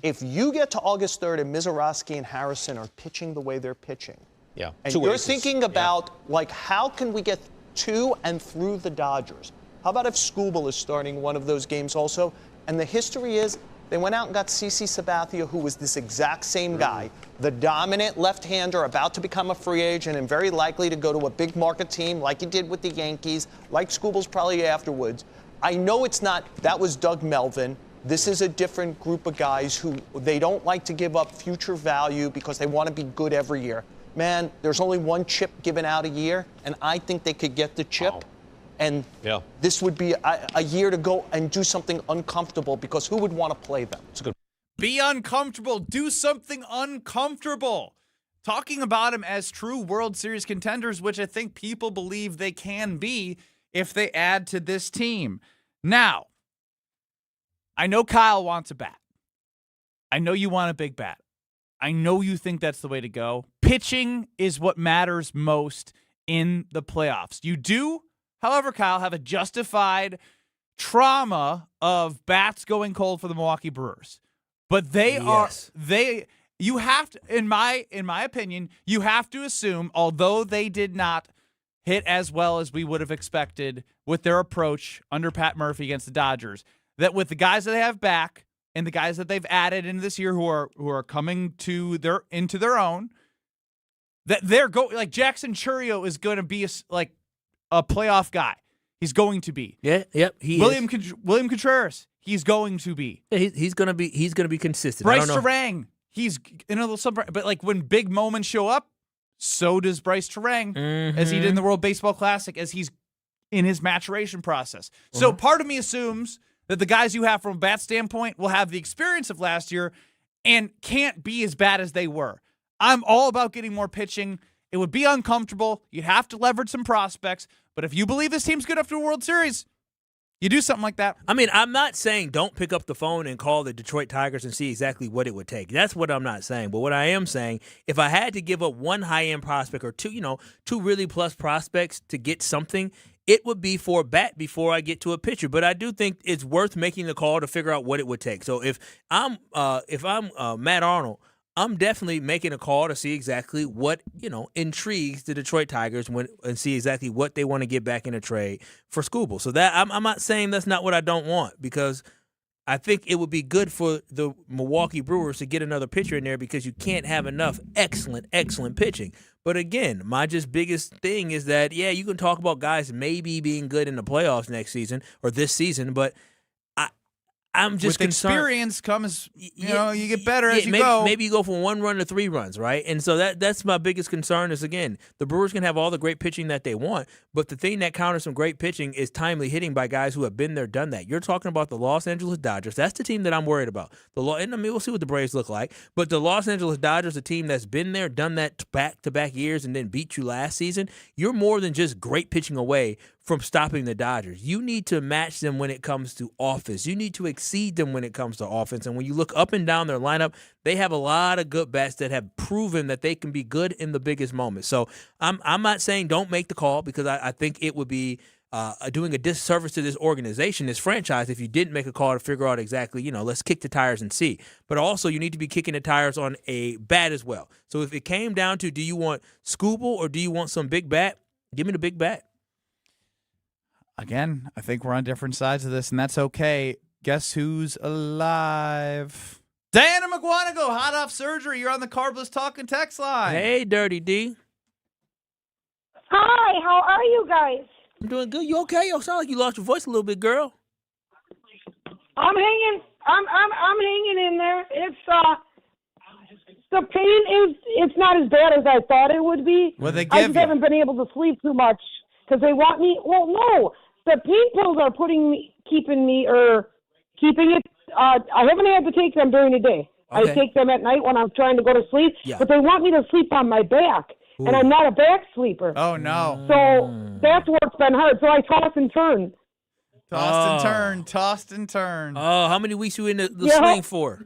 If you get to August 3rd and Mizorowski and Harrison are pitching the way they're pitching, and you're thinking about, like, how can we get to and through the Dodgers? How about if Scooble is starting one of those games also? And the history is they went out and got CC Sabathia, who was this exact same guy, the dominant left-hander about to become a free agent and very likely to go to a big market team like he did with the Yankees, like Scooble's probably afterwards. I know it's not, that was Doug Melvin. This is a different group of guys who they don't like to give up future value because they want to be good every year. Man, there's only one chip given out a year, and I think they could get the chip. And this would be a year to go and do something uncomfortable because who would want to play them? It's good. Be uncomfortable. Do something uncomfortable. Talking about them as true World Series contenders, which I think people believe they can be if they add to this team. Now, I know Kyle wants a bat. I know you want a big bat. I know you think that's the way to go. Pitching is what matters most in the playoffs. You do, however, Kyle, have a justified trauma of bats going cold for the Milwaukee Brewers. But you have to, in my opinion, you have to assume, although they did not hit as well as we would have expected with their approach under Pat Murphy against the Dodgers, that with the guys that they have back, and the guys that they've added into this year who are coming into their own, that they're like Jackson Chourio is going to be a playoff guy. He's going to be. Yeah, yep. William Contreras. He's going to be. Yeah, he's gonna be consistent. Bryce Terang. He's in a little but like when big moments show up, so does Bryce Terang, as he did in the World Baseball Classic, as he's in his maturation process. So part of me assumes that the guys you have from a bat standpoint will have the experience of last year and can't be as bad as they were. I'm all about getting more pitching. It would be uncomfortable. You'd have to leverage some prospects. But if you believe this team's good after a World Series, you do something like that. I mean, I'm not saying don't pick up the phone and call the Detroit Tigers and see exactly what it would take. That's what I'm not saying. But what I am saying, if I had to give up one high-end prospect or two really plus prospects to get something, it would be for a bat before I get to a pitcher. But I do think it's worth making the call to figure out what it would take. So if I'm Matt Arnold, I'm definitely making a call to see exactly what, intrigues the Detroit Tigers and see exactly what they want to get back in a trade for Skubal. So that I'm not saying that's not what I don't want, because I think it would be good for the Milwaukee Brewers to get another pitcher in there, because you can't have enough excellent pitching. But again, my just biggest thing is that, yeah, you can talk about guys maybe being good in the playoffs next season or this season, but I'm just concerned. With experience comes, you get better as you go. Maybe you go from 1 run to 3 runs, right? And so that's my biggest concern is, again, the Brewers can have all the great pitching that they want, but the thing that counters some great pitching is timely hitting by guys who have been there, done that. You're talking about the Los Angeles Dodgers. That's the team that I'm worried about. We'll see what the Braves look like, but the Los Angeles Dodgers, a team that's been there, done that back-to-back years and then beat you last season, you're more than just great pitching away from stopping the Dodgers. You need to match them when it comes to offense. You need to exceed them when it comes to offense. And when you look up and down their lineup, they have a lot of good bats that have proven that they can be good in the biggest moments. So I'm not saying don't make the call, because I think it would be doing a disservice to this organization, this franchise, if you didn't make a call to figure out exactly, let's kick the tires and see. But also you need to be kicking the tires on a bat as well. So if it came down to, do you want Skubal or do you want some big bat? Give me the big bat. Again, I think we're on different sides of this, and that's okay. Guess who's alive? Diana McGuanago, hot off surgery. You're on the Carbless Talking text line. Hey, Dirty D. Hi, how are you guys? I'm doing good. You okay? You sound like you lost your voice a little bit, girl. I'm hanging. I'm hanging in there. It's the pain is. It's not as bad as I thought it would be. What they give I just you? haven't been able to sleep too much because they want me. Well, no. The pain pills are keeping it. I haven't had to take them during the day. Okay. I take them at night when I'm trying to go to sleep. Yeah. But they want me to sleep on my back, and I'm not a back sleeper. Oh no! So that's what's been hard. So I toss and turn. Tossed and turned. Oh, how many weeks you in the swing for?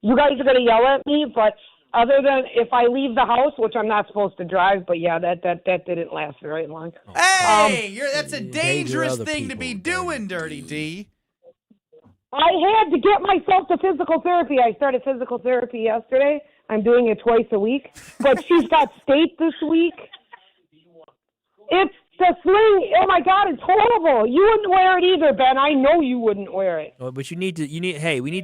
You guys are gonna yell at me, but other than if I leave the house, which I'm not supposed to drive, but yeah, that didn't last very long. Hey, that's a dangerous thing to be doing, Dirty D. I had to get myself to physical therapy. I started physical therapy yesterday. I'm doing it twice a week, but she's got state this week. It's the sling. Oh my God, it's horrible. You wouldn't wear it either, Ben. I know you wouldn't wear it. Oh, but we need to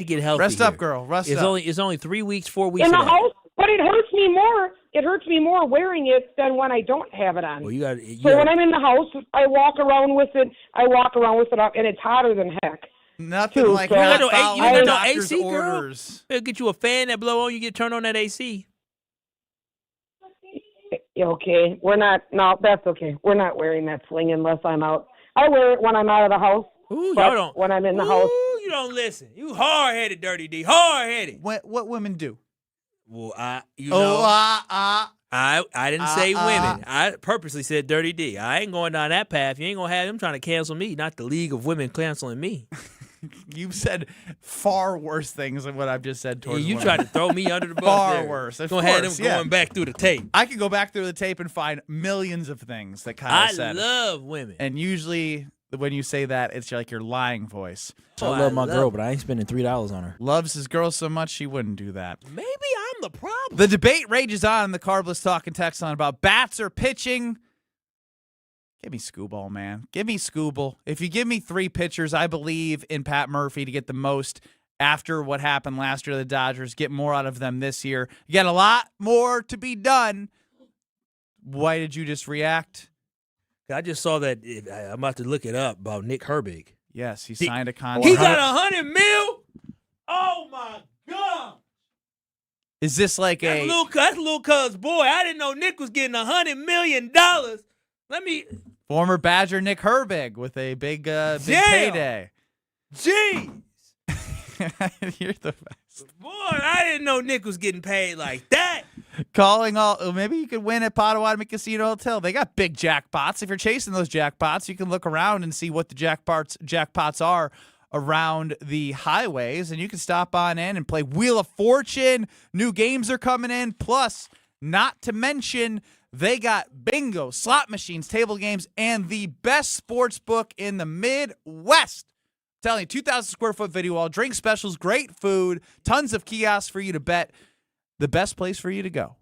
get healthy. Rest up, girl. Rest up. It's only 3 weeks, 4 weeks in the house, but it hurts me more. It hurts me more wearing it than when I don't have it on. Well, when I'm in the house, I walk around with it. Up, and it's hotter than heck. Nothing like you that. got no AC, orders. Girl. They'll get you a fan that blow on. You get turned on that AC. Okay, we're not. No, that's okay. We're not wearing that sling unless I'm out. I wear it when I'm out of the house. Ooh, y'all don't. When I'm in the house. You don't listen. You hard-headed, Dirty D. Hard-headed. What women do? Well, I didn't say women. I purposely said Dirty D. I ain't going down that path. You ain't going to have them trying to cancel me, not the League of Women canceling me. You've said far worse things than what I've just said towards you women. tried to throw me under the bus. Far worse. Of Gonna have them going back through the tape. I could go back through the tape and find millions of things that Kyle said. I love women. And usually when you say that, it's like your lying voice. I love my girl, but I ain't spending $3 on her. Loves his girl so much she wouldn't do that. Maybe I'm the problem. The debate rages on in the Carbless Talking text line about bats or pitching. Give me Skubal, man. Give me Skubal. If you give me 3 pitchers, I believe in Pat Murphy to get the most after what happened last year to the Dodgers. Get more out of them this year. You got a lot more to be done. Why did you just react? I just saw that. I'm about to look it up about Nick Herbig. Yes, he signed a contract. He got $100 million. Oh my God! Is this like that's little cuz boy? I didn't know Nick was getting $100 million. Former Badger Nick Herbig with a big payday. Jeez. You're the best. Boy, I didn't know Nick was getting paid like that. Calling all. Maybe you could win at Potawatomi Casino Hotel. They got big jackpots. If you're chasing those jackpots, you can look around and see what the jackpots are around the highways, and you can stop on in and play Wheel of Fortune. New games are coming in. Plus, not to mention, they got bingo, slot machines, table games, and the best sports book in the Midwest. I'm telling you, 2,000 square foot video wall, drink specials, great food, tons of kiosks for you to bet. The best place for you to go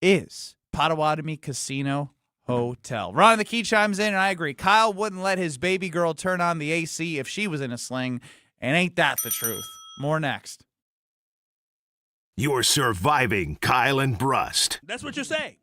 is Potawatomi Casino Hotel. Ron the Key chimes in, and I agree. Kyle wouldn't let his baby girl turn on the AC if she was in a sling, and ain't that the truth? More next. You're surviving Kyle and Brust. That's what you're saying.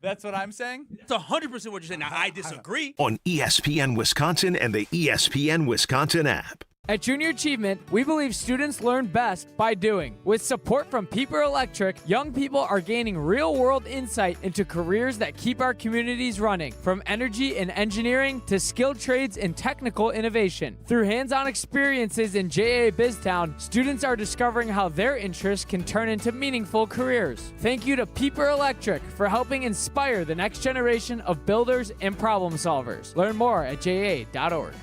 That's what I'm saying? That's 100% what you're saying. Now, I disagree. On ESPN Wisconsin and the ESPN Wisconsin app. At Junior Achievement, we believe students learn best by doing. With support from Pieper Electric, young people are gaining real-world insight into careers that keep our communities running, from energy and engineering to skilled trades and technical innovation. Through hands-on experiences in JA BizTown, students are discovering how their interests can turn into meaningful careers. Thank you to Pieper Electric for helping inspire the next generation of builders and problem solvers. Learn more at ja.org.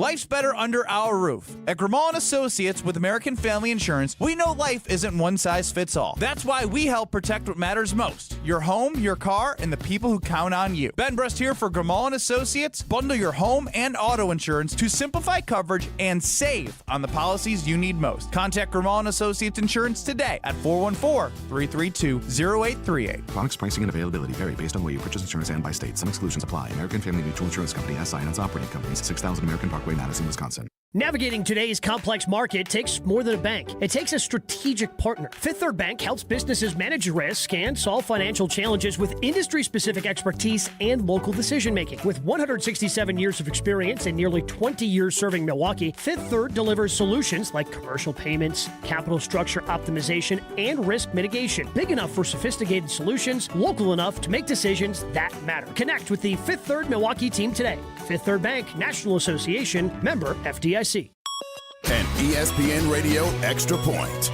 Life's better under our roof. At Grimaud & Associates with American Family Insurance, we know life isn't one size fits all. That's why we help protect what matters most: your home, your car, and the people who count on you. Ben Brust here for Grimaud & Associates. Bundle your home and auto insurance to simplify coverage and save on the policies you need most. Contact Grimaud & Associates Insurance today at 414-332-0838. Products, pricing, and availability vary based on where you purchase insurance and by state. Some exclusions apply. American Family Mutual Insurance Company, SI, and its operating companies, 6000 American Parkway, Madison, Wisconsin. Navigating today's complex market takes more than a bank. It takes a strategic partner. Fifth Third Bank helps businesses manage risk and solve financial challenges with industry-specific expertise and local decision-making. With 167 years of experience and nearly 20 years serving Milwaukee, Fifth Third delivers solutions like commercial payments, capital structure optimization, and risk mitigation. Big enough for sophisticated solutions, local enough to make decisions that matter. Connect with the Fifth Third Milwaukee team today. Fifth Third Bank, National Association, member FDIC. An ESPN Radio Extra Point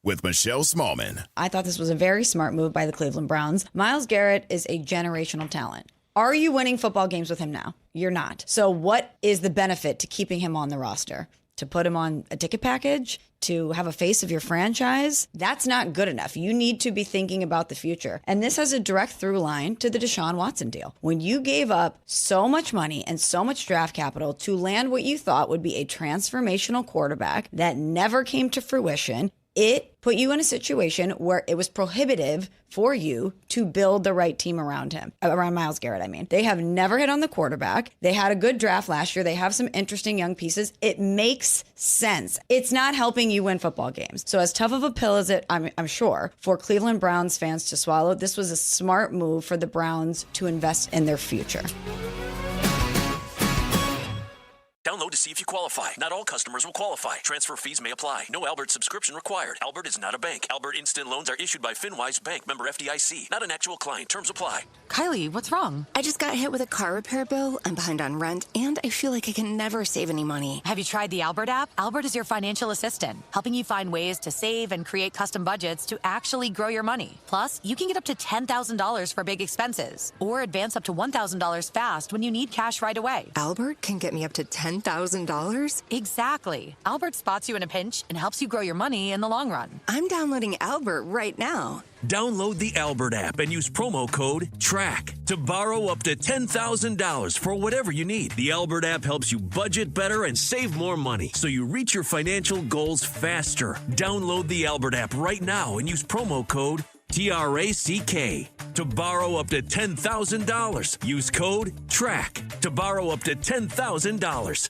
with Michelle Smallman. I thought this was a very smart move by the Cleveland Browns. Myles Garrett is a generational talent. Are you winning football games with him now? You're not. So what is the benefit to keeping him on the roster? To put him on a ticket package? To have a face of your franchise? That's not good enough. You need to be thinking about the future. And this has a direct through line to the Deshaun Watson deal. When you gave up so much money and so much draft capital to land what you thought would be a transformational quarterback that never came to fruition, it put you in a situation where it was prohibitive for you to build the right team around him, around Myles Garrett, I mean. They have never hit on the quarterback. They had a good draft last year. They have some interesting young pieces. It makes sense. It's not helping you win football games. So as tough of a pill as it, I'm sure, for Cleveland Browns fans to swallow, this was a smart move for the Browns to invest in their future. Download to see if you qualify. Not all customers will qualify. Transfer fees may apply. No Albert subscription required. Albert is not a bank. Albert Instant Loans are issued by FinWise Bank, member FDIC. Not an actual client. Terms apply. Kylie, what's wrong? I just got hit with a car repair bill. I'm behind on rent, and I feel like I can never save any money. Have you tried the Albert app? Albert is your financial assistant, helping you find ways to save and create custom budgets to actually grow your money. Plus, you can get up to $10,000 for big expenses, or advance up to $1,000 fast when you need cash right away. Albert can get me up to $10,000? Exactly. Albert spots you in a pinch and helps you grow your money in the long run. I'm downloading Albert right now. Download the Albert app and use promo code TRACK to borrow up to $10,000 for whatever you need. The Albert app helps you budget better and save more money so you reach your financial goals faster. Download the Albert app right now and use promo code TRACK to borrow up to $10,000. Use code TRACK to borrow up to $10,000.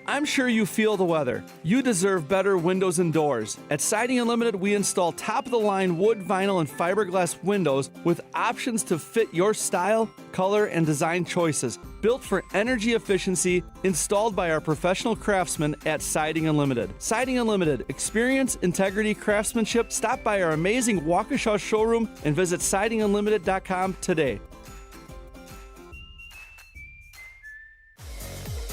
I'm sure you feel the weather. You deserve better windows and doors. At Siding Unlimited, we install top-of-the-line wood, vinyl, and fiberglass windows with options to fit your style, color, and design choices. Built for energy efficiency, installed by our professional craftsmen at Siding Unlimited. Siding Unlimited, experience, integrity, craftsmanship. Stop by our amazing Waukesha showroom and visit sidingunlimited.com today.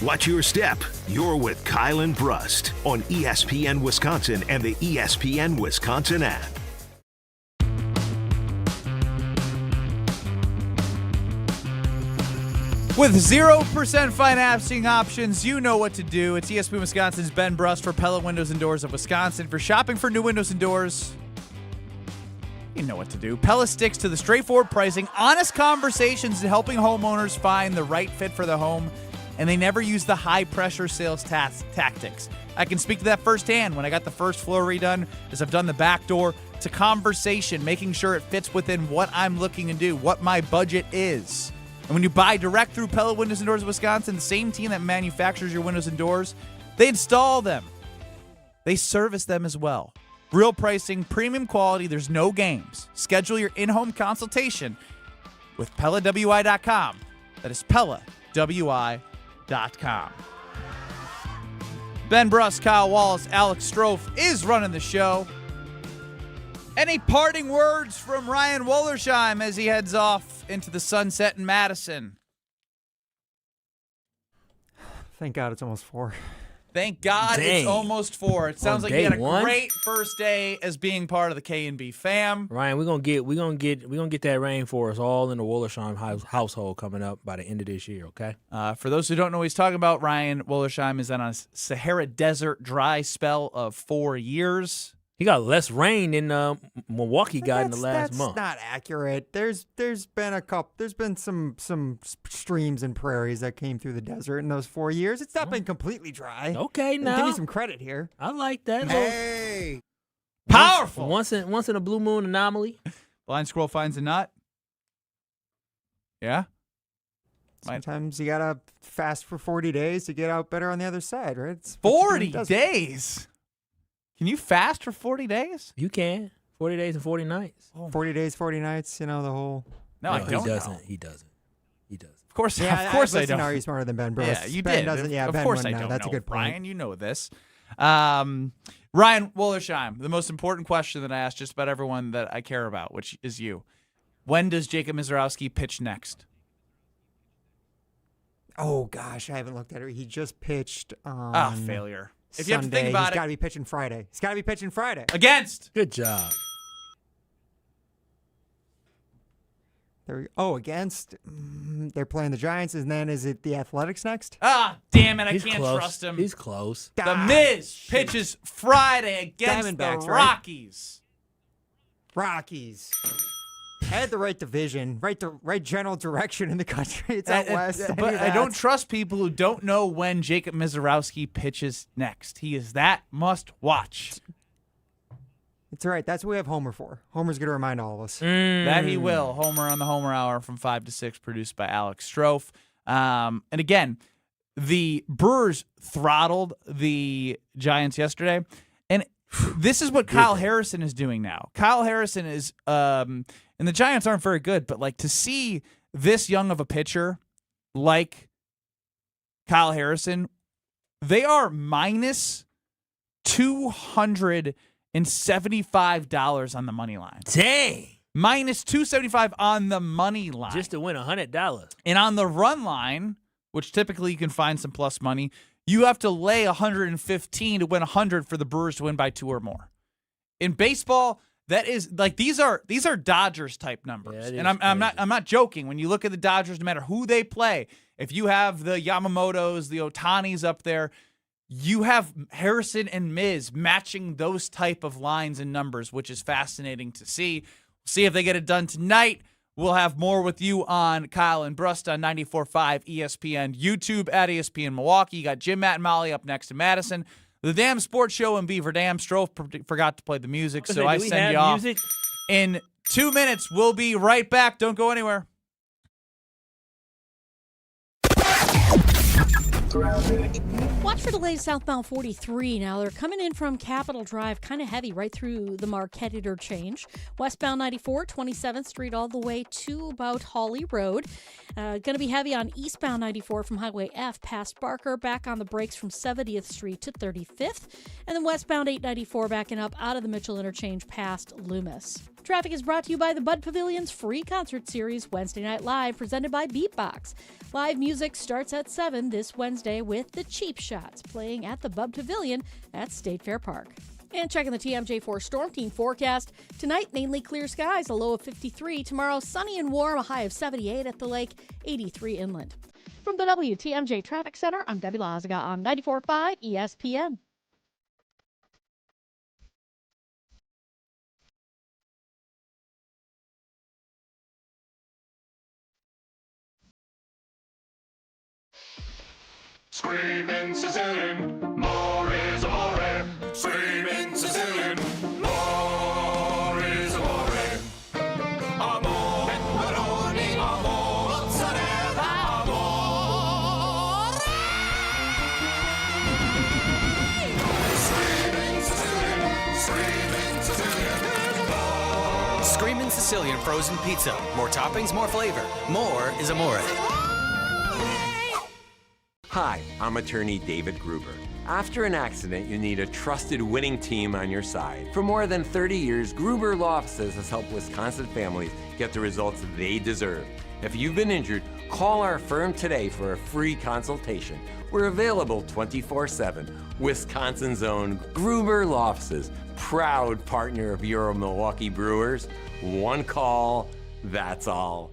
Watch your step. You're with Kyle and Brust on ESPN Wisconsin and the ESPN Wisconsin app. With 0% financing options, you know what to do. It's ESPN Wisconsin's Ben Brust for Pella Windows and Doors of Wisconsin. For shopping for new windows and doors, you know what to do. Pella sticks to the straightforward pricing, honest conversations, and helping homeowners find the right fit for their home. And they never use the high-pressure sales tactics. I can speak to that firsthand. When I got the first floor redone, as I've done the back door, it's a conversation, making sure it fits within what I'm looking to do, what my budget is. And when you buy direct through Pella Windows and Doors of Wisconsin, the same team that manufactures your windows and doors, they install them. They service them as well. Real pricing, premium quality, there's no games. Schedule your in-home consultation with PellaWI.com. That is PellaWI.com. Ben Brust, Kyle Wallace, Alex Strofe is running the show. Any parting words from Ryan Wollersheim as he heads off into the sunset in Madison? Thank God it's almost 4. Thank God it's almost 4. It sounds like he had a great first day as being part of the K&B fam. Ryan, we're gonna get that rainforest all in the Wollersheim household coming up by the end of this year. Okay. For those who don't know what he's talking about, Ryan Wollersheim is on a Sahara Desert dry spell of 4 years. He got less rain than Milwaukee got in the last month. That's not accurate. There's been some streams and prairies that came through the desert in those 4 years. It's not been completely dry. Okay, now give me some credit here. I like that. Hey, powerful. Once in a blue moon anomaly. Blind squirrel finds a nut. Yeah. Sometimes you gotta fast for 40 days to get out better on the other side, right? It's 40 days. Can you fast for 40 days? You can. 40 days and 40 nights. 40 days, 40 nights, the whole... No, I don't know. He doesn't. Of course I don't. Are you smarter than Ben Brust? Yeah, you Ben did. Doesn't, yeah, of Ben course wouldn't I know. don't That's know, a good point. Brian, you know this. Ryan Wollersheim, the most important question that I ask just about everyone that I care about, which is you. When does Jacob Mizorowski pitch next? Oh, gosh, I haven't looked at it. He just pitched on... failure. If Sunday. you have to think about He's got to be pitching Friday. Against. Good job. Against. They're playing the Giants, and then is it the Athletics next? Damn it. I He's can't close. trust him. He's close. The Miz pitches Friday against the Rockies. Rockies. I had the right division, right general direction in the country. It's out west. But I don't trust people who don't know when Jacob Mizorowski pitches next. He is that must watch. It's all right. That's what we have Homer for. Homer's going to remind all of us. That he will. Homer on the Homer Hour from 5 to 6, produced by Alex Strofe. And again, the Brewers throttled the Giants yesterday. And this is what Kyle Harrison is doing now. Kyle Harrison is, and the Giants aren't very good, but like to see this young of a pitcher like Kyle Harrison, they are minus $275 on the money line. Dang. Minus $275 on the money line. Just to win $100. And on the run line, which typically you can find some plus money, you have to lay 115 to win 100 for the Brewers to win by 2 or more. In baseball, that is like these are Dodgers type numbers. Yeah, and I'm not joking. When you look at the Dodgers, no matter who they play, if you have the Yamamotos, the Otanis up there, you have Harrison and Miz matching those type of lines and numbers, which is fascinating to see. See if they get it done tonight. We'll have more with you on Kyle and Brust on 94.5 ESPN YouTube at ESPN Milwaukee. You got Jim, Matt, and Molly up next to Madison. The Damn Sports Show in Beaver Dam. Strofe forgot to play the music, so I send you off. In 2 minutes, we'll be right back. Don't go anywhere. Watch for delays southbound 43. Now they're coming in from Capitol Drive, kind of heavy right through the Marquette interchange. Westbound 94, 27th Street all the way to about Hawley Road. Going to be heavy on eastbound 94 from Highway F past Barker, back on the brakes from 70th Street to 35th. And then westbound 894 backing up out of the Mitchell interchange past Loomis. Traffic is brought to you by the Bud Pavilion's free concert series, Wednesday Night Live, presented by Beatbox. Live music starts at 7 this Wednesday with the Cheap Shots playing at the Bud Pavilion at State Fair Park. And checking the TMJ4 Storm Team forecast. Tonight, mainly clear skies, a low of 53. Tomorrow, sunny and warm, a high of 78 at the lake, 83 inland. From the WTMJ Traffic Center, I'm Debbie Lazaga on 94.5 ESPN. Screaming Sicilian, more is amore. Screaming Sicilian, more is amore. Amore, pepperoni, amore, mozzarella, amore. Screaming Sicilian, screaming Sicilian, more. Screamin' Sicilian frozen pizza. More toppings, more flavor. More is amore. Hi, I'm attorney David Gruber. After an accident, you need a trusted winning team on your side. For more than 30 years, Gruber Law Offices has helped Wisconsin families get the results they deserve. If you've been injured, call our firm today for a free consultation. We're available 24/7. Wisconsin's own Gruber Law Offices, proud partner of your Milwaukee Brewers. One call, that's all.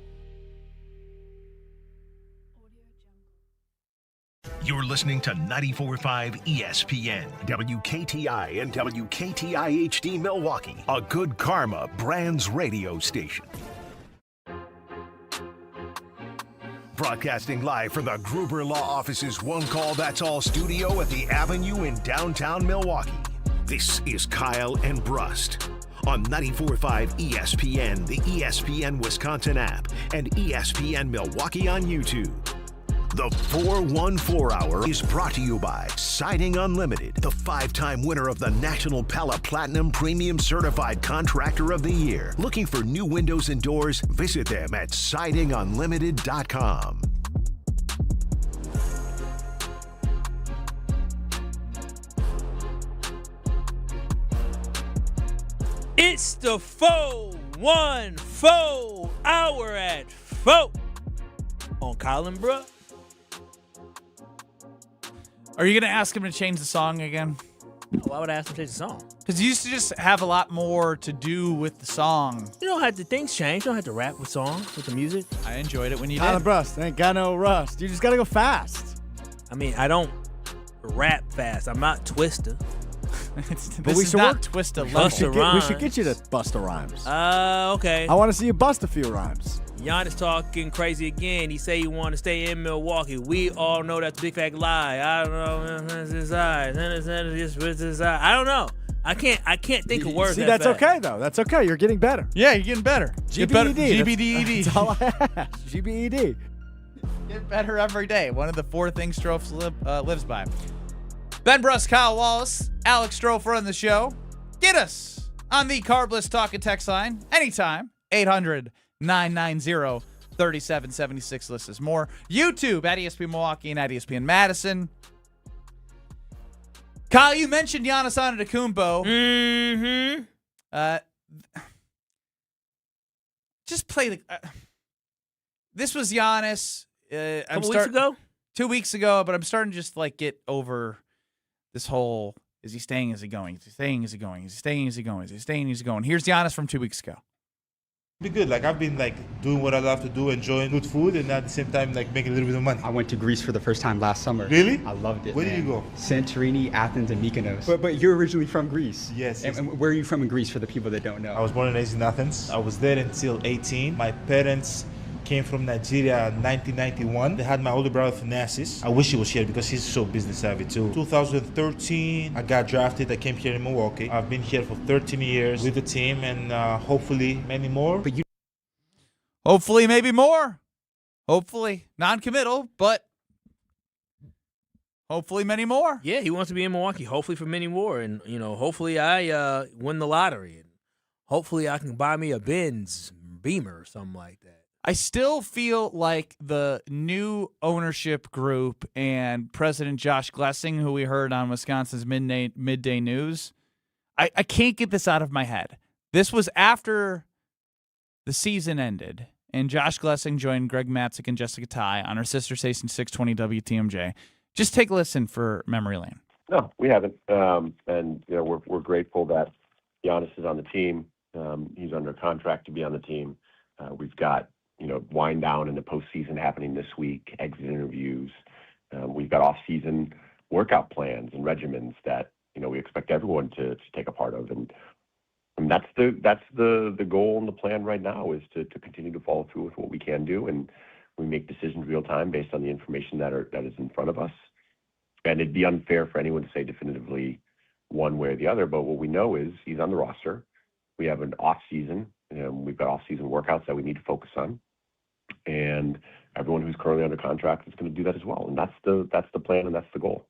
You're listening to 94.5 ESPN, WKTI and WKTI HD Milwaukee, a Good Karma Brands radio station. Broadcasting live from the Gruber Law Office's One Call That's All studio at the Avenue in downtown Milwaukee. This is Kyle and Brust on 94.5 ESPN, the ESPN Wisconsin app, and ESPN Milwaukee on YouTube. The 414 Hour is brought to you by Siding Unlimited, the 5-time winner of the National Pella Platinum Premium Certified Contractor of the Year. Looking for new windows and doors? Visit them at sidingunlimited.com. It's the 414 Hour at 4 on Kyle and Brust. Are you going to ask him to change the song again? Why would I ask him to change the song? Because you used to just have a lot more to do with the song. You don't have to, things change. You don't have to rap with songs, with the music. I enjoyed it when you Kyle did. and Brust, ain't got no rust. You just got to go fast. I mean, I don't rap fast. I'm not Twister. But we should work Twista we should get you to bust a rhymes. Okay. I want to see you bust a few rhymes. Giannis talking crazy again. He say he want to stay in Milwaukee. We all know that's a big fat lie. I don't know. I don't know. I can't think of words. See, that's okay though. That's okay. You're getting better. Yeah, you're getting better. GBED. GBDED. That's all I ask. GBED. Get better every day. One of the 4 things Strofe lives by. Ben Brust, Kyle Wallace, Alex Strofe run the show. Get us on the Carbless Talk and Text line anytime. 800-990-3776. List is more. YouTube at ESPN Milwaukee and at ESPN Madison. Kyle, you mentioned Giannis Antetokounmpo. Mm-hmm. Just play the. This was Giannis. Couple weeks ago? 2 weeks ago, but I'm starting to just get over this whole. Is he staying? Is he going? Is he staying? Is he going? Is he staying? Is he going? Is he staying? Is he going? Here's Giannis from 2 weeks ago. Be good. I've been doing what I love to do, enjoying good food, and at the same time making a little bit of money. I went to Greece for the first time last summer. Really? I loved it. Where did you go? Santorini, Athens, and Mykonos. But you're originally from Greece. Yes. And where are you from in Greece for the people that don't know? I was born and raised in Athens. I was there until 18. My parents came from Nigeria in 1991. They had my older brother Thanasis. I wish he was here because he's so business savvy too. 2013, I got drafted. I came here in Milwaukee. I've been here for 13 years with the team, and hopefully many more. Hopefully, maybe more. Hopefully. Non-committal, but Hopefully many more. Yeah, he wants to be in Milwaukee, hopefully for many more. And, hopefully I win the lottery. And hopefully I can buy me a Benz Beamer or something like that. I still feel like the new ownership group and President Josh Glessing, who we heard on Wisconsin's midday news, I can't get this out of my head. This was after the season ended, and Josh Glessing joined Greg Matzik and Jessica Ty on our sister station 620 WTMJ. Just take a listen for memory lane. No, we haven't. And we're grateful that Giannis is on the team. He's under contract to be on the team. We've got wind down in the postseason happening this week, exit interviews. We've got off-season workout plans and regimens that we expect everyone to take a part of, and that's the goal and the plan right now is to continue to follow through with what we can do, and we make decisions real time based on the information that is in front of us. And it'd be unfair for anyone to say definitively one way or the other, but what we know is he's on the roster. We have an off-season, we've got off-season workouts that we need to focus on, and everyone who's currently under contract is going to do that as well. And that's the plan, and that's the goal.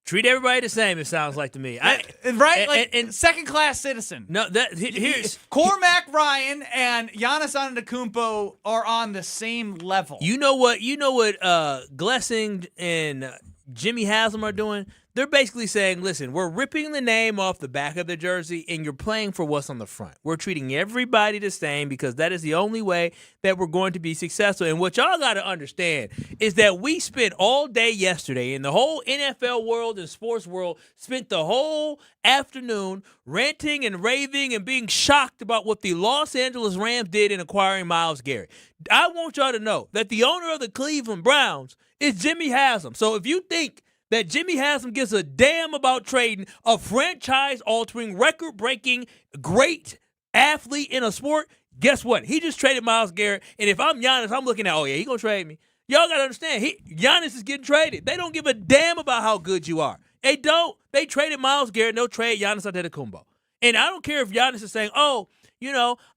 Treat everybody the same, it sounds like to me. Right? And second-class citizen. No, here's Cormac Ryan and Giannis Antetokounmpo are on the same level. You know what Glessing and Jimmy Haslam are doing? They're basically saying, listen, we're ripping the name off the back of the jersey, and you're playing for what's on the front. We're treating everybody the same because that is the only way that we're going to be successful. And what y'all got to understand is that we spent all day yesterday, and the whole NFL world and sports world spent the whole afternoon ranting and raving and being shocked about what the Los Angeles Rams did in acquiring Myles Garrett. I want y'all to know that the owner of the Cleveland Browns is Jimmy Haslam. So if you think that Jimmy Haslam gives a damn about trading a franchise-altering, record-breaking, great athlete in a sport, guess what? He just traded Myles Garrett, and if I'm Giannis, I'm looking at, oh, yeah, he going to trade me. Y'all got to understand, Giannis is getting traded. They don't give a damn about how good you are. They don't. They traded Myles Garrett, and they'll trade Giannis Antetokounmpo. And I don't care if Giannis is saying, oh,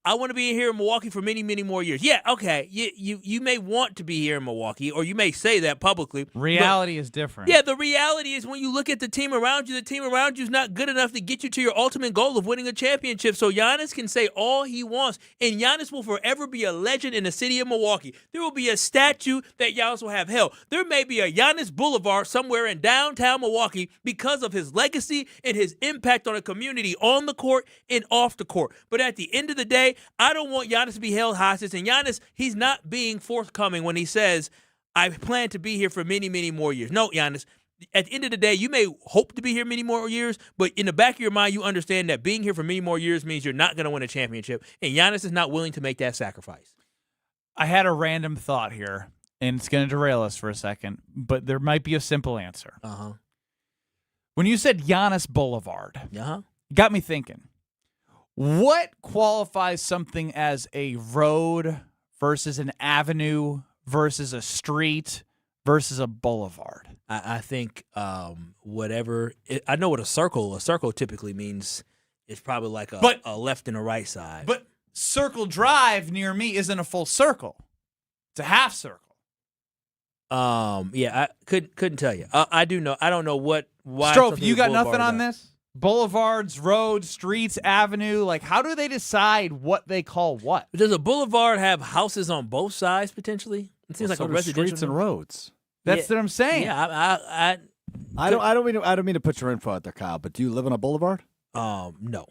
I want to be here in Milwaukee for many, many more years. Yeah, okay. You may want to be here in Milwaukee, or you may say that publicly. Reality is different. Yeah, the reality is when you look at the team around you is not good enough to get you to your ultimate goal of winning a championship. So Giannis can say all he wants, and Giannis will forever be a legend in the city of Milwaukee. There will be a statue that Giannis will have. Hell, there may be a Giannis Boulevard somewhere in downtown Milwaukee because of his legacy and his impact on the community on the court and off the court. But at the end of the day, I don't want Giannis to be held hostage. And Giannis, he's not being forthcoming when he says, I plan to be here for many, many more years. No, Giannis, at the end of the day, you may hope to be here many more years, but in the back of your mind, you understand that being here for many more years means you're not going to win a championship. And Giannis is not willing to make that sacrifice. I had a random thought here, and it's going to derail us for a second, but there might be a simple answer. Uh-huh. When you said Giannis Boulevard, got me thinking. What qualifies something as a road versus an avenue versus a street versus a boulevard? I think whatever – I know what a circle typically means. It's probably like a left and a right side. But Circle Drive near me isn't a full circle. It's a half circle. Yeah, I couldn't tell you. I do know. I don't know why. Strofe, you got nothing on this? Boulevards, roads, streets, avenue. Like, how do they decide what they call what? Does a boulevard have houses on both sides potentially? It seems like a residential streets and roads. That's what I'm saying. Yeah, I don't mean to put your info out there, Kyle. But do you live on a boulevard? No.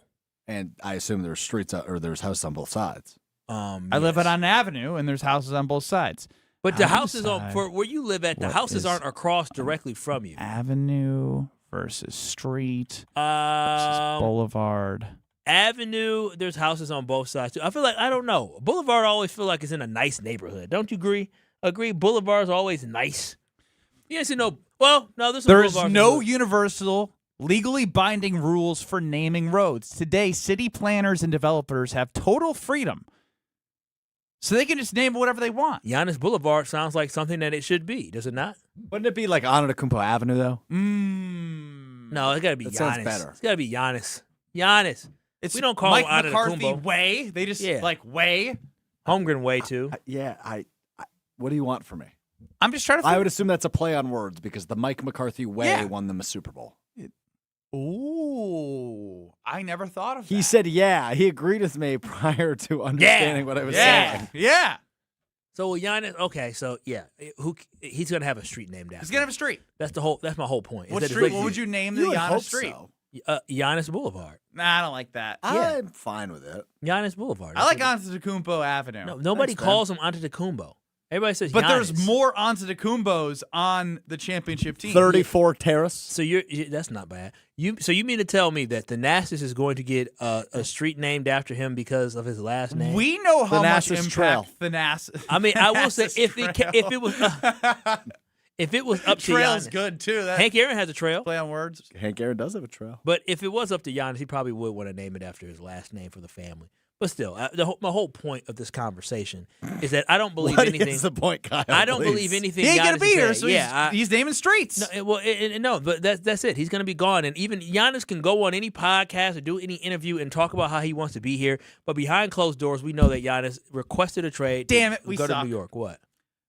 And I assume there's streets or there's houses on both sides. I live on an avenue, and there's houses on both sides. But the houses for where you live at, the houses aren't across directly from you. Avenue versus street versus boulevard. Avenue, there's houses on both sides too. I feel like, I don't know. Boulevard, I always feel like it's in a nice neighborhood. Don't you agree? Boulevards are always nice. You didn't see no. Well, no, there is no universal legally binding rules for naming roads. Today, city planners and developers have total freedom. So they can just name whatever they want. Giannis Boulevard sounds like something that it should be, does it not? Wouldn't it be like Antetokounmpo Avenue, though? No, it's got to be Giannis. Sounds better. It's got to be Giannis. We don't call Mike him McCarthy Antetokounmpo. Way. They just like Way. Holmgren Way, too. What do you want from me? I'm just trying to. I would assume that's a play on words because the Mike McCarthy way won them a Super Bowl. Ooh, I never thought of that. He said, "Yeah." He agreed with me prior to understanding what I was saying. Yeah. So Giannis, okay, so yeah, he's gonna have a street named after. He's gonna have a street. That's my whole point. What street? What would you name the Giannis street? So. Giannis Boulevard. Nah, I don't like that. I'm fine with it. Giannis Boulevard. I like Antetokounmpo Avenue. No, nobody calls him Antetokounmpo. Everybody says but Giannis. there's more Antetokounmpos on the championship team. 34 Terrace. So that's not bad. You mean to tell me that Thanasis is going to get a street named after him because of his last name? We know how much Thanasis impact Trail. Thanasis. I mean, I will say if it was up to Trail's Giannis, good too. Hank Aaron has a trail. Play on words. Hank Aaron does have a trail. But if it was up to Giannis, he probably would want to name it after his last name for the family. But still, my whole point of this conversation is that I don't believe anything. What is the point, Kyle? I don't believe anything. He ain't Giannis gonna be is here, saying. so he's naming streets. No, but that's it. He's gonna be gone, and even Giannis can go on any podcast or do any interview and talk about how he wants to be here. But behind closed doors, we know that Giannis requested a trade. Damn it, to we go suck. to New York. What?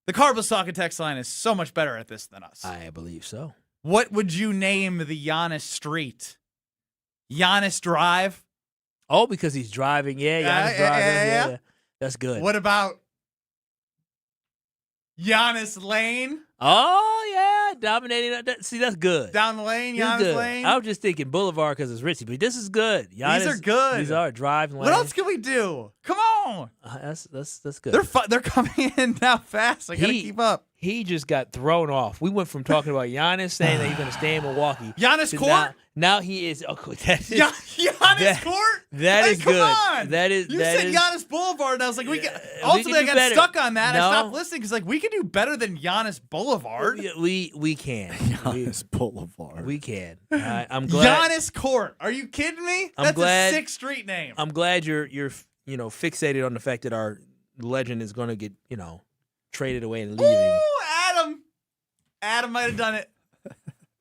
The Carbos Talking text line is so much better at this than us. I believe so. What would you name the Giannis street? Giannis Drive? Oh, because he's driving. Yeah, Giannis driving. Yeah. That's good. What about Giannis Lane? Oh, yeah. Dominating. See, that's good. Down the lane, This is Giannis good. Lane? I was just thinking Boulevard because it's ritzy, but this is good. Giannis, These are good. These are driving lanes. What else can we do? Come on. That's good. They're coming in now fast. I got to keep up. He just got thrown off. We went from talking about Giannis saying that he's going to stay in Milwaukee. Giannis to Court? Now he is. Oh, that is Giannis Court? That is come good. On. That is. You that said is, Giannis Boulevard, and I was like, ultimately can I do got better. stuck on that. No. I stopped listening because we can do better than Giannis Boulevard. We can. Giannis Boulevard. We can. I'm glad. Giannis Court. Are you kidding me? I'm That's glad, a sick street name. I'm glad you're fixated on the fact that our legend is going to get traded away and leaving. Ooh, Adam might have done it.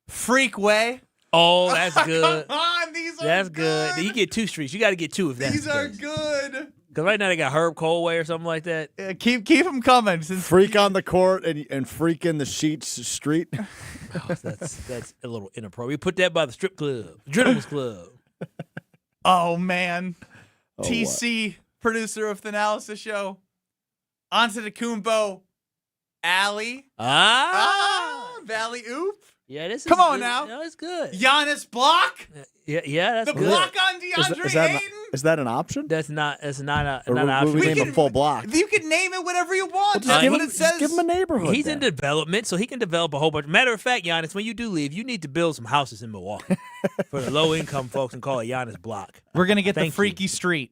Freak Way. Oh, that's good. Come on, these are That's good. You get two streets. You got to get two if that's These the are case. good. Because right now they got Herb Colway or something like that. Yeah, keep them coming. Freak on the court and freak in the Sheets Street. Oh, that's a little inappropriate. Put that by the strip club, Gentleman's Club. Oh, man. Oh, TC, producer of the Analysis Show. Antetokounmpo Alley. Valley Oop. Yeah, this is Come on good. now. No, it's good. Giannis Block. Yeah, that's The good. block on DeAndre Ayton. Is that an option? That's not. It's not Or an would option. we name a full block? You can name it whatever you want. Just That's give what him- it says. Just give him a neighborhood. He's then. in development, so he can develop a whole bunch. Matter of fact, Giannis, when you do leave, you need to build some houses in Milwaukee for the low-income folks and call it Giannis Block. We're going to get the Thank freaky street.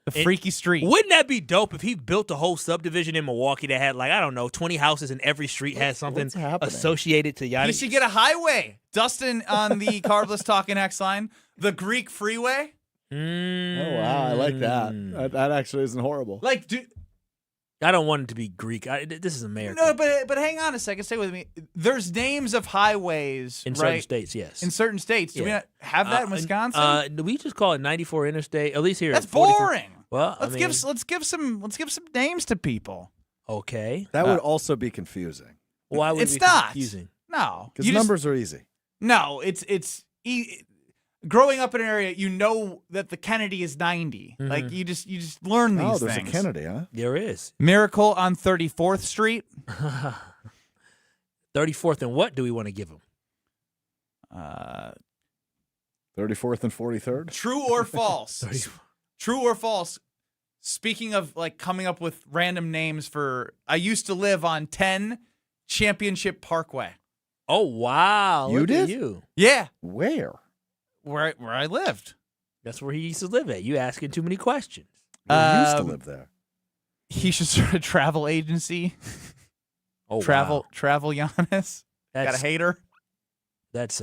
The And freaky street. Wouldn't that be dope if he built a whole subdivision in Milwaukee that had, 20 houses and every street has something what's happening? associated to Giannis? He should get a highway. Dustin on the Carbless Talking X line. The Greek Freeway. Oh, wow. I like that. That actually isn't horrible. Like, dude. I don't want it to be Greek. This is America. No, but hang on a second. Stay with me. There's names of highways in right? certain states, yes. In certain states. Do we Yeah. not have that in Wisconsin? We just call it 94 Interstate. At least here. That's at 44. boring. Well, let's give some names to people. Okay. That would also be confusing. Why would It's it be not. confusing? No, Because numbers are easy. No, growing up in an area, you know that the Kennedy is 90. Mm-hmm. Like you just learn these Oh, there's things. a Kennedy, huh? There is. Miracle on 34th Street. 34th and what do we want to give him? 34th and 43rd? True or false? True or false? Speaking of coming up with random names I used to live on 10 Championship Parkway. Oh, wow. You Look at did? you. Yeah. Where? Where I lived. That's where he used to live at. You asking too many questions. You used to live there. He should start a travel agency. Oh, Travel wow. Giannis. Got a hater. That's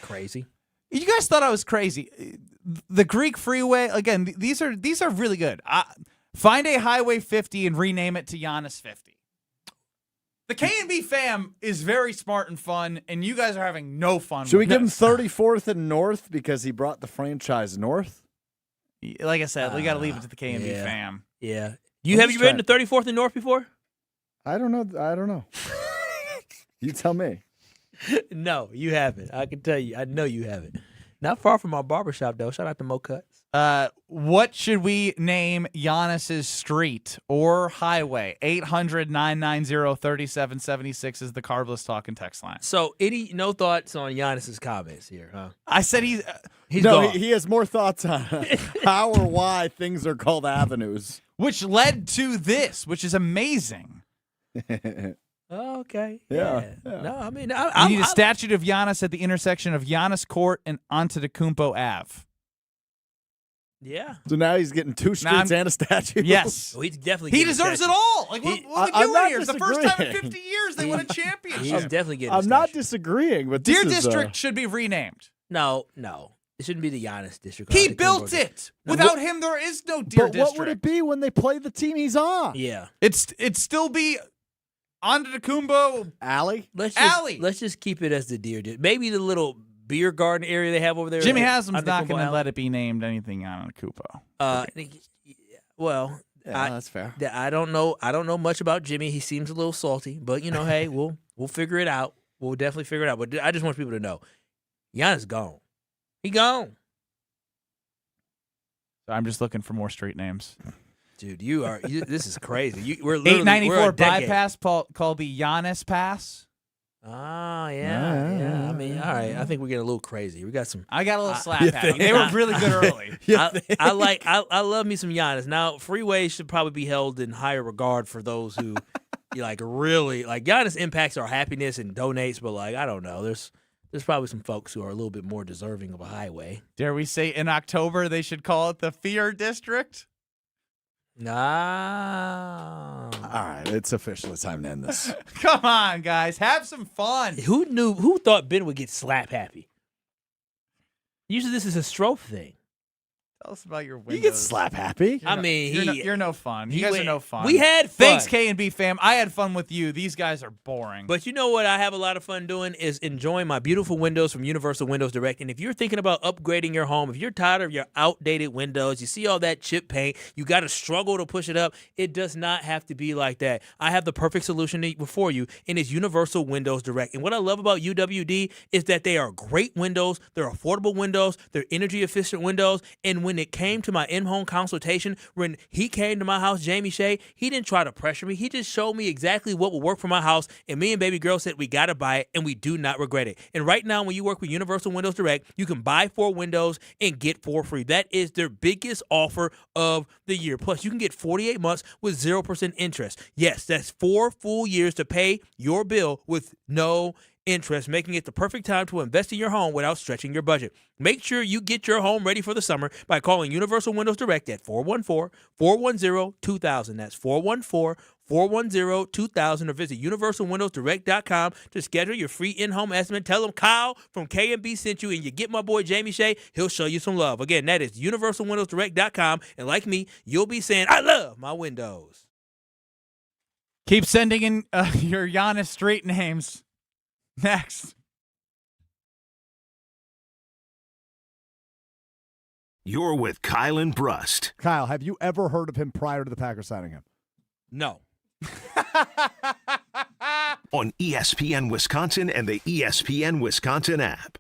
crazy. You guys thought I was crazy. The Greek Freeway, again, these are really good. Find a Highway 50 and rename it to Giannis 50. The K&B fam is very smart and fun, and you guys are having no fun Should we with give him this. 34th and North because he brought the franchise north? Like I said, we got to leave it to the K&B yeah. fam. Yeah. I'm Have just you ridden the 34th and North before? I don't know. You tell me. No, you haven't. I can tell you. I know you haven't. Not far from our barbershop, though. Shout out to Mo Cuts. What should we name Giannis's street or highway? 800-990-3776 is the Carbless Talking text line. So, no thoughts on Giannis's comments here, huh? I said he's no, gone. he has more thoughts on how or why things are called avenues. Which led to this, which is amazing. Oh, okay. Yeah. No, I mean, We need a statue of Giannis at the intersection of Giannis Court and Antetokounmpo Ave. Yeah. So now he's getting two streets and a statue. Yes. Well, he's definitely He getting a deserves it statue. all. Like, what are we doing here? It's the first time in disagreeing. 50 years they won a championship. He's definitely getting a I'm statue. not disagreeing, but Deer this is, District should be renamed. No. It shouldn't be the Giannis district. He built it. Without him, there is no Deer But District. what would it be when they play the team he's on? Yeah. It'd still be Antetokounmpo Alley? Let's just keep it as the Deer District. Maybe the little beer garden area they have over there. Jimmy at Haslam's not Antetokounmpo going to Alley. let it be named anything Antetokounmpo. Well, that's fair. I don't know much about Jimmy. He seems a little salty, but hey, we'll figure it out. We'll definitely figure it out. But I just want people to know, Giannis gone. He gone. So I'm just looking for more street names. Dude, this is crazy. We're literally 894 a decade. bypass called the Giannis Pass. Ah, yeah. I mean, all right. I think we're getting a little crazy. We got some. I got a little slap at them. They were really good early. I love me some Giannis. Now, freeways should probably be held in higher regard for those who, really like Giannis impacts our happiness and donates. But I don't know. There's probably some folks who are a little bit more deserving of a highway. Dare we say in October they should call it the Fear District? Nah. All right, it's official. It's time to end this. Come on, guys. Have some fun. Who thought Ben would get slap happy? Usually this is a stroke thing. Tell us about your windows. You get slap happy. You're no fun. You guys are no fun. We had fun. Thanks, K&B fam. I had fun with you. These guys are boring. But you know what I have a lot of fun doing is enjoying my beautiful windows from Universal Windows Direct. And if you're thinking about upgrading your home, if you're tired of your outdated windows, you see all that chip paint, you got to struggle to push it up, it does not have to be like that. I have the perfect solution for you, and it's Universal Windows Direct. And what I love about UWD is that they are great windows, they're affordable windows, they're energy efficient windows, and when it came to my in-home consultation, when he came to my house, Jamie Shea, he didn't try to pressure me. He just showed me exactly what would work for my house, and me and baby girl said we got to buy it, and we do not regret it. And right now, when you work with Universal Windows Direct, you can buy 4 windows and get 4 free. That is their biggest offer of the year. Plus, you can get 48 months with 0% interest. Yes, that's 4 full years to pay your bill with no interest, making it the perfect time to invest in your home without stretching your budget. Make sure you get your home ready for the summer by calling Universal Windows Direct at 414-410-2000. That's 414-410-2000, or visit universalwindowsdirect.com to schedule your free in-home estimate. Tell them Kyle from K&B sent you, and you get my boy Jamie Shea. He'll show you some love. Again, that is universalwindowsdirect.com, and like me, you'll be saying, I love my windows. Keep sending in your Giannis street names. Next. You're with Kyle and Brust. Kyle, have you ever heard of him prior to the Packers signing him? No. On ESPN Wisconsin and the ESPN Wisconsin app.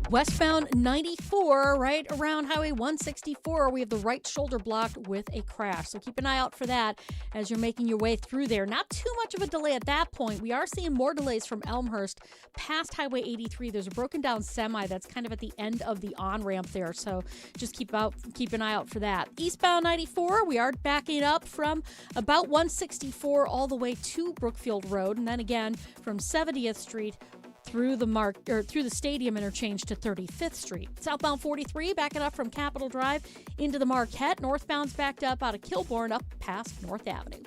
Westbound 94, right around Highway 164, we have the right shoulder blocked with a crash. So keep an eye out for that as you're making your way through there. Not too much of a delay at that point. We are seeing more delays from Elmhurst past Highway 83. There's a broken down semi that's kind of at the end of the on-ramp there. So just keep an eye out for that. Eastbound 94, we are backing up from about 164 all the way to Brookfield Road. And then again from 70th Street through the stadium interchange to 35th Street. Southbound 43 backing up from Capitol Drive into the Marquette. Northbound's backed up out of Kilbourne up past North Avenue.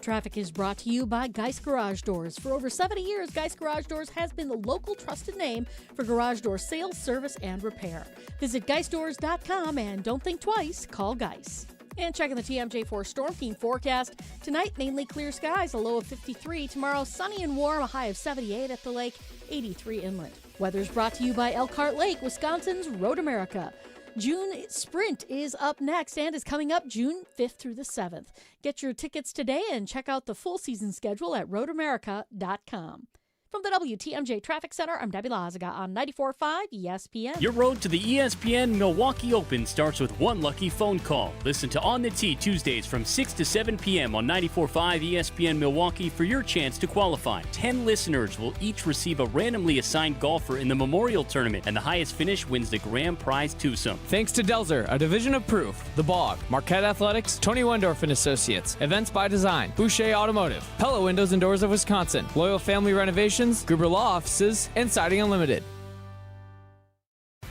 Traffic is brought to you by Geist Garage Doors. For over 70 years, Geist Garage Doors has been the local trusted name for garage door sales, service, and repair. Visit GeistDoors.com and don't think twice, call Geist. And checking the TMJ4 Storm Team forecast. Tonight, mainly clear skies, a low of 53. Tomorrow, sunny and warm, a high of 78 at the lake, 83 inland. Weather's brought to you by Elkhart Lake, Wisconsin's Road America. June Sprint is up next and is coming up June 5th through the 7th. Get your tickets today and check out the full season schedule at roadamerica.com. From the WTMJ Traffic Center, I'm Debbie Lazaga on 94.5 ESPN. Your road to the ESPN Milwaukee Open starts with one lucky phone call. Listen to On the Tee Tuesdays from 6 to 7 p.m. on 94.5 ESPN Milwaukee for your chance to qualify. 10 listeners will each receive a randomly assigned golfer in the Memorial Tournament, and the highest finish wins the grand prize twosome. Thanks to Delzer, a division of Proof, The Bog, Marquette Athletics, Tony Wendorf and Associates, Events by Design, Boucher Automotive, Pella Windows and Doors of Wisconsin, Loyal Family Renovations, Gruber Law Offices, and Siding Unlimited.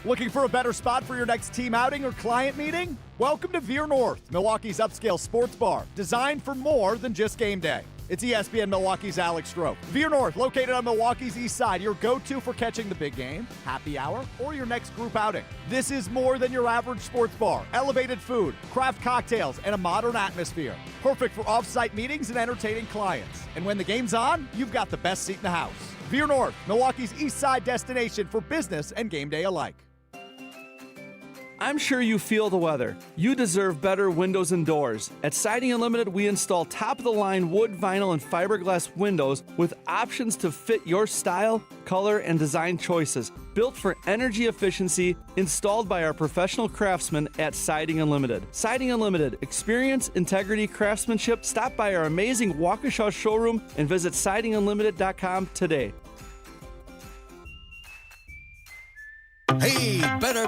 Looking for a better spot for your next team outing or client meeting? Welcome to Veer North, Milwaukee's upscale sports bar, designed for more than just game day. It's ESPN Milwaukee's Alex Stroke. Veer North, located on Milwaukee's east side, your go-to for catching the big game, happy hour, or your next group outing. This is more than your average sports bar. Elevated food, craft cocktails, and a modern atmosphere. Perfect for off-site meetings and entertaining clients. And when the game's on, you've got the best seat in the house. Veer North, Milwaukee's east side destination for business and game day alike. I'm sure you feel the weather. You deserve better windows and doors. At Siding Unlimited, we install top-of-the-line wood, vinyl, and fiberglass windows with options to fit your style, color, and design choices. Built for energy efficiency, installed by our professional craftsmen at Siding Unlimited. Siding Unlimited, experience, integrity, craftsmanship. Stop by our amazing Waukesha showroom and visit sidingunlimited.com today. Hey, better.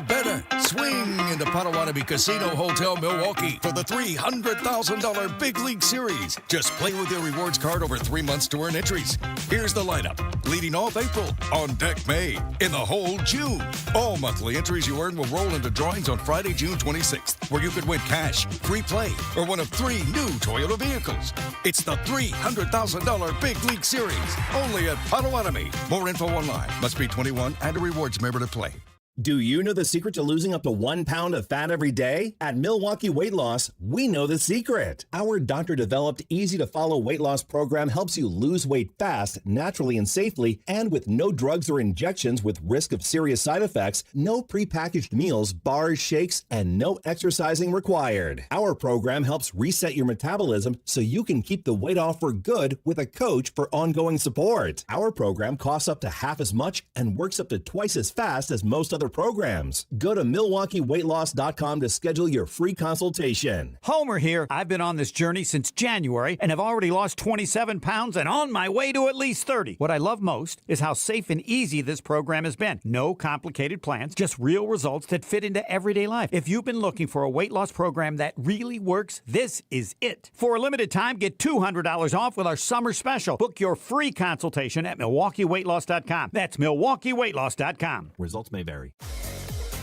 Swing into Potawatomi Casino Hotel Milwaukee for the $300,000 Big League Series. Just play with your rewards card over 3 months to earn entries. Here's the lineup. Leading off April, on deck May, in the hole June. All monthly entries you earn will roll into drawings on Friday, June 26th, where you could win cash, free play, or one of 3 new Toyota vehicles. It's the $300,000 Big League Series, only at Potawatomi. More info online. Must be 21 and a rewards member to play. Do you know the secret to losing up to 1 pound of fat every day? At Milwaukee Weight Loss, we know the secret. Our doctor-developed, easy-to-follow weight loss program helps you lose weight fast, naturally and safely, and with no drugs or injections with risk of serious side effects, no prepackaged meals, bars, shakes, and no exercising required. Our program helps reset your metabolism so you can keep the weight off for good with a coach for ongoing support. Our program costs up to half as much and works up to twice as fast as most other programs. Go to MilwaukeeWeightLoss.com to schedule your free consultation. Homer here. I've been on this journey since January and have already lost 27 pounds and on my way to at least 30. What I love most is how safe and easy this program has been. No complicated plans, just real results that fit into everyday life. If you've been looking for a weight loss program that really works, this is it. For a limited time, get $200 off with our summer special. Book your free consultation at MilwaukeeWeightLoss.com. That's MilwaukeeWeightLoss.com. Results may vary.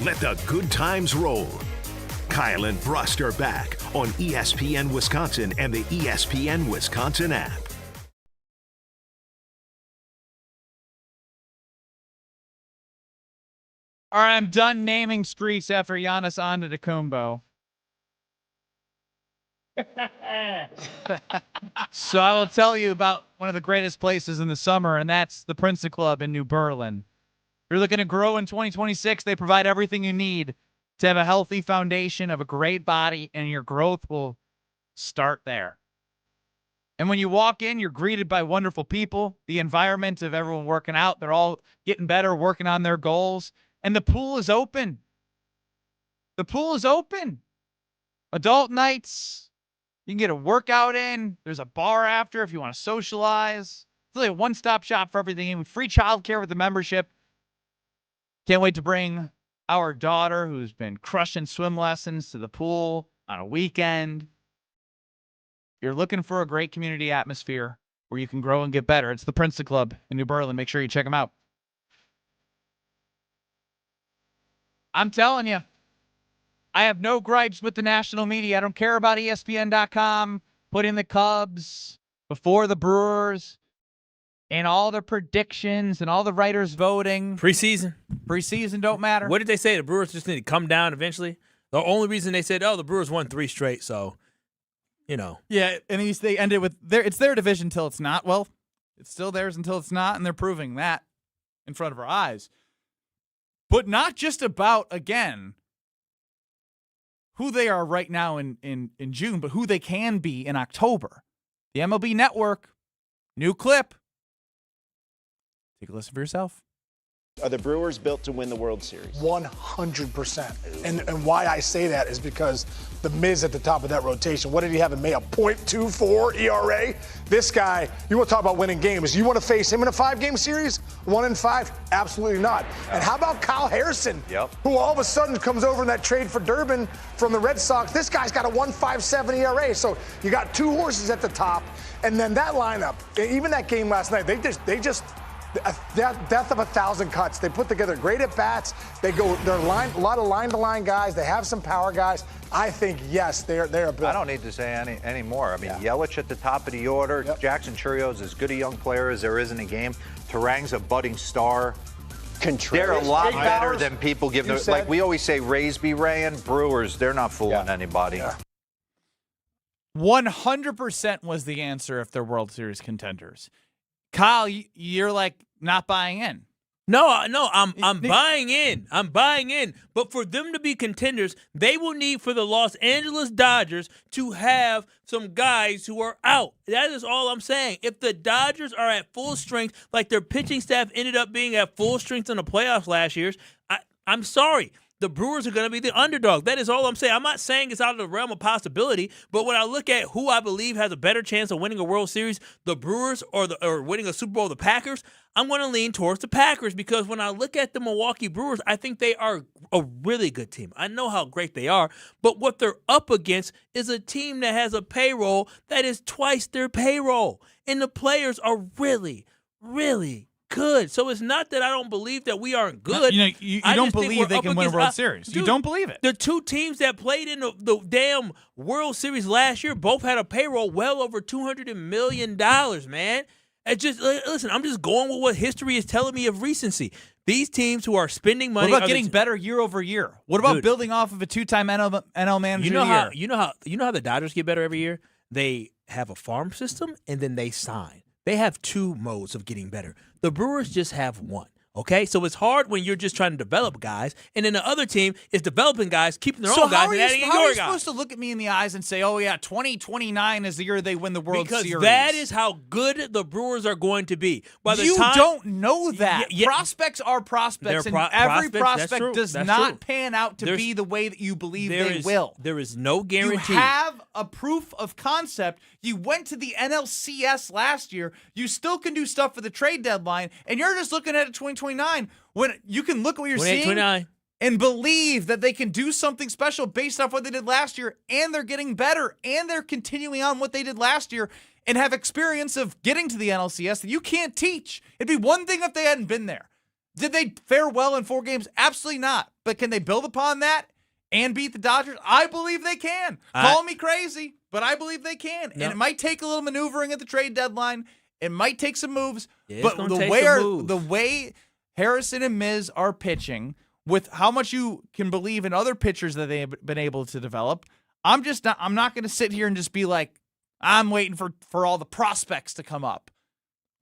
Let the good times roll. Kyle and Brust are back on ESPN Wisconsin and the ESPN Wisconsin app. All right, I'm done naming streets after Giannis Antetokounmpo. So I will tell you about one of the greatest places in the summer, and that's the Princeton Club in New Berlin. If you're looking to grow in 2026, they provide everything you need to have a healthy foundation of a great body, and your growth will start there. And when you walk in, you're greeted by wonderful people, the environment of everyone working out. They're all getting better, working on their goals, and the pool is open. The pool is open. Adult nights, you can get a workout in. There's a bar after if you want to socialize. It's really a one-stop shop for everything. Free childcare with the membership. Can't wait to bring our daughter, who's been crushing swim lessons, to the pool on a weekend. If you're looking for a great community atmosphere where you can grow and get better, it's the Princeton Club in New Berlin. Make sure you check them out. I'm telling you, I have no gripes with the national media. I don't care about ESPN.com putting the Cubs before the Brewers. And all the predictions and all the writers voting. Preseason don't matter. What did they say? The Brewers just need to come down eventually? The only reason they said, the Brewers won 3 straight, so, Yeah, and they ended with, it's their division until it's not. Well, it's still theirs until it's not, and they're proving that in front of our eyes. But not just about, again, who they are right now in June, but who they can be in October. The MLB Network, new clip. Take a listen for yourself. Are the Brewers built to win the World Series? 100%. And why I say that is because the Miz at the top of that rotation, what did he have in May? A .24 ERA? This guy, you want to talk about winning games. You want to face him in a 5-game series? 1-5? Absolutely not. And how about Kyle Harrison, who all of a sudden comes over in that trade for Durbin from the Red Sox? This guy's got a 1.57 ERA. So you got two horses at the top. And then that lineup, even that game last night, they just death of 1,000 cuts. They put together great at bats. They're a lot of line-to-line guys. They have some power guys. I think yes, they're built. I don't need to say any more. I mean, Yelich at the top of the order. Jackson Churrio's as good a young player as there is in the game. Tarang's a budding star. They're a lot better than people give them. Like we always say, Rays be raying. Brewers, they're not fooling anybody. 100% was the answer if they're World Series contenders. Kyle, you're like not buying in. No, I'm buying in. I'm buying in. But for them to be contenders, they will need for the Los Angeles Dodgers to have some guys who are out. That is all I'm saying. If the Dodgers are at full strength, like their pitching staff ended up being at full strength in the playoffs last year, I'm sorry. The Brewers are going to be the underdog. That is all I'm saying. I'm not saying it's out of the realm of possibility, but when I look at who I believe has a better chance of winning a World Series, the Brewers or winning a Super Bowl, the Packers, I'm going to lean towards the Packers because when I look at the Milwaukee Brewers, I think they are a really good team. I know how great they are, but what they're up against is a team that has a payroll that is twice their payroll, and the players are really, really good. So it's not that I don't believe that we aren't good. You don't believe they can win a World Series. You don't believe it. The two teams that played in the damn World Series last year both had a payroll well over $200 million, man. Listen, I'm just going with what history is telling me of recency. These teams who are spending money. What about getting better year over year? What about building off of a two-time NL manager? You know how the Dodgers get better every year? They have a farm system and then they sign. They have two modes of getting better. The Brewers just have one. Okay, so it's hard when you're just trying to develop guys, and then the other team is developing guys, keeping their own guys, and adding in your guys. How are you supposed to look at me in the eyes and say, "Oh yeah, 2029 is the year they win the World Series"? Because that is how good the Brewers are going to be. You don't know that. Prospects are prospects, and every prospect does not pan out to be the way that you believe they will. There is no guarantee. You have a proof of concept. You went to the NLCS last year. You still can do stuff for the trade deadline, and you're just looking at 2029 when you can look at what you're seeing and believe that they can do something special based off what they did last year, and they're getting better, and they're continuing on what they did last year and have experience of getting to the NLCS that you can't teach. It'd be one thing if they hadn't been there. Did they fare well in 4 games? Absolutely not. But can they build upon that and beat the Dodgers? I believe they can. Call me crazy, but I believe they can. No. And it might take a little maneuvering at the trade deadline. It might take some moves. But the way Harrison and Miz are pitching, with how much you can believe in other pitchers that they've been able to develop, I'm not going to sit here and just be like, I'm waiting for all the prospects to come up.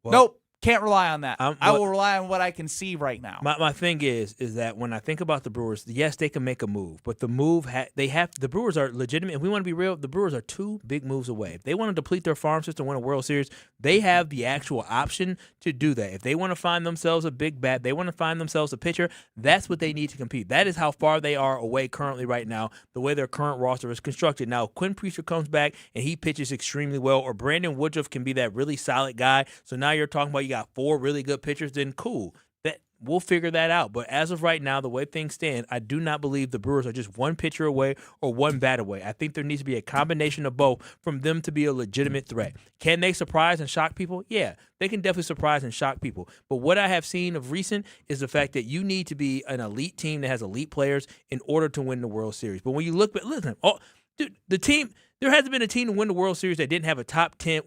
Nope. Can't rely on that. I will rely on what I can see right now. My thing is that when I think about the Brewers, yes, they can make a move, but the move the Brewers are legitimate. If we want to be real, the Brewers are 2 big moves away. If they want to deplete their farm system, win a World Series, they have the actual option to do that. If they want to find themselves a big bat, they want to find themselves a pitcher, that's what they need to compete. That is how far they are away currently right now, the way their current roster is constructed. Now, Quinn Priester comes back and he pitches extremely well, or Brandon Woodruff can be that really solid guy. So now you're talking about you got 4 really good pitchers, then cool. That we'll figure that out. But as of right now, the way things stand, I do not believe the Brewers are just 1 pitcher away or 1 bat away. I think there needs to be a combination of both from them to be a legitimate threat. Can they surprise and shock people? Yeah, they can definitely surprise and shock people. But what I have seen of recent is the fact that you need to be an elite team that has elite players in order to win the World Series. But when you look, the team. There hasn't been a team to win the World Series that didn't have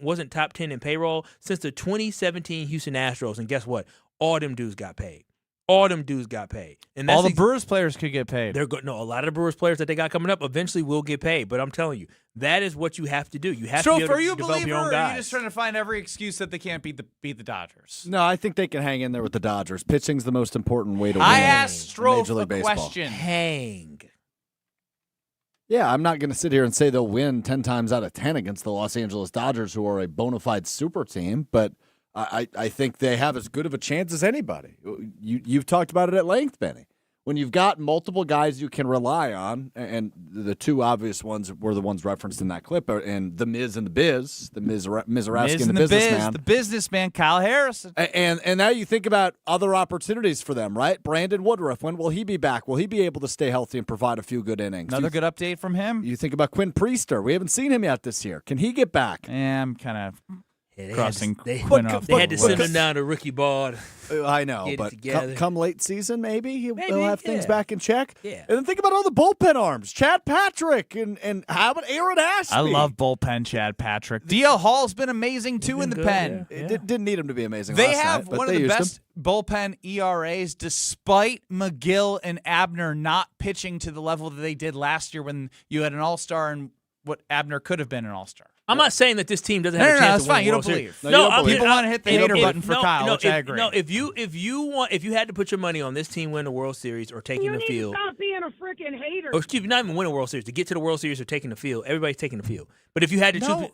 wasn't top 10 in payroll since the 2017 Houston Astros. And guess what? All them dudes got paid. And all the Brewers players could get paid. A lot of the Brewers players that they got coming up eventually will get paid. But I'm telling you, that is what you have to do. You have to be able to develop your own guys. Or are you just trying to find every excuse that they can't beat the Dodgers? No, I think they can hang in there with the Dodgers. Pitching's the most important way to win. I asked Strofe Major League a Baseball. question. Hang. Yeah, I'm not going to sit here and say they'll win 10 times out of 10 against the Los Angeles Dodgers, who are a bona fide super team, but I think they have as good of a chance as anybody. You've talked about it at length, Benny. When you've got multiple guys you can rely on, and the two obvious ones were the ones referenced in that clip, and the Miz and the Biz, the Mizorowski and the businessman. The businessman, Kyle Harrison. And now you think about other opportunities for them, right? Brandon Woodruff, when will he be back? Will he be able to stay healthy and provide a few good innings? Another good update from him. You think about Quinn Priester. We haven't seen him yet this year. Can he get back? Yeah, I'm kind of They crossing had Quinn off. They had to send him down to rookie ball. I know, Get it but together. come late season, maybe he'll have things yeah. back in check. Yeah. And then think about all the bullpen arms. Chad Patrick and how about Aaron Ashby? I love bullpen Chad Patrick. DL Hall's been amazing, too, in the pen. Yeah. Didn't need him to be amazing They last have night, one of the best bullpen ERAs, despite McGill and Abner not pitching to the level that they did last year when you had an all-star and what Abner could have been an all-star. I'm not saying that this team doesn't have a chance that's to win fine. the You World don't Series. believe. No, people want to hit the hater button for Kyle, which I agree. No, if you had to put your money on this team win the World Series or taking the field, stop being a freaking hater. or excuse me, not even win a World Series, to get to the World Series or taking the field, everybody's taking the field. But if you had to choose,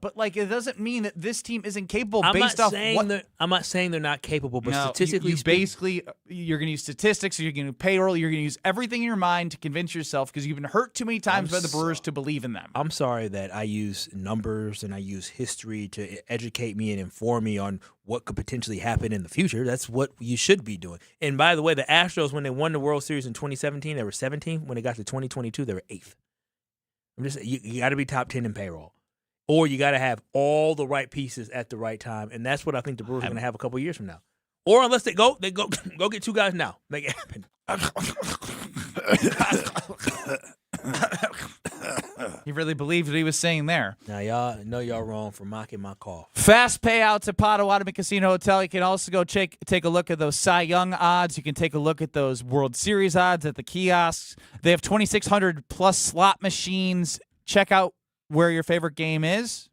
but like it doesn't mean that this team isn't capable I'm based not off saying what. I'm not saying they're not capable, but No, statistically, you basically you're going to use statistics, you're going to payroll, you're going to use everything in your mind to convince yourself because you've been hurt too many times by the Brewers to believe in them. I'm sorry that I use numbers and I use history to educate me and inform me on what could potentially happen in the future. That's what you should be doing. And by the way, the Astros, when they won the World Series in 2017, they were 17th. When they got to 2022, they were 8th. I'm just you got to be top 10 in payroll, or you got to have all the right pieces at the right time, and that's what I think the Brewers are going to have a couple years from now. Or unless they go get two guys now, make it happen. He really believed what he was saying there. Now, y'all know y'all wrong for mocking my cough. Fast payouts at Potawatomi Casino Hotel. You can also go take a look at those Cy Young odds. You can take a look at those World Series odds at the kiosks. They have 2,600 plus slot machines. Check out where your favorite game is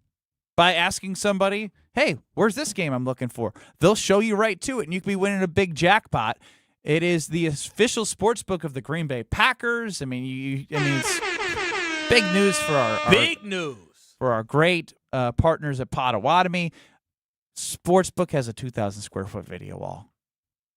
by asking somebody, hey, where's this game I'm looking for? They'll show you right to it, and you could be winning a big jackpot. It is the official sports book of the Green Bay Packers. I mean, it's big news for our great partners at Potawatomi. Sportsbook has a 2,000 square foot video wall.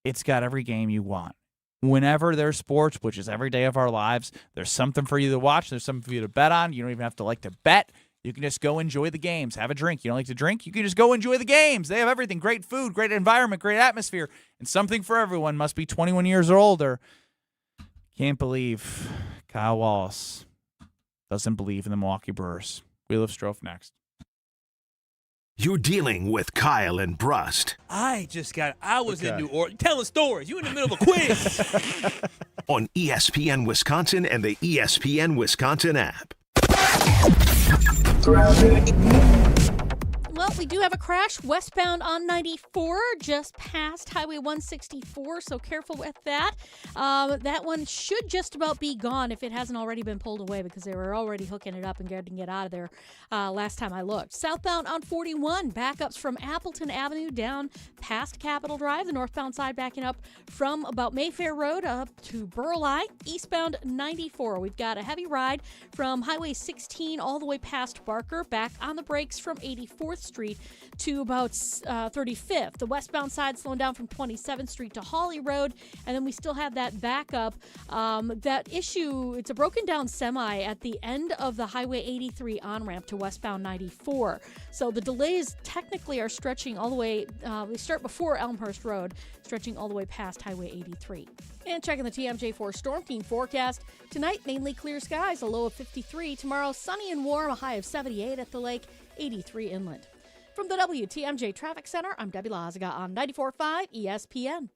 It's got every game you want. Whenever there's sports, which is every day of our lives, there's something for you to watch. There's something for you to bet on. You don't even have to like to bet. You can just go enjoy the games. Have a drink. You don't like to drink? You can just go enjoy the games. They have everything. Great food, great environment, great atmosphere, and something for everyone. Must be 21 years or older. Can't believe Kyle Wallace doesn't believe in the Milwaukee Brewers. Wheel of Strofe next. You're dealing with Kyle and Brust I was in New Orleans telling stories. You in the middle of a quiz. on ESPN Wisconsin and the ESPN Wisconsin app. Well, we do have a crash westbound on 94, just past Highway 164, so careful with that. That one should just about be gone if it hasn't already been pulled away because they were already hooking it up and getting it out of there last time I looked. Southbound on 41, backups from Appleton Avenue down past Capitol Drive, the northbound side backing up from about Mayfair Road up to Burleigh. Eastbound 94, we've got a heavy ride from Highway 16 all the way past Barker, back on the brakes from 84th Street to about 35th. The westbound side slowing down from 27th Street to Hawley Road, and then we still have that backup. That issue, it's a broken down semi at the end of the Highway 83 on-ramp to westbound 94. So the delays technically are stretching all the way, we start before Elmhurst Road, stretching all the way past Highway 83. And checking the TMJ4 Storm Team forecast. Tonight, mainly clear skies, a low of 53. Tomorrow, sunny and warm, a high of 78 at the lake, 83 inland. From the WTMJ Traffic Center, I'm Debbie Lazaga on 94.5 ESPN.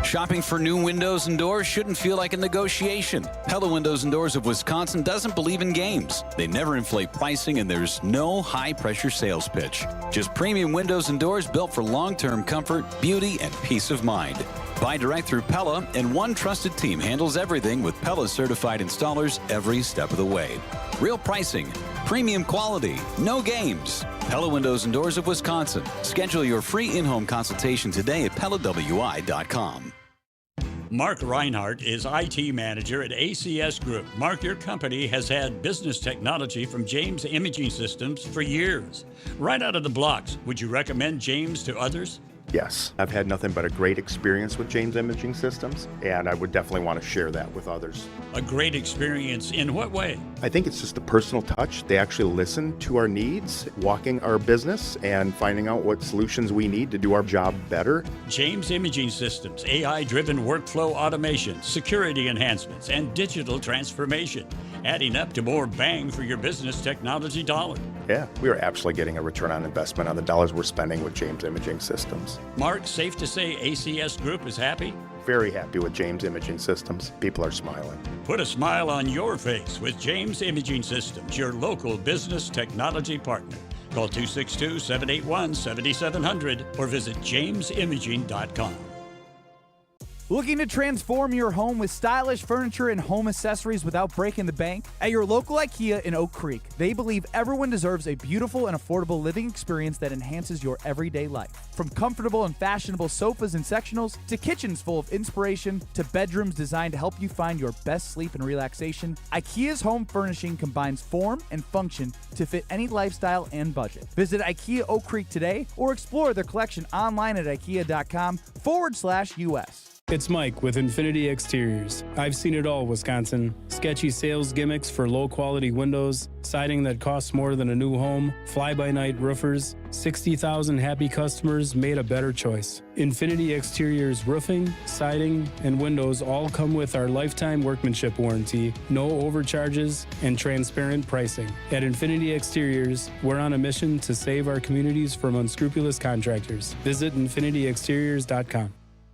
Shopping for new windows and doors shouldn't feel like a negotiation. Pella Windows and Doors of Wisconsin doesn't believe in games. They never inflate pricing, and there's no high-pressure sales pitch. Just premium windows and doors built for long-term comfort, beauty, and peace of mind. Buy direct through Pella, and one trusted team handles everything with Pella certified installers every step of the way. Real pricing, premium quality, no games. Pella Windows and Doors of Wisconsin. Schedule your free in-home consultation today at PellaWI.com. Mark Reinhardt is IT manager at ACS Group. Mark, your company has had business technology from James Imaging Systems for years. Right out of the blocks, would you recommend James to others? Yes, I've had nothing but a great experience with James Imaging Systems, and I would definitely want to share that with others. A great experience in what way? I think it's just a personal touch. They actually listen to our needs, walking our business, and finding out what solutions we need to do our job better. James Imaging Systems, AI-driven workflow automation, security enhancements, and digital transformation, adding up to more bang for your business technology dollar. Yeah, we are absolutely getting a return on investment on the dollars we're spending with James Imaging Systems. Mark, safe to say ACS Group is happy? Very happy with James Imaging Systems. People are smiling. Put a smile on your face with James Imaging Systems, your local business technology partner. Call 262-781-7700 or visit jamesimaging.com. Looking to transform your home with stylish furniture and home accessories without breaking the bank? At your local IKEA in Oak Creek, they believe everyone deserves a beautiful and affordable living experience that enhances your everyday life. From comfortable and fashionable sofas and sectionals, to kitchens full of inspiration, to bedrooms designed to help you find your best sleep and relaxation, IKEA's home furnishing combines form and function to fit any lifestyle and budget. Visit IKEA Oak Creek today or explore their collection online at ikea.com/US. It's Mike with Infinity Exteriors. I've seen it all, Wisconsin. Sketchy sales gimmicks for low-quality windows, siding that costs more than a new home, fly-by-night roofers. 60,000 happy customers made a better choice. Infinity Exteriors roofing, siding, and windows all come with our lifetime workmanship warranty, no overcharges, and transparent pricing. At Infinity Exteriors, we're on a mission to save our communities from unscrupulous contractors. Visit infinityexteriors.com.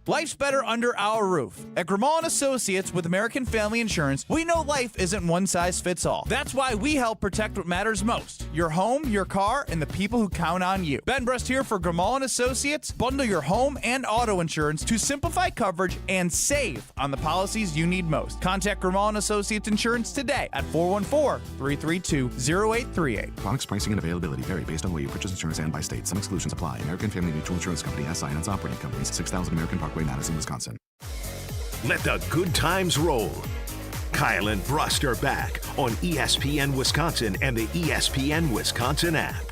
Life's better under our roof. At Grimaud & Associates with American Family Insurance, we know life isn't one size fits all. That's why we help protect what matters most: your home, your car, and the people who count on you. Ben Brust here for Grimaud & Associates. Bundle your home and auto insurance to simplify coverage and save on the policies you need most. Contact Grimaud & Associates Insurance today at 414-332-0838. Products, pricing, and availability vary based on where you purchase insurance and by state. Some exclusions apply. American Family Mutual Insurance Company SI and its operating companies, 6000 American Parkway, Madison, Wisconsin. Let the good times roll. Kyle and Brust are back on ESPN Wisconsin and the ESPN Wisconsin app.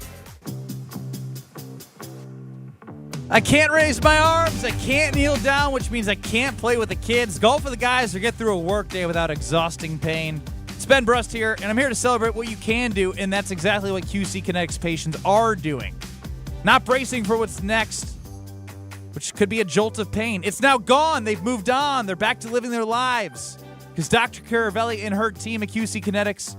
I can't raise my arms. I can't kneel down, which means I can't play with the kids, golf with the guys, or get through a workday without exhausting pain. It's Ben Brust here, and I'm here to celebrate what you can do, and that's exactly what QC Kinetics patients are doing. Not bracing for what's next, which could be a jolt of pain. It's now gone. They've moved on. They're back to living their lives. Because Dr. Caravelli and her team at QC Kinetics,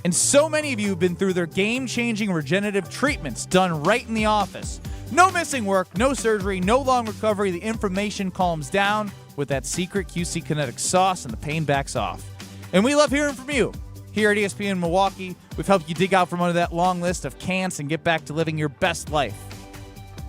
and so many of you have been through their game-changing regenerative treatments done right in the office. No missing work, no surgery, no long recovery. The inflammation calms down with that secret QC Kinetics sauce, and the pain backs off. And we love hearing from you. Here at ESPN Milwaukee, we've helped you dig out from under that long list of can'ts and get back to living your best life.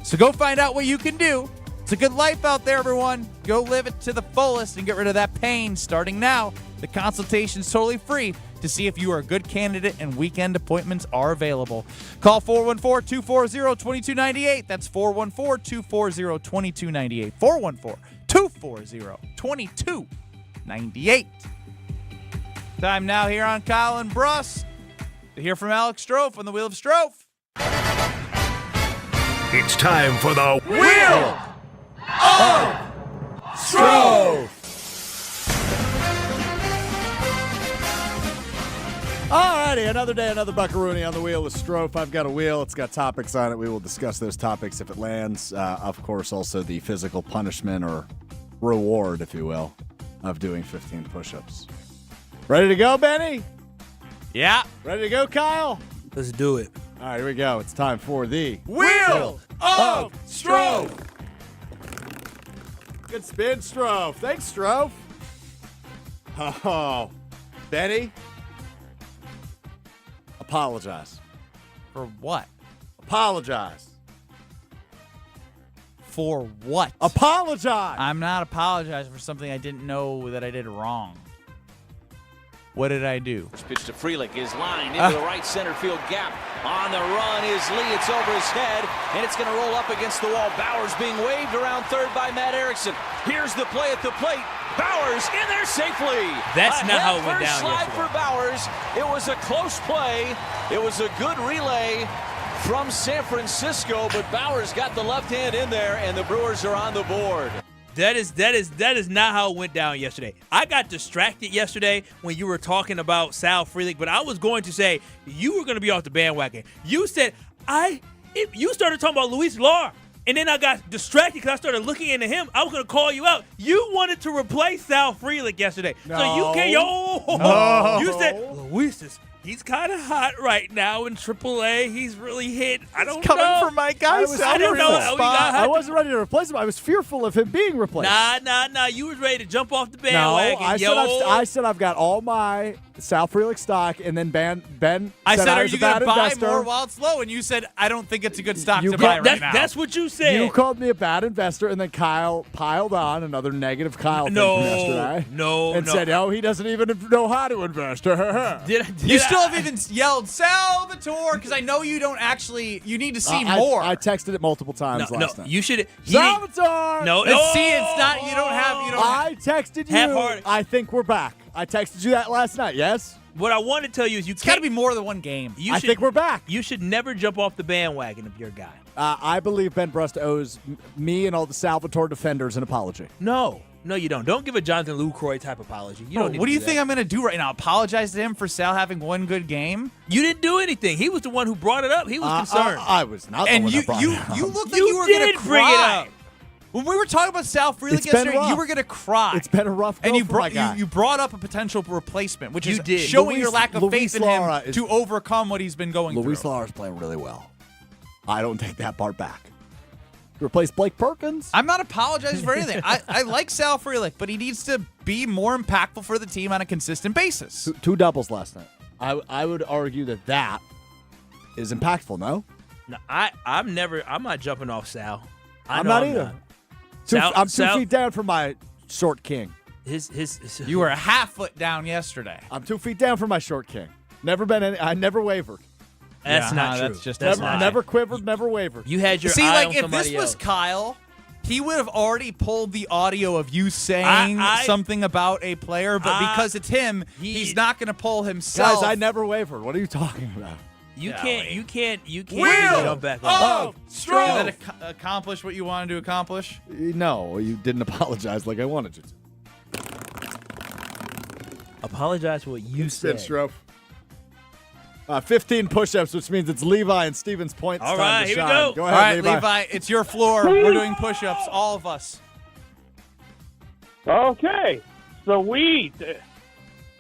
So go find out what you can do. It's a good life out there, everyone. Go live it to the fullest and get rid of that pain starting now. The consultation's totally free to see if you are a good candidate, and weekend appointments are available. Call 414-240-2298. That's 414-240-2298. 414-240-2298. Time now here on Kyle and Brust to hear from Alex Strofe on the Wheel of Strofe. It's time for the Wheel of Strofe. Alrighty, another day, another buckaroonie on the Wheel of Strofe. I've got a wheel. It's got topics on it. We will discuss those topics if it lands. Of course, also the physical punishment or reward, if you will, of doing 15 push-ups. Ready to go, Benny? Yeah. Ready to go, Kyle? Let's do it. All right, here we go. It's time for the Wheel of Strofe. Good spin, Strofe. Thanks, Strofe. Oh, Benny, apologize. For what? Apologize. For what? Apologize. I'm not apologizing for something I didn't know that I did wrong. What did I do? Pitch to Freelick is lined into the right center field gap. On the run is Lee. It's over his head, and it's going to roll up against the wall. Bowers being waved around third by Matt Erickson. Here's the play at the plate. Bowers in there safely. That's not how it went down slide yesterday. for Bowers. It was a close play. It was a good relay from San Francisco, but Bowers got the left hand in there, and the Brewers are on the board. That is not how it went down yesterday. I got distracted yesterday when you were talking about Sal Frelick, but I was going to say you were going to be off the bandwagon. You said you started talking about Luis Lar, and then I got distracted because I started looking into him. I was going to call you out. You wanted to replace Sal Frelick yesterday, so you can't. You said Luis is. He's kind of hot right now in AAA. He's really hit. I don't know. Coming for my guy. I don't know. I wasn't ready to replace him. I was fearful of him being replaced. Nah. You was ready to jump off the bandwagon. I said I've got all my Sal Frelick stock, and then Ben I said, are was you a bad going to buy investor. more while it's low? And you said, I don't think it's a good stock to buy right now. That's what you said. You called me a bad investor, and then Kyle piled on another negative Kyle thing from yesterday. No. Said, he doesn't even know how to invest. You still haven't even yelled, Salvatore, because I know you don't actually, you need to see more. I texted it multiple times last night. You should. Salvatore! See, it's not, you don't have. I texted you. Half-hearted. I think we're back. I texted you that last night, yes? What I want to tell you is It's got to be more than one game. I think we're back. You should never jump off the bandwagon of your guy. I believe Ben Brust owes me and all the Salvatore defenders an apology. No, you don't. Don't give a Jonathan Lucroy type apology. You don't. What do you think I'm going to do right now? Apologize to him for Sal having one good game? You didn't do anything. He was the one who brought it up. He was concerned. I was not. And the one you that brought it up. you looked like you were going to bring it cry. up. When we were talking about Sal Frelick It's been yesterday, rough. you were going to cry. It's been a rough go and you for my brought guy. you brought up a potential replacement, which is did. showing your lack of Luis faith in Lara him to overcome what he's been going Luis through. Lara's playing really well. I don't take that part back. Replace Blake Perkins. I'm not apologizing for anything. I like Sal Frelick, but he needs to be more impactful for the team on a consistent basis. Two doubles last night. I would argue that is impactful, no? No, I'm not jumping off Sal. I'm not either. I'm 2 feet down from my short king. You were a half foot down yesterday. I'm 2 feet down from my short king. I never wavered. That's not true. That's just never quivered, never wavered. You had your See, eye like on if somebody this was else. Kyle, he would have already pulled the audio of you saying something about a player, but because it's him, he's not going to pull himself. Guys, I never wavered. What are you talking about? You can't Will jump back on. Did that accomplish what you wanted to accomplish? No, you didn't apologize like I wanted you to. Apologize for what you said. Strofe. 15 push-ups, which means it's Levi and Steven's points. All time right, to here we shine. go. Go All ahead, right, Levi, it's your floor. We're doing push-ups, all of us. Okay, sweet.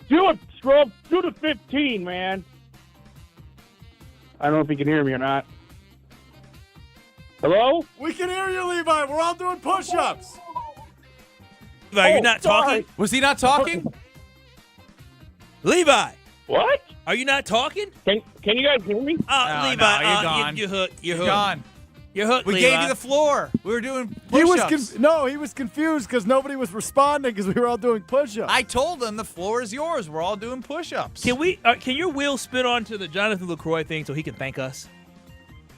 Do it, Scrub. Do the 15, man. I don't know if you can hear me or not. Hello? We can hear you, Levi. We're all doing push-ups. Levi, you're not sorry. talking? Was he not talking? Levi, What? are you not talking? Can you guys hear me? Levi, no, you're gone. You're hooked. You're You're hooked. gone. You're hooked, We Levi. gave you the floor. We were doing He push-ups. was he was confused because nobody was responding because we were all doing push-ups. I told him the floor is yours. We're all doing push-ups. Can your wheel spin onto the Jonathan LaCroix thing so he can thank us?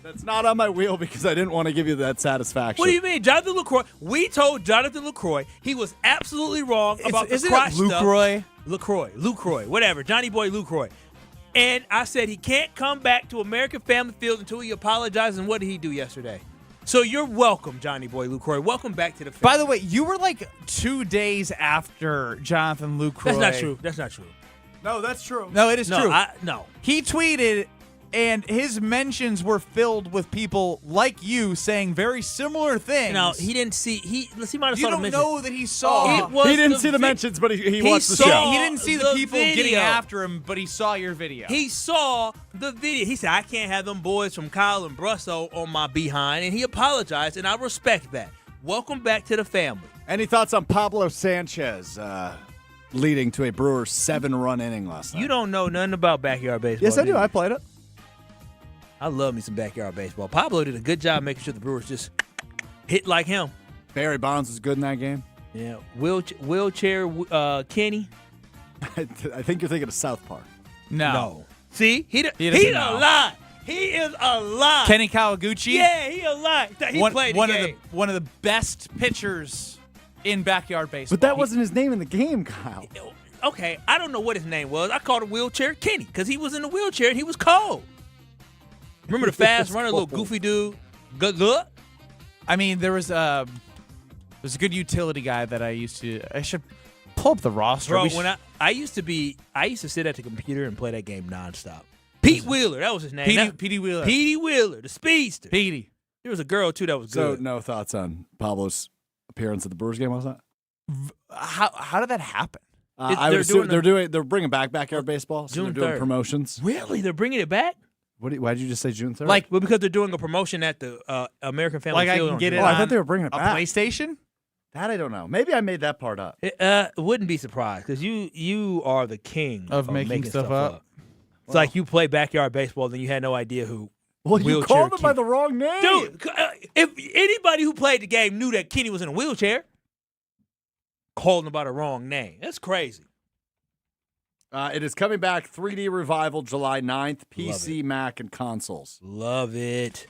That's not on my wheel because I didn't want to give you that satisfaction. What do you mean, Jonathan LaCroix? We told Jonathan LaCroix he was absolutely wrong about the Isn't crotch it LaCroix? stuff. LaCroix, whatever, Johnny Boy LaCroix. And I said he can't come back to American Family Field until he apologizes. And what did he do yesterday? So you're welcome, Johnny Boy LaCroix. Welcome back to the family. By the way, you were like 2 days after Jonathan LaCroix. That's not true. That's not true. No, that's true. No, it is true. No. He tweeted, and his mentions were filled with people like you saying very similar things. No, he didn't see. He might have You saw the don't mention. know that he saw. He didn't see the mentions, but he watched the show. He didn't see the people getting video. after him, but he saw your video. He saw the video. He said, I can't have them boys from Kyle and Brust on my behind, and he apologized, and I respect that. Welcome back to the family. Any thoughts on Pablo Sanchez leading to a Brewers 7-run inning last night? You don't know nothing about backyard baseball. Yes, I do. I played it. I love me some backyard baseball. Pablo did a good job making sure the Brewers just hit like him. Barry Bonds was good in that game. Yeah, wheelchair Kenny. I think you're thinking of South Park. No. See? He doesn't a know. lie. He is a lie. Kenny Kawaguchi? Yeah, he a lie. He played the game. One of the best pitchers in backyard baseball. But that wasn't his name in the game, Kyle. Okay, I don't know what his name was. I called him Wheelchair Kenny because he was in the wheelchair and he was cold. Remember the fast runner, little goofy dude? Good look. I mean, there was a good utility guy that I should pull up the roster. Bro, I used to sit at the computer and play that game nonstop. Pete Wheeler, that was his name. Petey Wheeler. Petey Wheeler, the speedster. Petey. There was a girl too that was So good. no thoughts on Pablo's appearance at the Brewers game, was that? How did that happen? They're bringing back backyard baseball. So June they're doing 3rd. Promotions. Really? They're bringing it back? Why did you just say June 3rd? Well, because they're doing a promotion at the American Family Like I Field. can on get June it I on thought they were bringing it a back. PlayStation? That I don't know. Maybe I made that part up. Wouldn't be surprised because you are the king of making stuff up. It's like you play backyard baseball, then you had no idea who. Well, you wheelchair called him Kenny. by the wrong name. Dude, if anybody who played the game knew that Kenny was in a wheelchair, called him by the wrong name. That's crazy. It is coming back, 3D Revival, July 9th, PC, Mac, and consoles. Love it.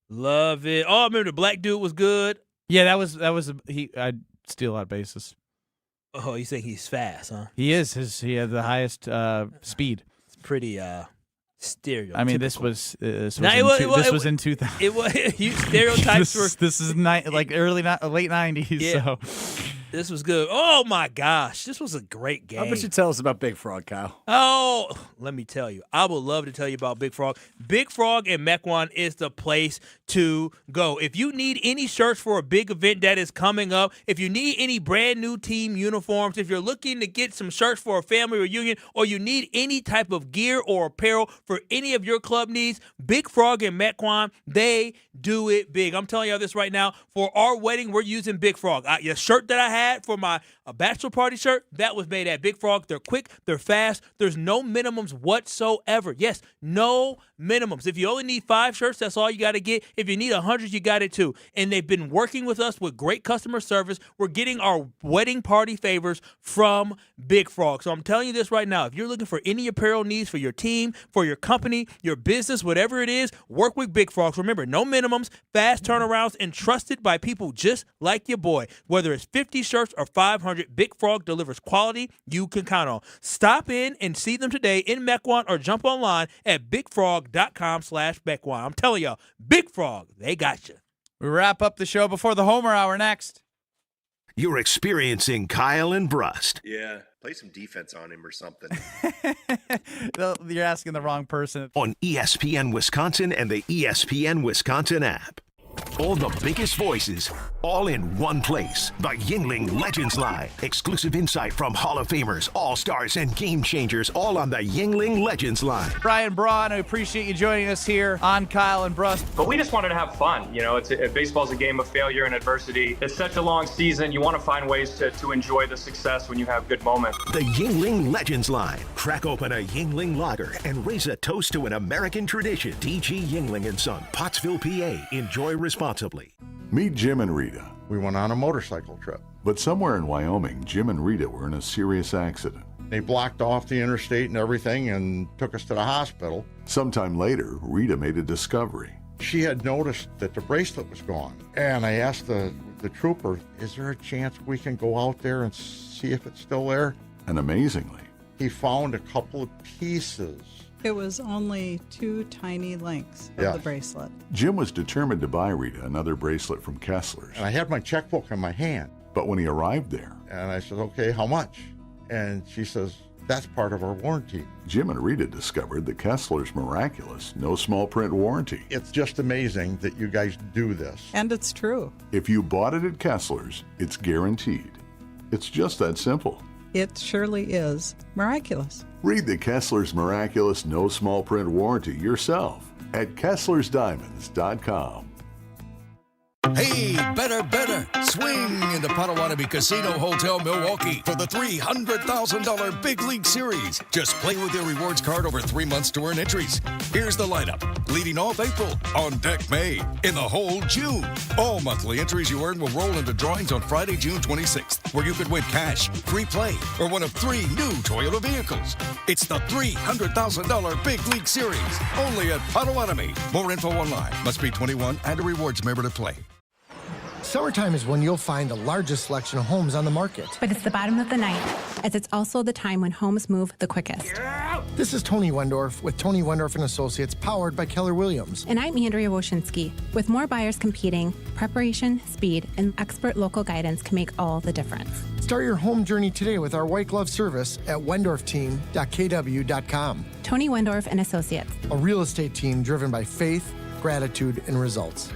Love it. Oh, I remember the black dude was good. Yeah, that was I'd steal that basis. Oh, you think he's fast, huh? He is. He had the highest speed. It's pretty stereotypical. I mean, this was in 2000. It was you stereotypes were. This is late 90s. Yeah. So This was good. Oh my gosh, this was a great game. How about you tell us about Big Frog, Kyle? Oh, let me tell you. I would love to tell you about Big Frog. Big Frog in Mequon is the place to go. If you need any shirts for a big event that is coming up, if you need any brand new team uniforms, if you're looking to get some shirts for a family reunion, or you need any type of gear or apparel for any of your club needs, Big Frog in Mequon, they do it big. I'm telling you this right now. For our wedding, we're using Big Frog. The shirt that I had for my bachelor party shirt, that was made at Big Frog. They're quick, they're fast. There's no minimums whatsoever. Yes, no minimums. If you only need 5 shirts, that's all you got to get. If you need 100, you got it too. And they've been working with us with great customer service. We're getting our wedding party favors from Big Frog. So I'm telling you this right now. If you're looking for any apparel needs for your team, for your company, your business, whatever it is, work with Big Frogs. Remember, no minimums, fast turnarounds, and trusted by people just like your boy. Whether it's 50 shirts or 500, Big Frog delivers quality you can count on. Stop in and see them today in Mequon or jump online at bigfrog.com/Mequon. I'm telling y'all, Big Frog, they got you. We wrap up the show before the Homer Hour next. You're experiencing Kyle and Brust. Yeah, play some defense on him or something. You're asking the wrong person. On ESPN Wisconsin and the ESPN Wisconsin app. All the biggest voices, all in one place. The Yuengling Legends Line. Exclusive insight from Hall of Famers, All-Stars, and Game Changers, all on the Yuengling Legends Line. Brian Braun, I appreciate you joining us here on Kyle and Brust. But we just wanted to have fun. You know, baseball's a game of failure and adversity. It's such a long season. You want to find ways to enjoy the success when you have good moments. The Yuengling Legends Line. Crack open a Yuengling lager and raise a toast to an American tradition. D.G. Yuengling & Son, Pottsville, PA. Enjoy responsibly. Meet Jim and Rita. We went on a motorcycle trip. But somewhere in Wyoming, Jim and Rita were in a serious accident. They blocked off the interstate and everything and took us to the hospital. Sometime later, Rita made a discovery. She had noticed that the bracelet was gone. And I asked the trooper, is there a chance we can go out there and see if it's still there? And amazingly, he found a couple of pieces. It was only 2 tiny links of the bracelet. Jim was determined to buy Rita another bracelet from Kessler's. And I had my checkbook in my hand. But when he arrived there, and I said, okay, how much? And she says, that's part of our warranty. Jim and Rita discovered the Kessler's miraculous, no small print warranty. It's just amazing that you guys do this. And it's true. If you bought it at Kessler's, it's guaranteed. It's just that simple. It surely is miraculous. Read the Kessler's miraculous no small print warranty yourself at Kessler'sDiamonds.com. Hey, better. Swing into Potawatomi Casino Hotel Milwaukee for the $300,000 Big League Series. Just play with your rewards card over 3 months to earn entries. Here's the lineup. Leading off April, on deck May, in the hole June. All monthly entries you earn will roll into drawings on Friday, June 26th, where you could win cash, free play, or one of 3 new Toyota vehicles. It's the $300,000 Big League Series, only at Potawatomi. More info online. Must be 21 and a rewards member to play. Summertime is when you'll find the largest selection of homes on the market. But it's the bottom of the night, as it's also the time when homes move the quickest. This is Tony Wendorf with Tony Wendorf & Associates, powered by Keller Williams. And I'm Andrea Woshinski. With more buyers competing, preparation, speed, and expert local guidance can make all the difference. Start your home journey today with our white glove service at wendorfteam.kw.com. Tony Wendorf & Associates. A real estate team driven by faith, gratitude, and results.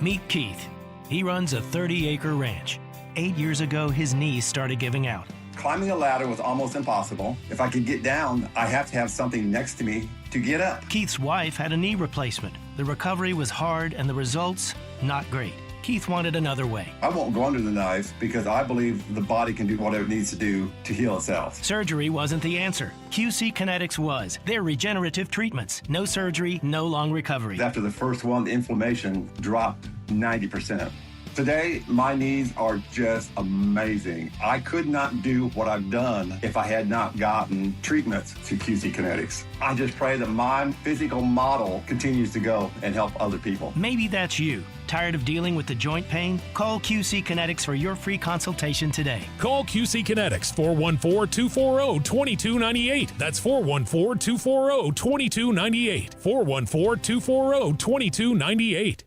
Meet Keith. He runs a 30-acre ranch. 8 years ago, his knees started giving out. Climbing a ladder was almost impossible. If I could get down, I have to have something next to me to get up. Keith's wife had a knee replacement. The recovery was hard and the results, not great. Keith wanted another way. I won't go under the knife because I believe the body can do whatever it needs to do to heal itself. Surgery wasn't the answer. QC Kinetics was. They're regenerative treatments. No surgery, no long recovery. After the first one, the inflammation dropped 90%. Today, my knees are just amazing. I could not do what I've done if I had not gotten treatments to QC Kinetics. I just pray that my physical model continues to go and help other people. Maybe that's you. Tired of dealing with the joint pain? Call QC Kinetics for your free consultation today. Call QC Kinetics, 414-240-2298. That's 414-240-2298. 414-240-2298.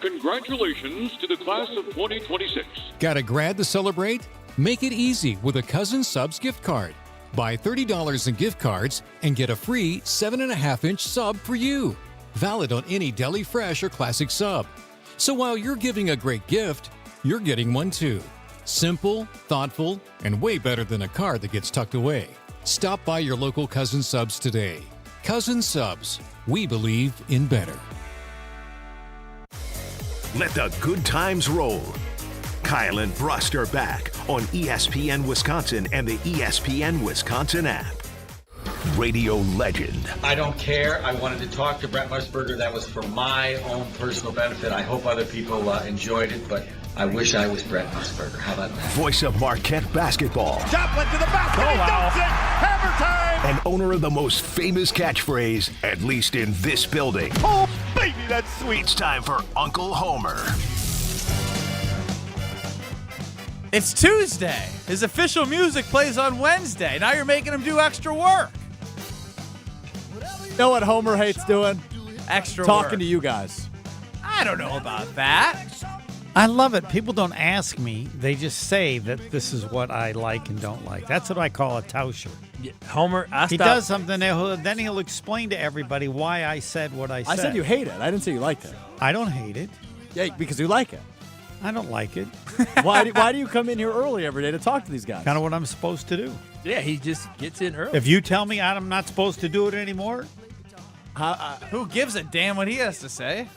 Congratulations to the class of 2026. Got a grad to celebrate? Make it easy with a Cousin Subs gift card. Buy $30 in gift cards and get a free 7.5-inch sub for you. Valid on any Deli Fresh or Classic sub. So while you're giving a great gift, you're getting one too. Simple, thoughtful, and way better than a card that gets tucked away. Stop by your local Cousin Subs today. Cousin Subs. We believe in better. Let the good times roll. Kyle and Brust are back on ESPN Wisconsin and the ESPN Wisconsin app. Radio legend. I don't care. I wanted to talk to Brent Musburger. That was for my own personal benefit. I hope other people enjoyed it, but I wish I was Brent Musburger. How about that? Voice of Marquette basketball. Joplin to the basket. He dumps it. Hammer time. And owner of the most famous catchphrase, at least in this building. Oh, baby, that's sweet. It's time for Uncle Homer. It's Tuesday. His official music plays on Wednesday. Now you're making him do extra work. You know what Homer hates doing? Extra Talking work. to you guys. I don't know about that. I love it. People don't ask me. They just say that this is what I like and don't like. That's what I call a Tauscher. Yeah, Homer, He does something, then he'll explain to everybody why I said what I said. I said you hate it. I didn't say you liked it. I don't hate it. Yeah, because you like it. I don't like it. Why do you come in here early every day to talk to these guys? Kind of what I'm supposed to do. Yeah, he just gets in early. If you tell me I'm not supposed to do it anymore, who gives a damn what he has to say?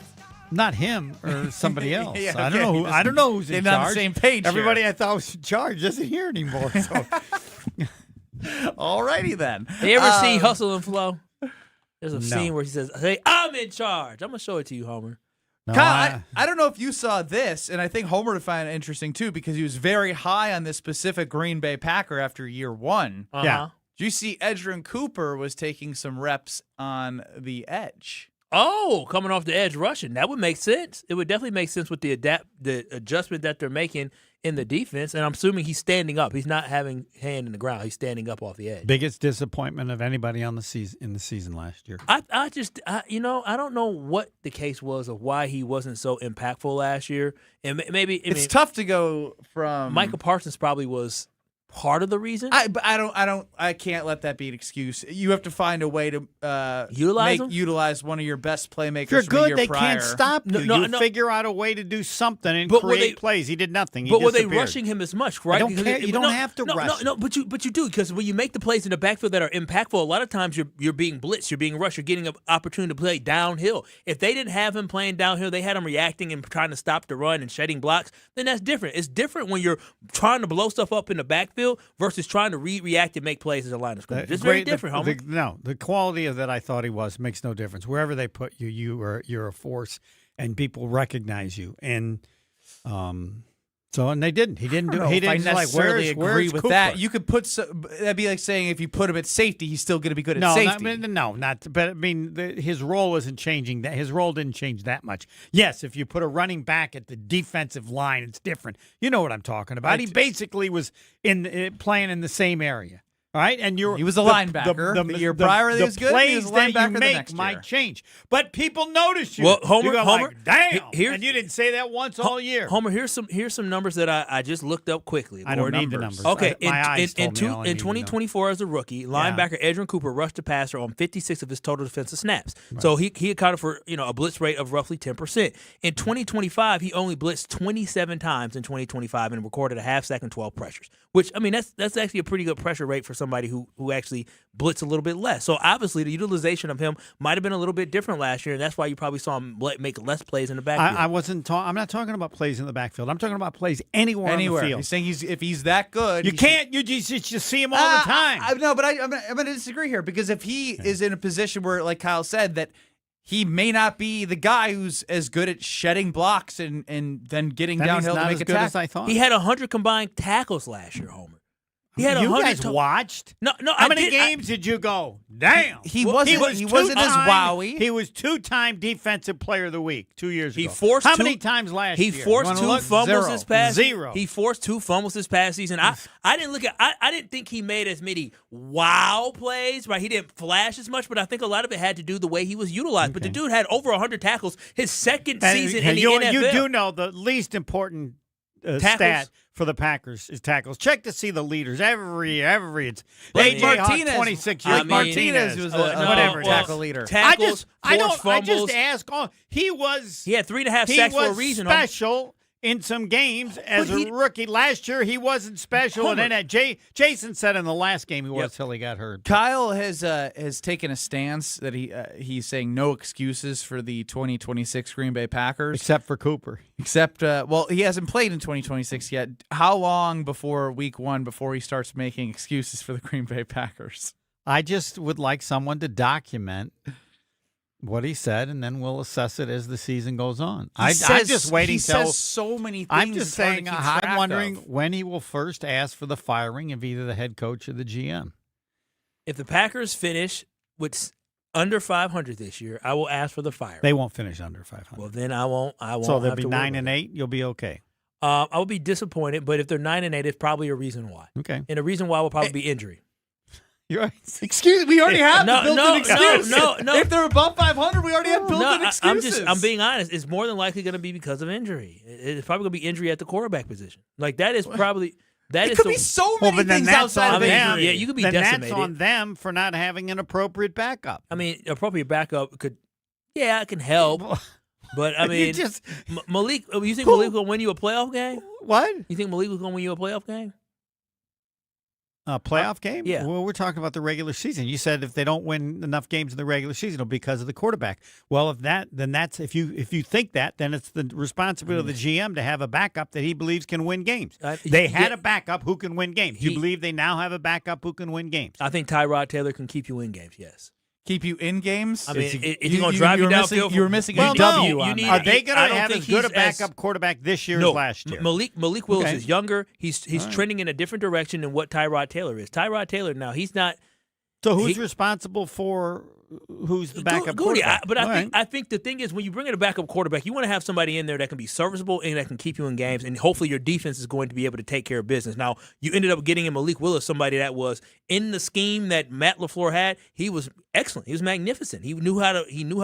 Not him or somebody else. Yeah, I don't okay. know who. I don't know who's in They're charge. not on the same page. Everybody here. I thought was in charge isn't here anymore. So. Alrighty then. You ever see Hustle and Flow? There's a No. scene where he says, "Hey, I'm in charge." I'm gonna show it to you, Homer. No, Kyle, I don't know if you saw this, and I think Homer would find it interesting too because he was very high on this specific Green Bay Packer after year one. Uh-huh. Yeah. Did you see Edgerrin Cooper was taking some reps on the edge? Oh, coming off the edge rushing. That would make sense. It would definitely make sense with the adjustment that they're making in the defense. And I'm assuming he's standing up. He's not having hand in the ground. He's standing up off the edge. Biggest disappointment of anybody on the season in the season last year. I don't know what the case was of why he wasn't so impactful last year. And maybe It's tough to go from Michael Parsons probably was part of the reason. I can't let that be an excuse. You have to find a way to utilize one of your best playmakers. If you're from good, the they year prior. can't stop you. You figure out a way to do something and create plays. He did nothing. But were they rushing him as much? Right? I don't care. You don't have to rush. No, but you do, because when you make the plays in the backfield that are impactful, a lot of times you're being blitzed, you're being rushed, you're getting an opportunity to play downhill. If they didn't have him playing downhill, they had him reacting and trying to stop the run and shedding blocks, then that's different. It's different when you're trying to blow stuff up in the backfield versus trying to react and make plays as a line of scrimmage. It's very different, Homer. The quality of that I thought he was makes no difference. Wherever they put you, you're a force, and people recognize you. And and they didn't. He didn't do. He didn't necessarily agree with that. You could put that'd be like saying if you put him at safety, he's still going to be good at safety. Not. But I mean, his role isn't changing. That his role didn't change that much. Yes, if you put a running back at the defensive line, it's different. You know what I'm talking about. He basically was playing in the same area. All right, and he was a linebacker. The year prior, he was good. Plays he was a that linebacker you make might change, but people notice you. Well, Homer, like, damn, and you didn't say that once all year. Homer, here's some numbers that I just looked up quickly. I don't need the numbers. Okay, in 2024 as a rookie, linebacker Edgerrin Cooper rushed the passer on 56 of his total defensive snaps. Right. So he accounted for a blitz rate of roughly 10%. In 2025, he only blitzed 27 times in 2025 and recorded a half sack and 12 pressures. Which, I mean, that's actually a pretty good pressure rate for somebody who actually blitz a little bit less. So obviously the utilization of him might have been a little bit different last year, and that's why you probably saw him make less plays in the backfield. I'm not talking about plays in the backfield. I'm talking about plays anywhere on the field. He's saying if he's that good, you just see him all the time. I'm going to disagree here, because if he is in a position where, like Kyle said, that he may not be the guy who's as good at shedding blocks and then getting downhill to make a tackle. As I thought. He had 100 combined tackles last year, Homer. He had you guys watched? No. How many games did you go? Damn. He wasn't as wowie. He was 2-time Defensive Player of the Week 2 years ago. How many times last year? He forced 2 fumbles this past season. Zero. He forced 2 fumbles this past season. I didn't think he made as many wow plays, right? He didn't flash as much, but I think a lot of it had to do the way he was utilized. Okay. But the dude had over 100 tackles his second season in the NFL. You do know the least important stat for the Packers is tackles. Check to see the leaders every it's AJ Martinez, 26 years. Martinez was whatever tackle leader. Tackles, I fumbles. just ask. He had 3.5 sacks for a reason. Special in some games as a rookie. Last year he wasn't special, and then Jason said in the last game he was till he got hurt. Kyle has taken a stance that he's saying no excuses for the 2026 Green Bay Packers, except for Cooper. He hasn't played in 2026 yet. How long before Week 1 before he starts making excuses for the Green Bay Packers? I just would like someone to document what he said, and then we'll assess it as the season goes on. I'm just waiting. He says so many things. I'm just saying. I'm wondering when he will first ask for the firing of either the head coach or the GM. If the Packers finish with under 500 this year, I will ask for the firing. They won't finish under 500. Well, then I won't. So they'll be 9-8. You'll be okay. I will be disappointed, but if they're 9-8, it's probably a reason why. Okay. And the reason why will probably be injury. You're right. Excuse me. We already have built-in excuse. No. If they're above 500, we already have built-in excuses. I'm being honest. It's more than likely going to be because of injury. It's probably going to be injury at the quarterback position. Like that is probably it could be so many things outside of injury. Yeah, you could be decimated. That's on them for not having an appropriate backup. I mean, appropriate backup it can help. But I mean, Malik. You think Malik will win you a playoff game? What? You think Malik was going to win you a playoff game? A playoff game? Yeah. Well, we're talking about the regular season. You said if they don't win enough games in the regular season, it'll be because of the quarterback. Well, if you think that, then it's the responsibility of the GM to have a backup that he believes can win games. They had a backup who can win games. You believe they now have a backup who can win games? I think Tyrod Taylor can keep you in games. Yes. Keep you in games? I mean, if you're going to drive you downfield, you were missing a W. Are they going to have as good a backup quarterback this year as last year? Malik Willis is younger. He's trending in a different direction than what Tyrod Taylor is. Tyrod Taylor now he's not. So who's responsible for who's the backup quarterback. But All right. I think the thing is, when you bring in a backup quarterback, you want to have somebody in there that can be serviceable and that can keep you in games, and hopefully your defense is going to be able to take care of business. Now, you ended up getting in Malik Willis, somebody that was in the scheme that Matt LaFleur had. He was excellent. He was magnificent. He knew how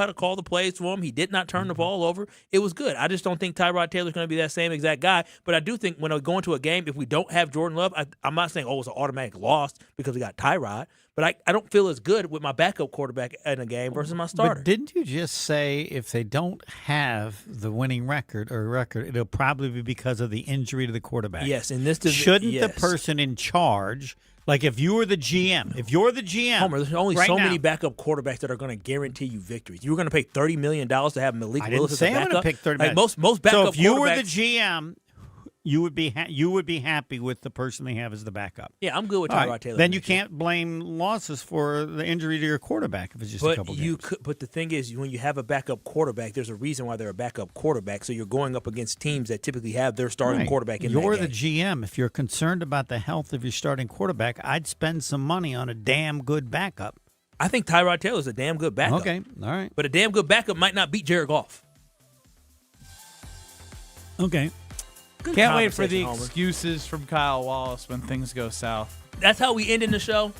to call the plays for him. He did not turn the ball over. It was good. I just don't think Tyrod Taylor's going to be that same exact guy. But I do think when I go into a game, if we don't have Jordan Love, I'm not saying, it's an automatic loss because we got Tyrod. But I don't feel as good with my backup quarterback in a game versus my starter. But didn't you just say if they don't have the winning record, it'll probably be because of the injury to the quarterback? Yes, in this shouldn't the person in charge, like if you were the GM, Homer, there's only right so now, many backup quarterbacks that are going to guarantee you victories. You were going to pay $30 million to have Malik Willis as a backup. I'm going to pick $30 million. Like most backup quarterbacks. So if you were the GM, you would be happy with the person they have as the backup. Yeah, I'm good with Tyrod Taylor. Then you can't blame losses for the injury to your quarterback if it's just a couple games. But the thing is, when you have a backup quarterback, there's a reason why they're a backup quarterback. So you're going up against teams that typically have their starting quarterback in You're that the game. GM. If you're concerned about the health of your starting quarterback, I'd spend some money on a damn good backup. I think Tyrod Taylor is a damn good backup. Okay, all right. But a damn good backup might not beat Jared Goff. Okay. Good Can't wait for the conversation, Homer. excuses from Kyle Wallace when things go south. That's how we end in the show.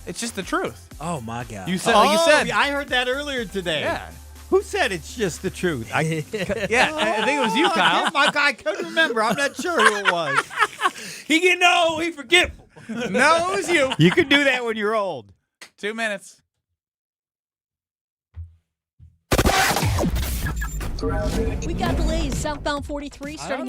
It's just the truth. Oh my God! You said, I heard that earlier today. Yeah. Who said it's just the truth? Yeah, I think it was you, Kyle. I couldn't remember. I'm not sure who it was. He getting old. He forgetful. No, it was you. You can do that when you're old. 2 minutes. We got delays southbound 43 starting at